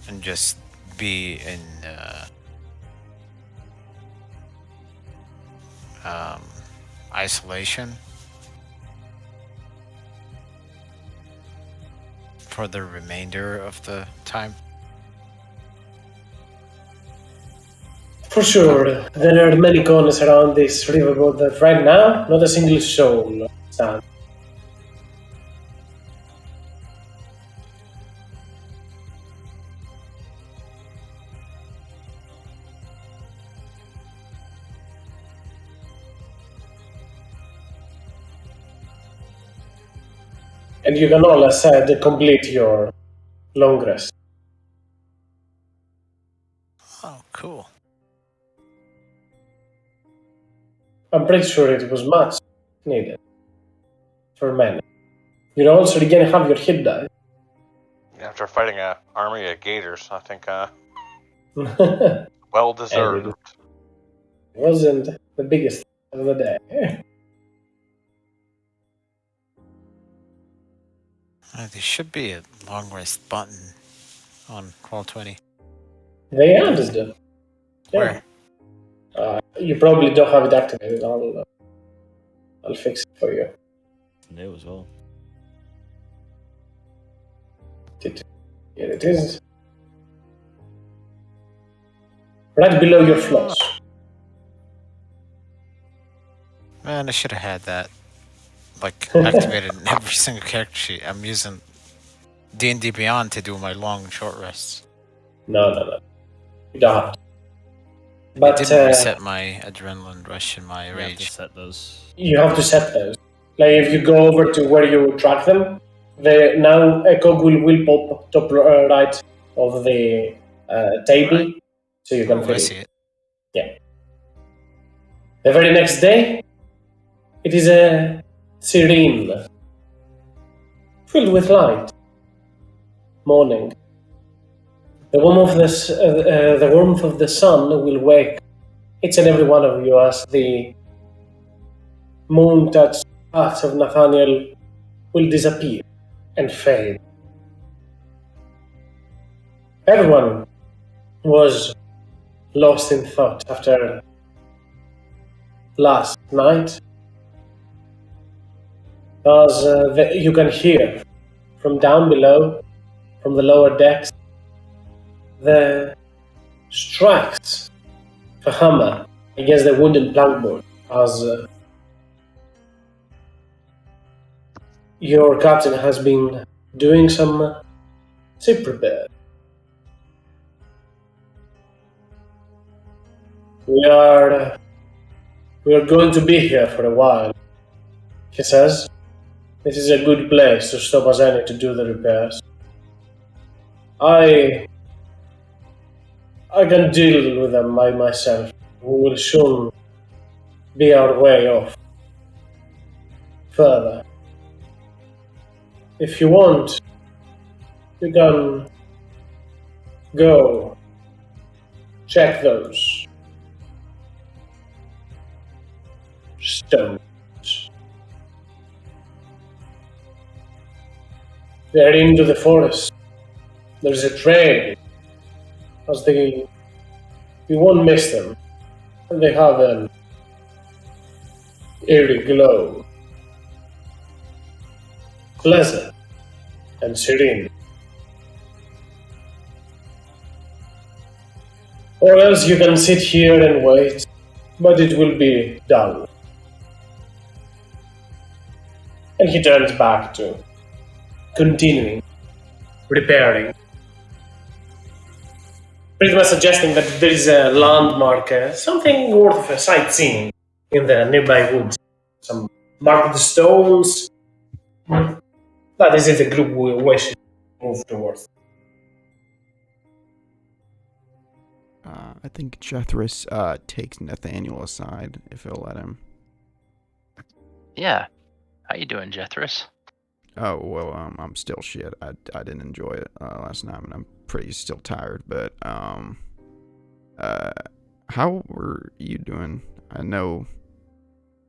and just be in isolation for the remainder of the time. For sure, there are many corners around this riverboat that right now, not a single soul stands. And you can all, as said, complete your long rest. Oh, cool. I'm pretty sure it was much needed for men. You're also going to have your hit die. After fighting an army of gators, I think It well deserved. wasn't the biggest of the day. There should be a long rest button on Roll20. They added them. Yeah. Where? You probably don't have it activated. I'll fix it for you. New as well. Here it is. Right below your flaws. Man, I should have had that. Like, activated in every single character sheet. I'm using D&D Beyond to do my long and short rests. No. You don't have to. It But didn't reset my adrenaline rush and my You have to rage. set those. you have to set those. Like if you go over to where you track them, now a cog will pop top right of the table, so you can Oh, fill I it. see it. The very next day, it is a serene, filled with light morning. The warmth of the sun will wake each and every one of you as the moon-touched paths of Nathaniel will disappear and fade. Everyone was lost in thought after last night, as you can hear from down below, from the lower decks, the strikes of a hammer against the wooden plankboard as your captain has been doing some ship repair. We are going to be here for a while, he says. This is a good place to stop us any to do the repairs. I can deal with them by myself. We will soon be our way off. Further. If you want, you can go check those stones. They're into the forest. There's a trail. You won't miss them. And they have an eerie glow. Pleasant and serene. Or else you can sit here and wait, but it will be dull. And he turns back to continuing, repairing. Pretty much suggesting that there is a landmark, something worth of sightseeing in the nearby woods. Some marked stones. That is it the group will wish to move towards. I think Jethris takes Nathaniel aside if he'll let him. Yeah. How you doing, Jethris? Oh, well, I'm still shit. I didn't enjoy it last night, and I'm pretty still tired, but, how were you doing? I know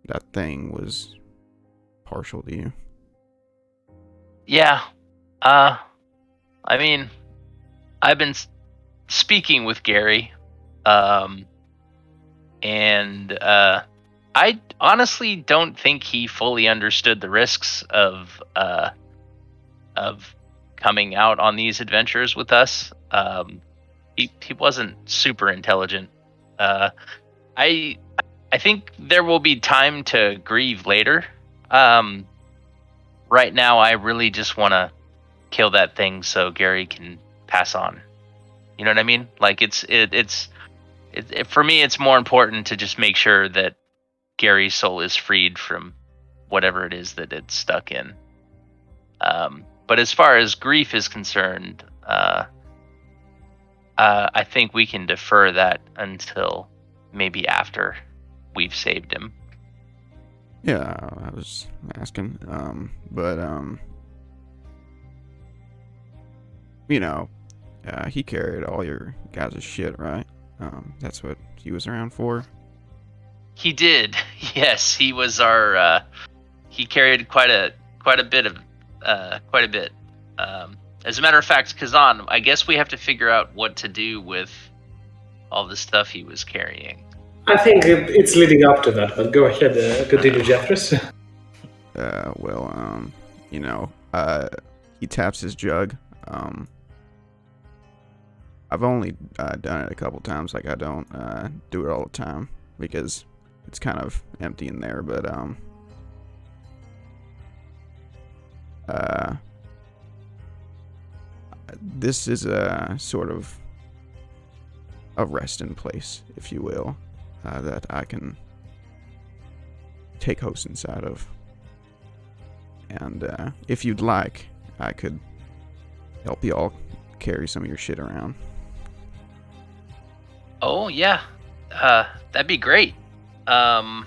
that thing was partial to you. Yeah. I mean, I've been speaking with Gary, and I honestly don't think he fully understood the risks of coming out on these adventures with us. He wasn't super intelligent. I think there will be time to grieve later. Right now, I really just want to kill that thing so Gary can pass on. You know what I mean? Like it's for me, it's more important to just make sure that Gary's soul is freed from whatever it is that it's stuck in. But as far as grief is concerned, I think we can defer that until maybe after we've saved him. Yeah, I was asking. He carried all your guys' shit, right? That's what he was around for. He did. Yes, he was our. He carried quite a bit. As a matter of fact, Kazan, I guess we have to figure out what to do with all the stuff he was carrying. I think it's leading up to that, but go ahead, continue, Jeffress. He taps his jug. I've only done it a couple times. Like, I don't do it all the time because it's kind of empty in there. But this is a sort of a resting place, if you will, that I can take host inside of. And if you'd like, I could help you all carry some of your shit around. Oh yeah, that'd be great. I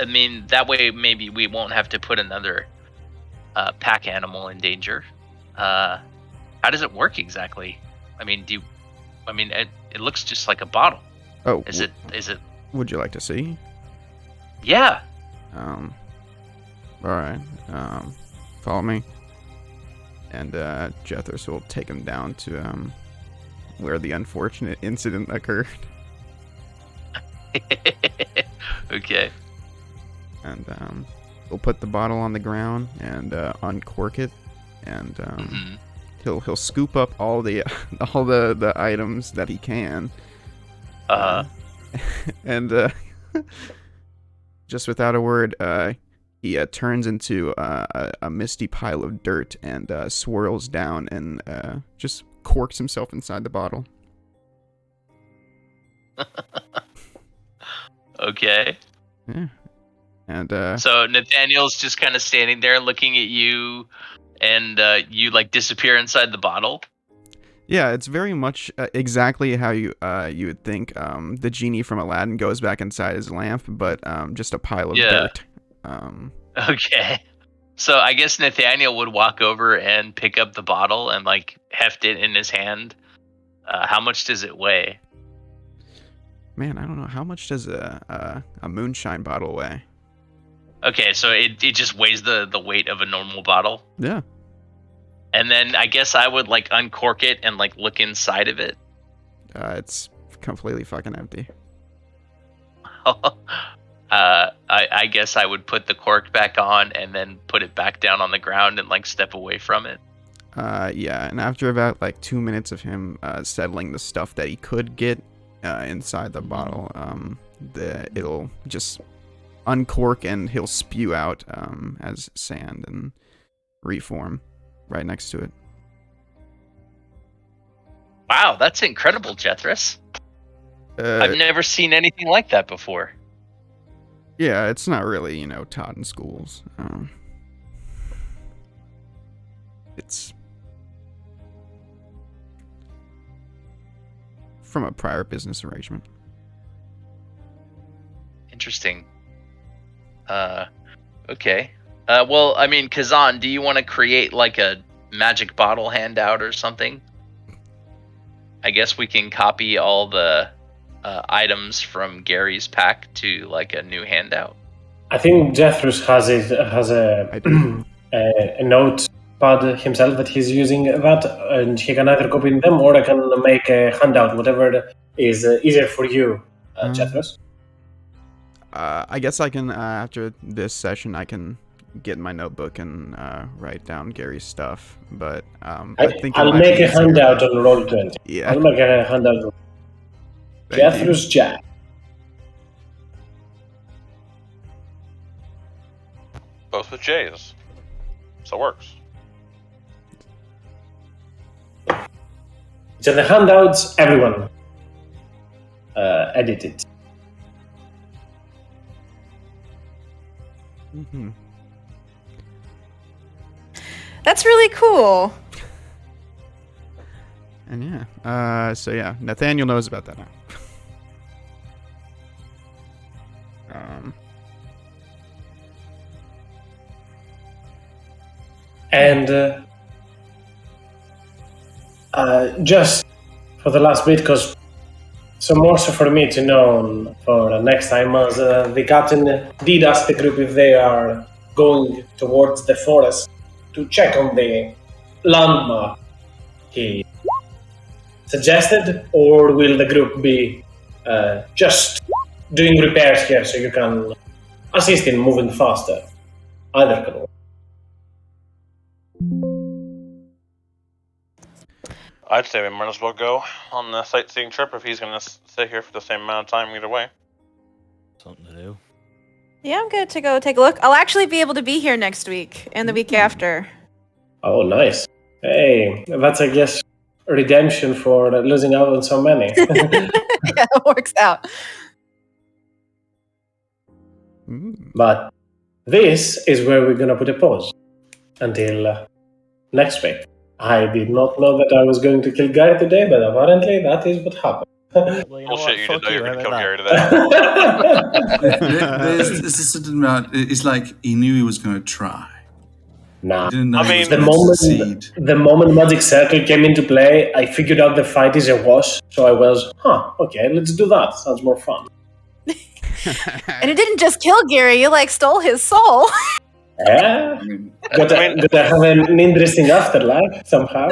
mean, that way maybe we won't have to put another pack animal in danger. How does it work exactly? I mean, it looks just like a bottle. Oh, Is it? Would you like to see? Yeah. All right. Follow me. And Jethros will take him down to where the unfortunate incident occurred. Okay. And we'll put the bottle on the ground and uncork it, and he'll scoop up all the items that he can. And just without a word, he turns into a misty pile of dirt and swirls down and just corks himself inside the bottle. Okay. Yeah. And so Nathaniel's just kind of standing there looking at you, and you like disappear inside the bottle. Yeah, it's very much exactly how you would think the genie from Aladdin goes back inside his lamp, but just a pile of dirt. Okay. So I guess Nathaniel would walk over and pick up the bottle and like heft it in his hand. How much does it weigh? Man, I don't know. How much does a moonshine bottle weigh? Okay, so it just weighs the weight of a normal bottle. Yeah. And then I guess I would like uncork it and like look inside of it. It's completely fucking empty. I guess I would put the cork back on and then put it back down on the ground and like step away from it. Yeah, and after about like 2 minutes of him settling the stuff that he could get inside the bottle, it'll just uncork and he'll spew out as sand and reform right next to it. Wow, that's incredible, Jethros. I've never seen anything like that before. Yeah, it's not really, taught in schools. It's from a prior business arrangement. Interesting. Okay. Well, I mean, Kazan, do you want to create like a magic bottle handout or something? I guess we can copy all the items from Gary's pack to like a new handout. I think Jethros has a notepad himself that he's using that, and he can either copy them or I can make a handout, whatever is easier for you, Jethros. I guess I can, after this session, I can get in my notebook and write down Gary's stuff, but I think I'll make a handout on Roll20. Yeah. I'll make a handout. Jethros Jack. Both with J's. So it works. So the handouts, everyone edit it. Mm-hmm. That's really cool. And yeah, so yeah, Nathaniel knows about that now. And just for the last bit, because some more so for me to know for next time, as the captain did ask the group if they are going towards the forest to check on the landmark he suggested, or will the group be just doing repairs here so you can assist in moving faster? Either can work. I'd say we might as well go on the sightseeing trip if he's going to stay here for the same amount of time either way. Something to do. Yeah, I'm good to go take a look. I'll actually be able to be here next week and the week after. Oh, nice. Hey, that's, I guess, redemption for losing out on so many. Yeah, it works out. But this is where we're going to put a pause until next week. I did not know that I was going to kill Gary today, but apparently that is what happened. Well, you know Bullshit, what? you Fuck didn't know you were how going to kill about Gary today. There's a certain amount. It's like he knew he was going to try. Nah. He didn't know I he was mean- going to succeed. The moment Magic Circle came into play, I figured out the fight is a wash, so I was, okay, let's do that. Sounds more fun. And it didn't just kill Gary, you like stole his soul. Yeah, I mean, gotta have an interesting afterlife somehow.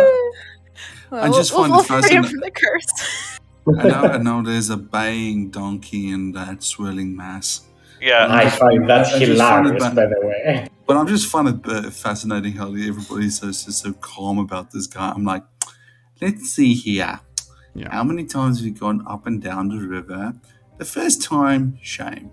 Well, I just find we'll it free him fascinating. from the curse. I know there's a baying donkey and that swirling mass. Yeah, I find that I just find it hilarious, by the way. But I'm just find it fascinating how everybody's so calm about this guy. I'm like, let's see here. Yeah. How many times have you gone up and down the river? The first time, shame.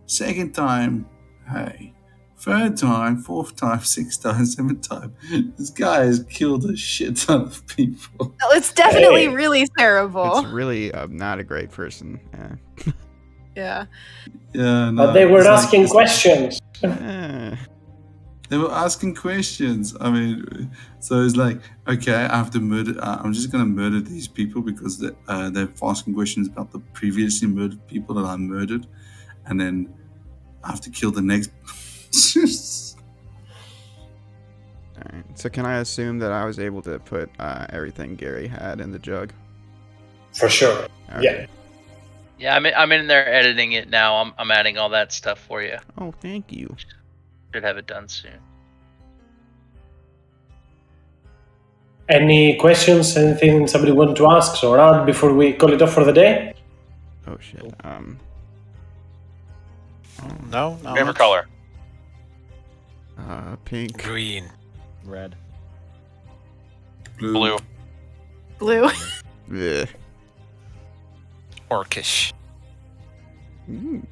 Second time, hey. Third time, fourth time, sixth time, seventh time. This guy has killed a shit ton of people. Oh, it's definitely Hey. really terrible. It's really not a great person. Yeah. Yeah, no, But they were it's like- asking it's- questions. They were asking questions. I mean, so it's like, okay, I have to murder. I'm just gonna murder these people because they're asking questions about the previously murdered people that I murdered, and then I have to kill the next. Alright, so can I assume that I was able to put everything Gary had in the jug? For sure. Okay. Yeah, I'm in there editing it now. I'm adding all that stuff for you. Oh, thank you. Should have it done soon. Any questions? Anything somebody wanted to ask or add before we call it off for the day? Oh shit. No, not favorite much. color. Pink. Green. Red. Blue. Blue. Bleh. Orcish. Ooh.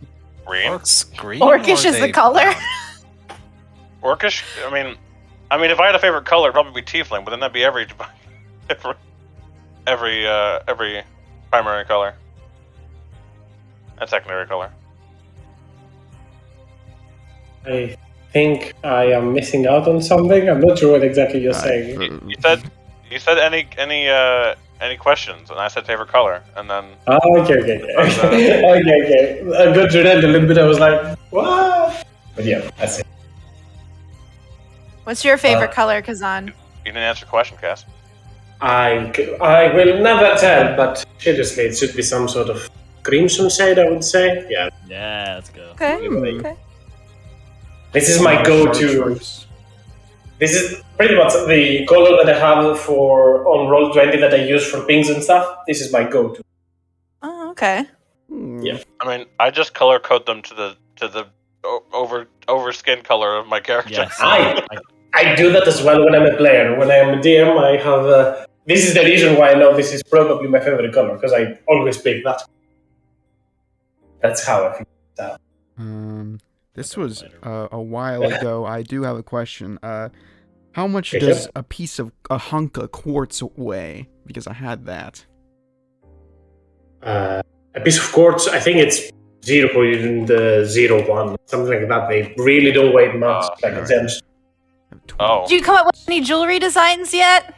Green. Orcs green. Orcish or is the they color. brown? Orcish. I mean, if I had a favorite color, it'd probably be tiefling, but then that'd be every primary color and secondary color. I think I am missing out on something. I'm not sure what exactly you're saying. You said any questions, and I said favorite color, and then Okay. Okay. I got to read a little bit. I was like, what? But yeah, that's it. What's your favorite color, Kazan? you didn't answer the question, Cass. I will never tell, but seriously, it should be some sort of crimson shade, I would say. Yeah, Yeah, let's go. Okay. Hmm. Okay. this is my go-to. This is pretty much the color that I have for on Roll20 that I use for pings and stuff. This is my go-to. Oh, okay. Yeah. I mean, I just color code them to the over skin color of my character. Yes. I do that as well when I'm a player. When I'm a DM, I have. This is the reason why I know this is probably my favorite color, because I always pick that. That's how I figure it out. This was a while ago. I do have a question. How much Okay, does sure. a hunk of quartz weigh? Because I had that. A piece of quartz, I think it's 0.01, something like that. They really don't weigh much, like alright. gems. Oh. Did you come up with any jewelry designs yet?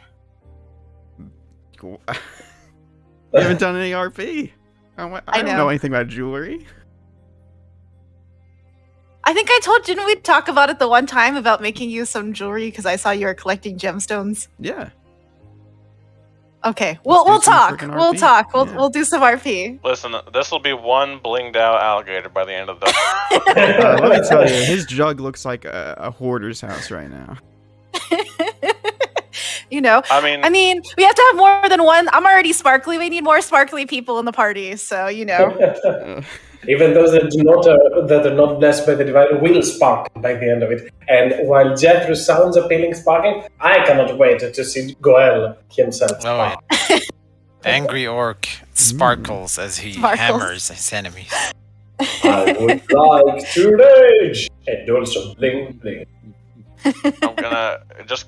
Cool. You haven't done any RP. I don't know. know anything about jewelry. I think didn't we talk about it the one time about making you some jewelry because I saw you were collecting gemstones? Yeah. Okay, Let's do we'll some talk. frickin' We'll RP. talk. Yeah. We'll do some RP. Listen, this will be one blinged out alligator by the end of the. Let me tell you, his jug looks like a hoarder's house right now. You know, I mean, we have to have more than one. I'm already sparkly. We need more sparkly people in the party. So you know. Even those that are not blessed by the divine will sparkle by the end of it. And while Jethro sounds appealing sparkling, I cannot wait to see Goel himself sparkle. yeah. Angry orc sparkles as he hammers his enemies. I would like to rage and also bling bling. I'm gonna just